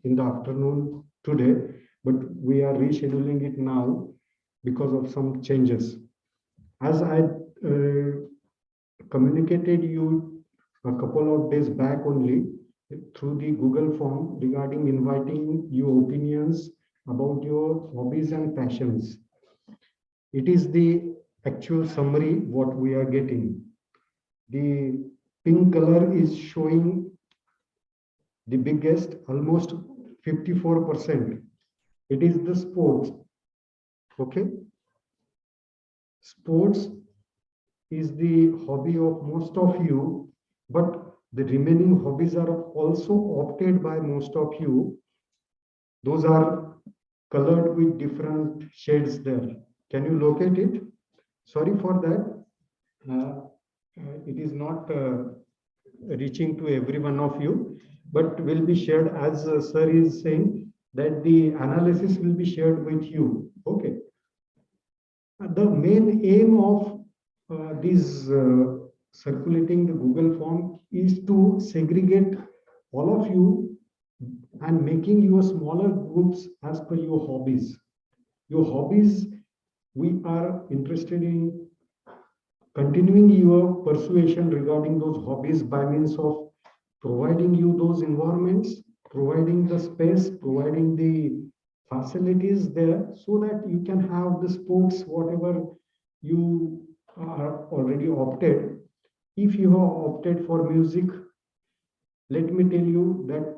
in the afternoon today, but we are rescheduling it now because of some changes. As I communicated you a couple of days back only through the Google form regarding inviting your opinions about your hobbies and passions. It is the actual summary what we are getting. The pink color is showing the biggest, almost 54%. It is the sports. Okay. Sports is the hobby of most of you, but The remaining hobbies are also opted by most of you. Those are colored with different shades there. Can you locate it? Sorry for that. It is not reaching to every one of you, but will be shared as sir is saying that the analysis will be shared with you. Okay. The main aim of this circulating the Google form is to segregate all of you and making your smaller groups as per your hobbies. Your hobbies, we are interested in continuing your persuasion regarding those hobbies by means of providing you those environments, providing the space, providing the facilities there so that you can have the sports, whatever you are already opted. If you have opted for music, let me tell you that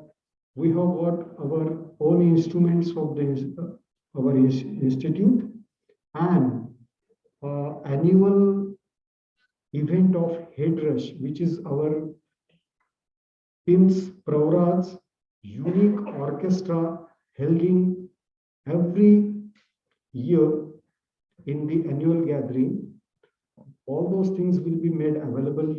we have got our own instruments of the our institute and annual event of Headrush, which is our PIMS Pravrad's unique orchestra held in every year in the annual gathering. All those things will be made available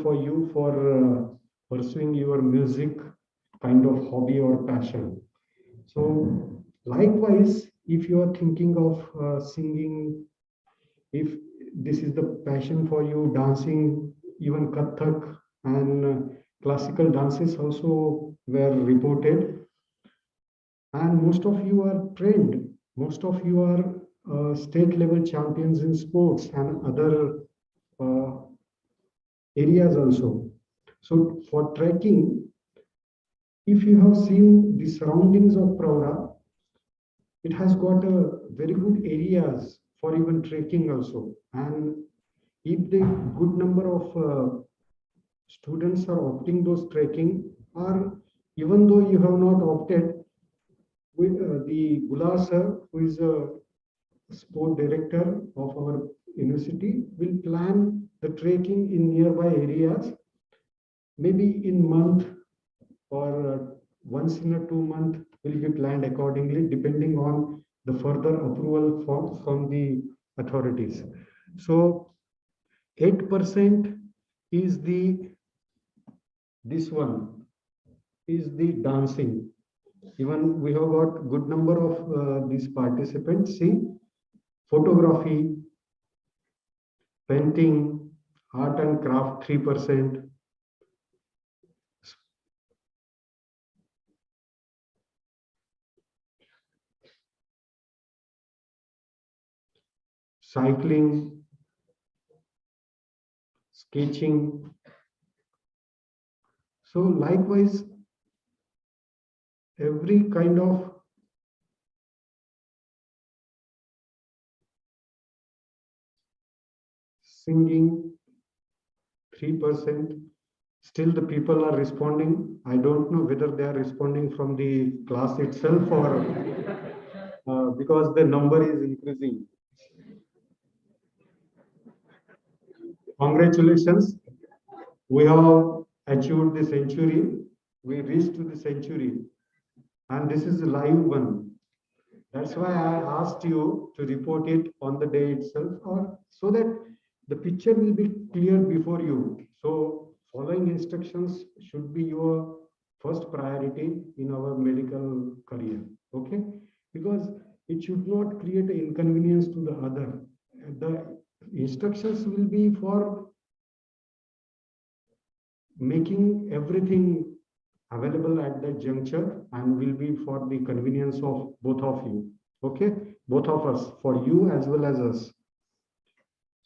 for you for pursuing your music kind of hobby or passion. So likewise, if you are thinking of singing, if this is the passion for you, dancing, even Kathak and classical dances also were reported. And most of you are trained. Most of you are state level champions in sports and other areas also. So for trekking, if you have seen the surroundings of Pravra, it has got a very good areas for even trekking also. And if the good number of students are opting those trekking, or even though you have not opted, with the Gula sir, who is a sport director of our university, will plan the trekking in nearby areas, maybe in month or once in a 2 month will be planned accordingly, depending on the further approval from the authorities. So 8% is this one is the dancing. Even we have got good number of these participants. See, photography, painting, art and craft 3%. Cycling, sketching. So likewise, every kind of singing 3%. Still the people are responding. I don't know whether they are responding from the class itself or because the number is increasing. Congratulations. We have achieved the century. We reached to the century. And this is a live one. That's why I asked you to report it on the day itself, or so that the picture will be clear before you. So following instructions should be your first priority in our medical career. Okay? Because it should not create an inconvenience to the other. The instructions will be for making everything available at that juncture and will be for the convenience of both of you. Okay, both of us, for you as well as us.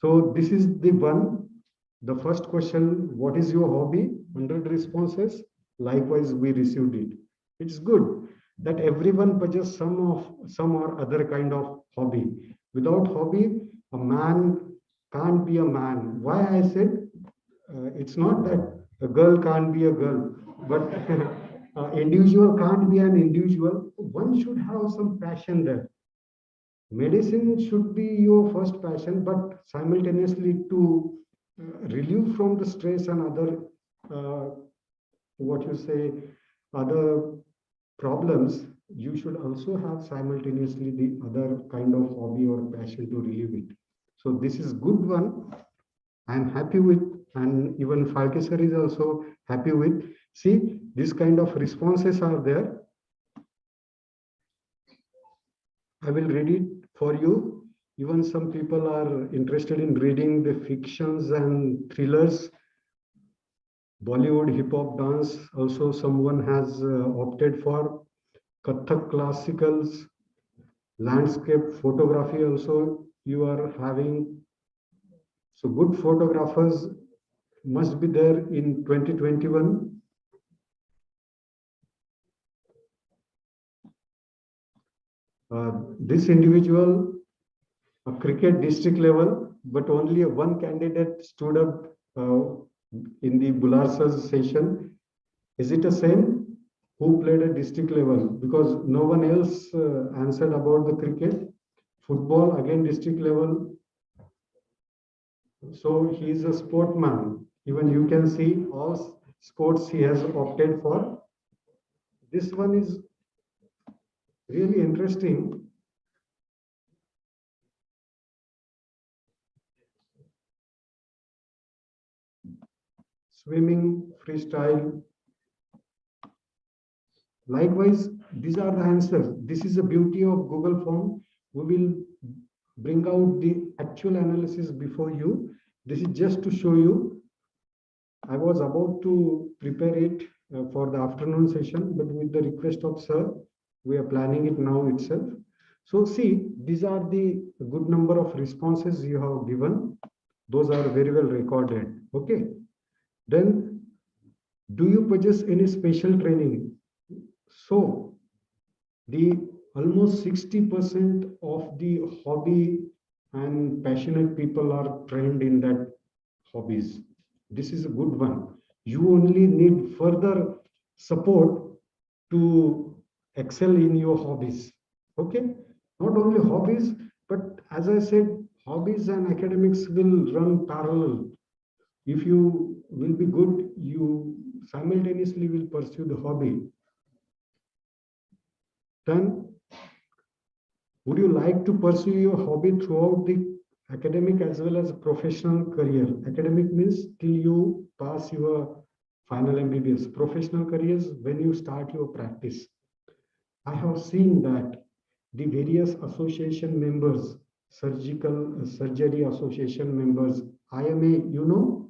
So this is the one. The first question, what is your hobby? 100 responses. Likewise, we received it. It's good that everyone possesses some or other kind of hobby. Without hobby, a man can't be a man. Why I said it's not that a girl can't be a girl, but individual can't be an individual. One should have some passion there. Medicine should be your first passion, but simultaneously to relieve from the stress and other what you say, other problems, you should also have simultaneously the other kind of hobby or passion to relieve it. So this is good one. I'm happy with, and even Falke sir is also happy with. See, this kind of responses are there. I will read it for you. Even some people are interested in reading the fictions and thrillers, Bollywood, hip hop, dance. Also, someone has opted for Kathak classicals, landscape photography. Also, you are having. So, good photographers must be there in 2021. This individual, a cricket district level, but only one candidate stood up in the Bularsa's session. Is it the same? Who played at district level? Because no one else answered about the cricket. Football, again district level. So he is a sportman. Even you can see all sports he has opted for. This one is really interesting. Swimming, freestyle. Likewise, these are the answers. This is the beauty of Google form. We will bring out the actual analysis before you. This is just to show you. I was about to prepare it for the afternoon session, but with the request of sir, we are planning it now itself. So see, these are the good number of responses you have given. Those are very well recorded. Okay. Then, do you possess any special training? So, the almost 60% of the hobby and passionate people are trained in that hobbies. This is a good one. You only need further support to excel in your hobbies. Okay? Not only hobbies, but as I said, hobbies and academics will run parallel. If you will be good, you simultaneously will pursue the hobby. Then, would you like to pursue your hobby throughout the academic as well as professional career? Academic means till you pass your final MBBS. Professional careers, when you start your practice. I have seen that the various association members, surgery association members, IMA, you know,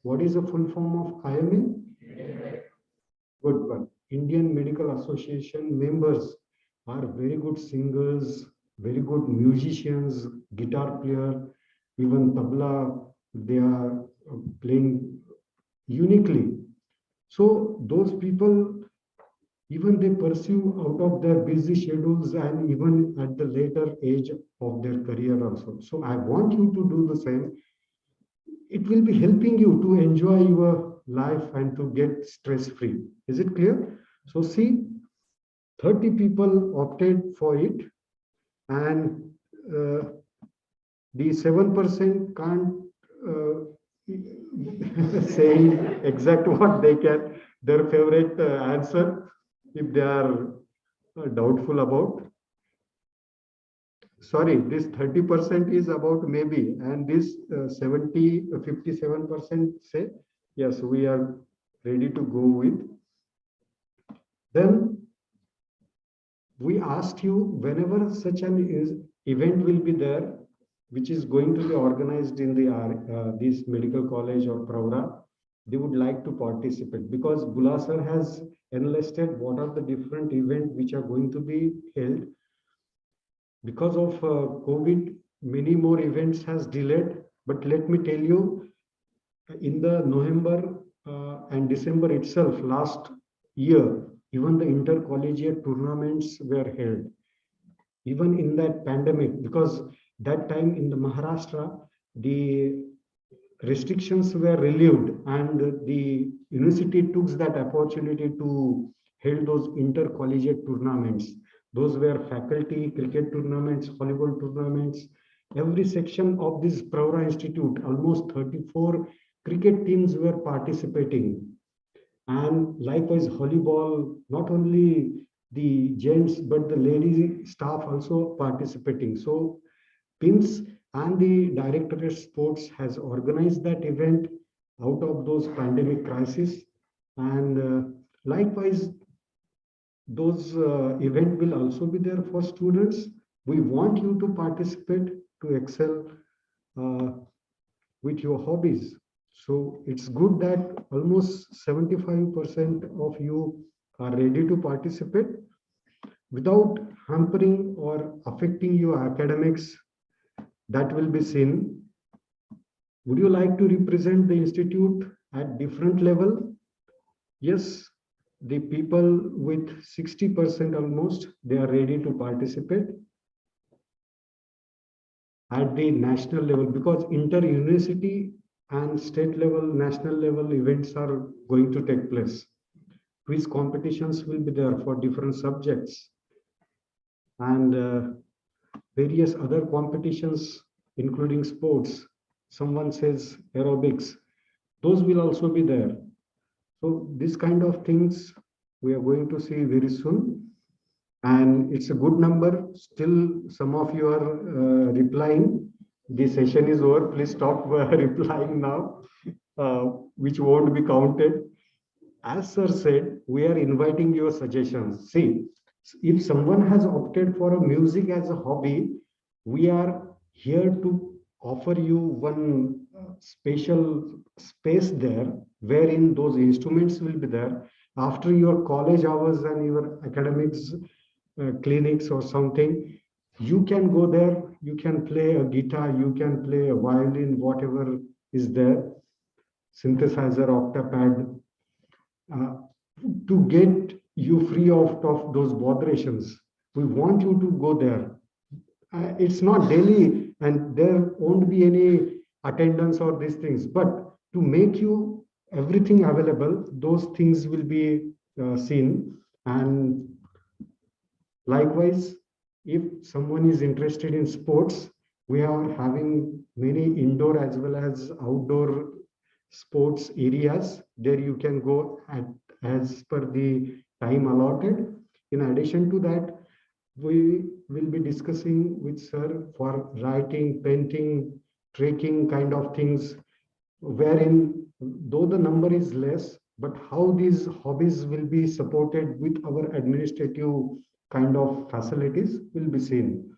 what is the full form of IMA? Good one. Indian Medical Association members are very good singers, very good musicians, guitar player, even tabla, they are playing uniquely. So those people, even they pursue out of their busy schedules and even at the later age of their career also. So I want you to do the same. It will be helping you to enjoy your life and to get stress free. Is it clear? So see, 30 people opted for it, and the 7% can't say exact what they can, their favorite answer, if they are doubtful about. Sorry, this 30% is about maybe, and this 57% say, yes, we are ready to go with. Then we asked you, whenever such an event will be there, which is going to be organized in the this medical college or Pravra, they would like to participate, because Bulasar has enlisted what are the different events which are going to be held. Because of COVID, many more events has delayed, but let me tell you, in the November and December itself, last year, even the intercollegiate tournaments were held. Even in that pandemic, because that time in the Maharashtra, the restrictions were relieved and the university took that opportunity to hold those intercollegiate tournaments. Those were faculty cricket tournaments, volleyball tournaments. Every section of this Pravra Institute, almost 34 cricket teams were participating. And likewise, volleyball, not only the gents, but the ladies staff also participating. So PIMS and the Directorate of Sports has organized that event out of those pandemic crisis. And likewise, those event will also be there for students. We want you to participate to excel with your hobbies. So it's good that almost 75% of you are ready to participate without hampering or affecting your academics. That will be seen. Would you like to represent the institute at different level? Yes, the people with 60% almost, they are ready to participate at the national level, because inter-university and state level, national level events are going to take place. Quiz competitions will be there for different subjects, and various other competitions, including sports. Someone says aerobics, those will also be there. So this kind of things we are going to see very soon. And it's a good number. Still, some of you are replying. The session is over. Please stop replying now, which won't be counted. As sir said, we are inviting your suggestions. See, if someone has opted for a music as a hobby, we are here to offer you one special space there, wherein those instruments will be there. After your college hours and your academics, clinics or something, you can go there, you can play a guitar, you can play a violin, whatever is there, synthesizer, octapad, to get you free of those botherations. We want you to go there. It's not daily and there won't be any attendance or these things, but to make you everything available, those things will be seen. And likewise, if someone is interested in sports, we are having many indoor as well as outdoor sports areas. There you can go as per the time allotted. In addition to that, we will be discussing with sir for writing, painting, trekking kind of things, wherein though the number is less, but how these hobbies will be supported with our administrative kind of facilities will be seen.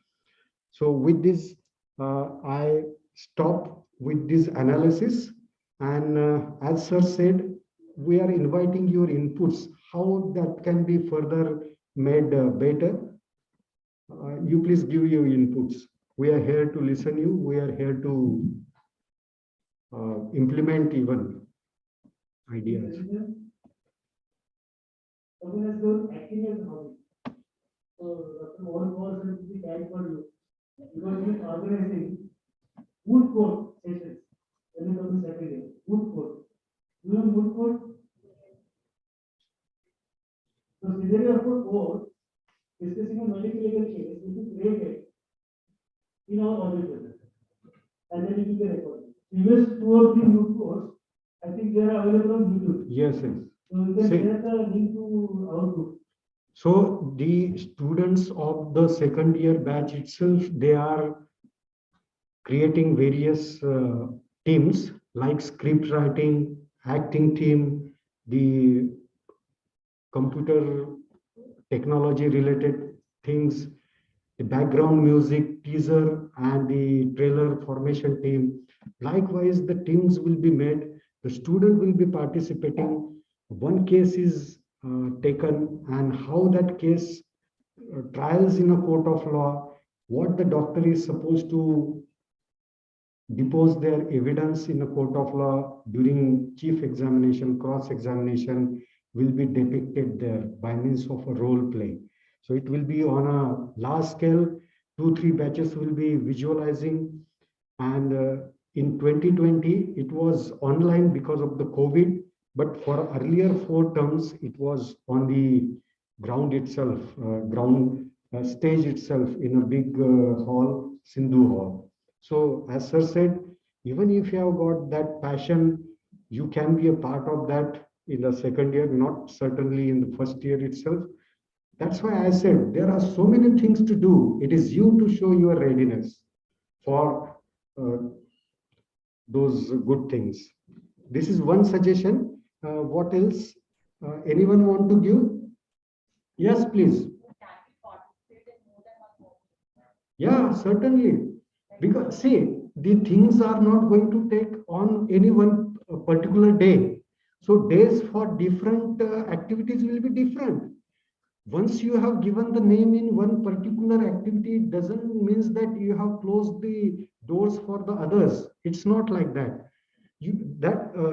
So with this, I stop with this analysis. And as sir said, we are inviting your inputs, how that can be further made better. You please give your inputs. We are here to listen you. We are here to implement even ideas. Someone has done acting as a hobby. So Dr. Mohan Kaur will be carried for you. Because he is organizing food court sessions when you come to Saturday. Food court. You know food court? So scenario of food court discussing a medical legal case which is created in our auditor. And then you can record. Previous 2 or 3 food courts, I think they are available on YouTube. Yes, yes. So you can share the link to our group. So the students of the second year batch itself, they are creating various teams like script writing, acting team, the computer technology related things, the background music, teaser, and the trailer formation team. Likewise, the teams will be made. The student will be participating. One case is taken, and how that case trials in a court of law, what the doctor is supposed to depose their evidence in a court of law during chief examination, cross examination will be depicted there by means of a role play. So it will be on a large scale. 2-3 batches will be visualizing, and in 2020 it was online because of the COVID, but for earlier 4 terms it was on the ground itself, ground stage itself in a big hall, Sindhu Hall. So as sir said, even if you have got that passion, you can be a part of that in the second year, not certainly in the first year itself. That's why I said there are so many things to do. It is you to show your readiness for those good things. This is one suggestion. What else? Anyone want to give? Yes, please. Yeah, certainly. Because see, the things are not going to take on any one particular day. So days for different activities will be different. Once you have given the name in one particular activity, it doesn't mean that you have closed the doors for the others. It's not like that.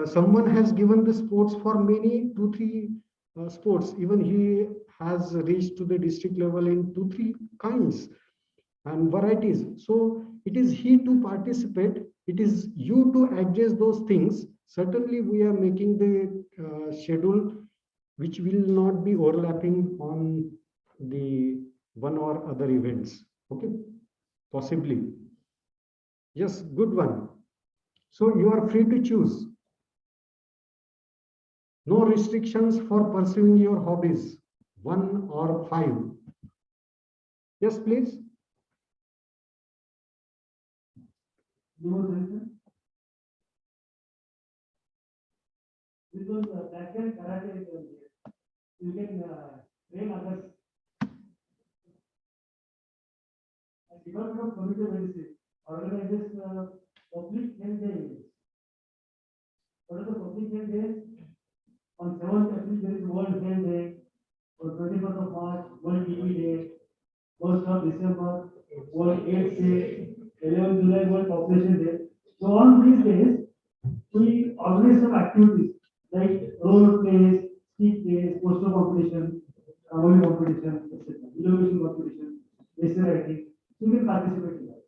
Someone has given the sports for many 2-3 sports. Even he has reached to the district level in 2-3 kinds and varieties. So it is he to participate. It is you to adjust those things. Certainly, we are making the schedule which will not be overlapping on the one or other events. Okay, possibly. Yes, good one. So you are free to choose. No restrictions for pursuing your hobbies, 1 or 5. Yes, please. Because practice karate is you can train others. And Department of Community Medicine organizes public health day. What are the public health days? On 7th April there is World Health Day. On 21st of March, World TB Day. 1st of December, World AIDS Day. 11th July, World Population Day. So on these days, we organize some activities like role plays, speech plays, poster competition, rangoli competition, etc. Innovation competition, essay writing. So you can participate in that.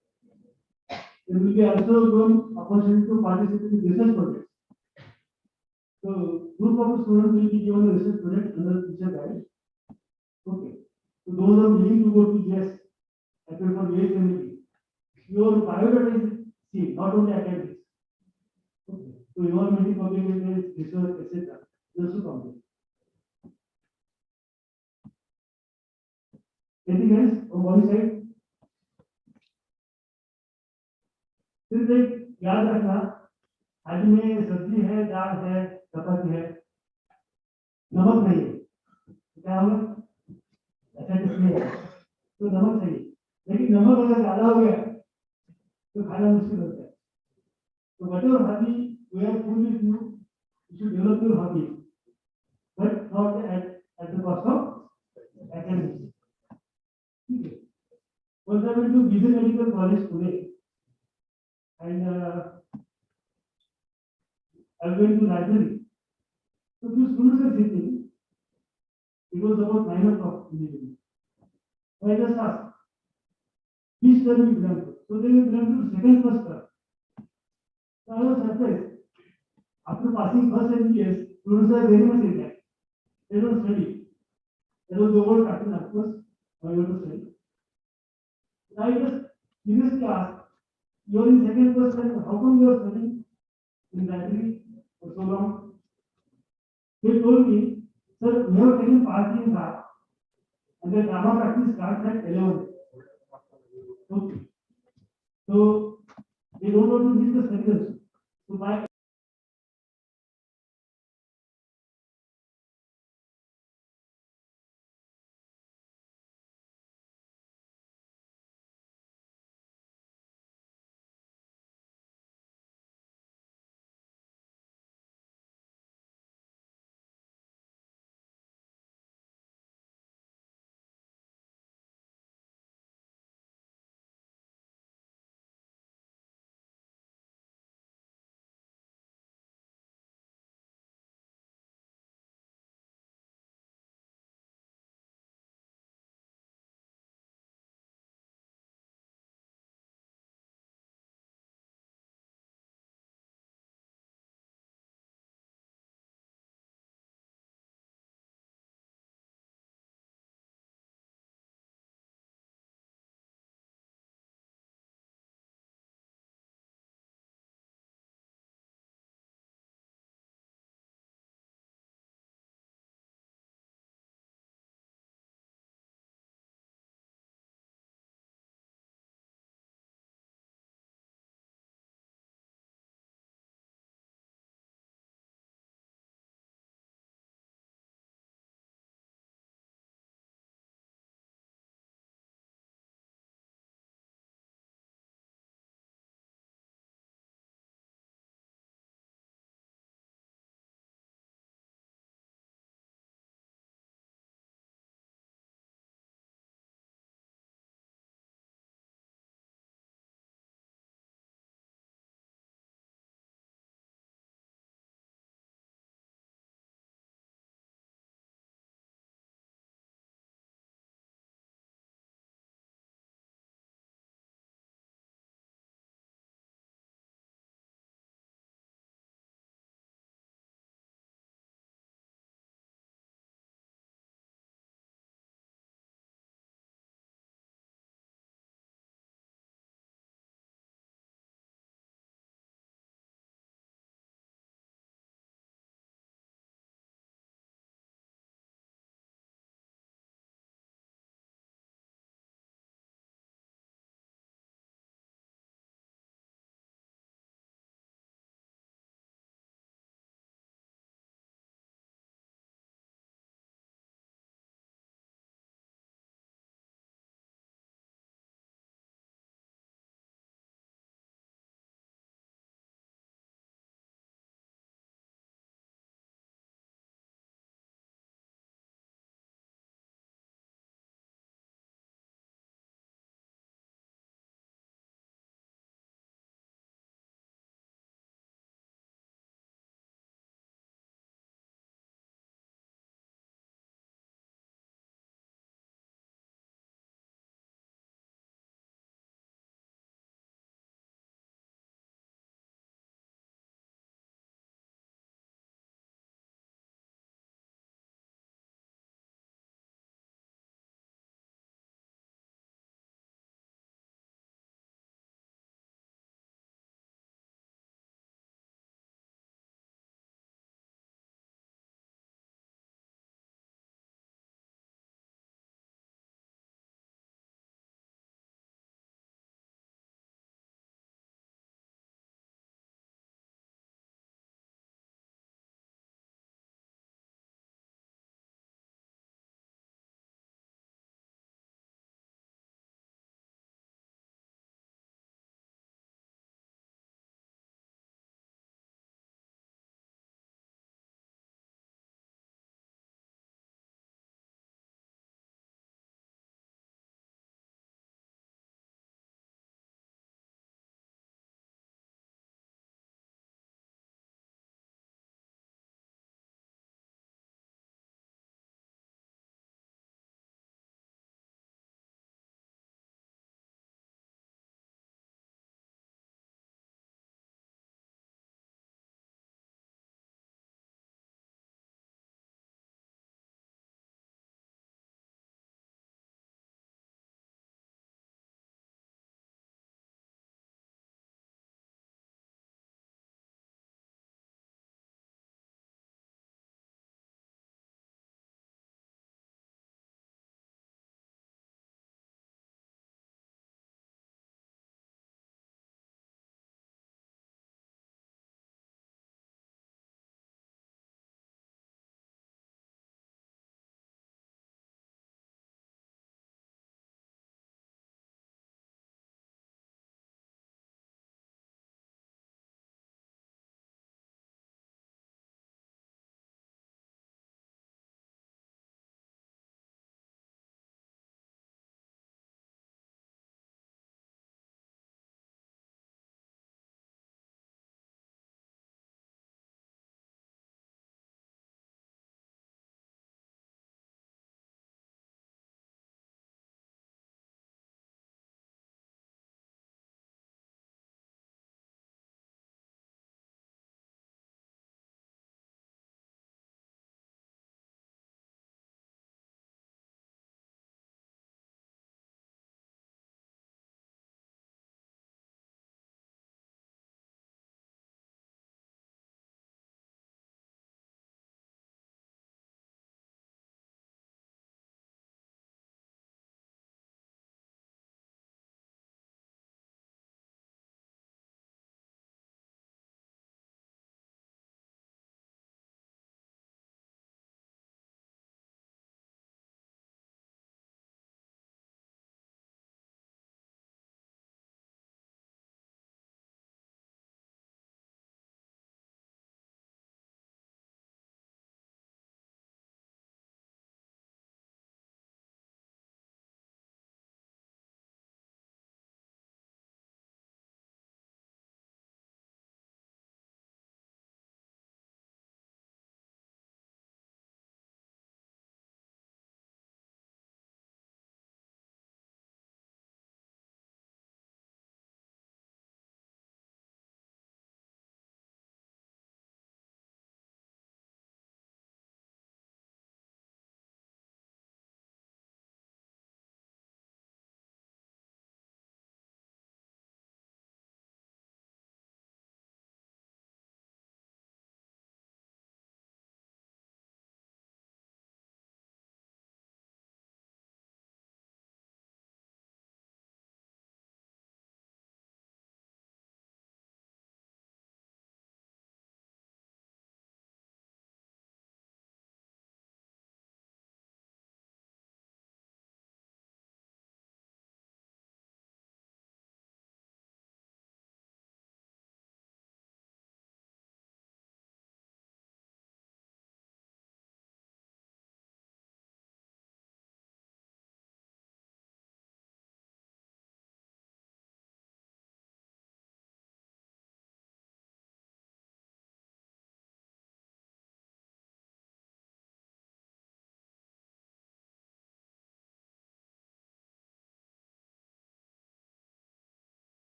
There will be also given opportunity to participate in research projects. So group of students will be given a research project under teacher guide. Okay. So those are willing to go to yes, apply for yes committee. Your biodata is seen, not only academics. Okay. So environmental public health, research, etc. Also complete. Anything else from one side? सिर्फ एक याद रखना, आज में सब्जी है, दाल है, चपाती है, नमक नहीं है, क्या होगा? अच्छा किसमें है? तो नमक चाहिए, लेकिन नमक अगर ज्यादा हो गया तो खाना मुश्किल होता है. So whatever hobby we have food with you, you should develop your hobby, but not at the cost of academics. Okay. Once I went to Business Medical College today, and I went to library. So few students were sitting. It was about 9 o'clock in the evening. So I just asked, which term you belong to? So they belong to second first term. So I was surprised. After passing first and years, students are very much relaxed. They don't study. That was the whole pattern, of course. I want to study. So I just seriously asked, you are in second person, how come you are studying in library for so long? They told me, sir, we have taken part in that, and the drama practice starts at 11. Okay. So they don't want to miss the study also. So by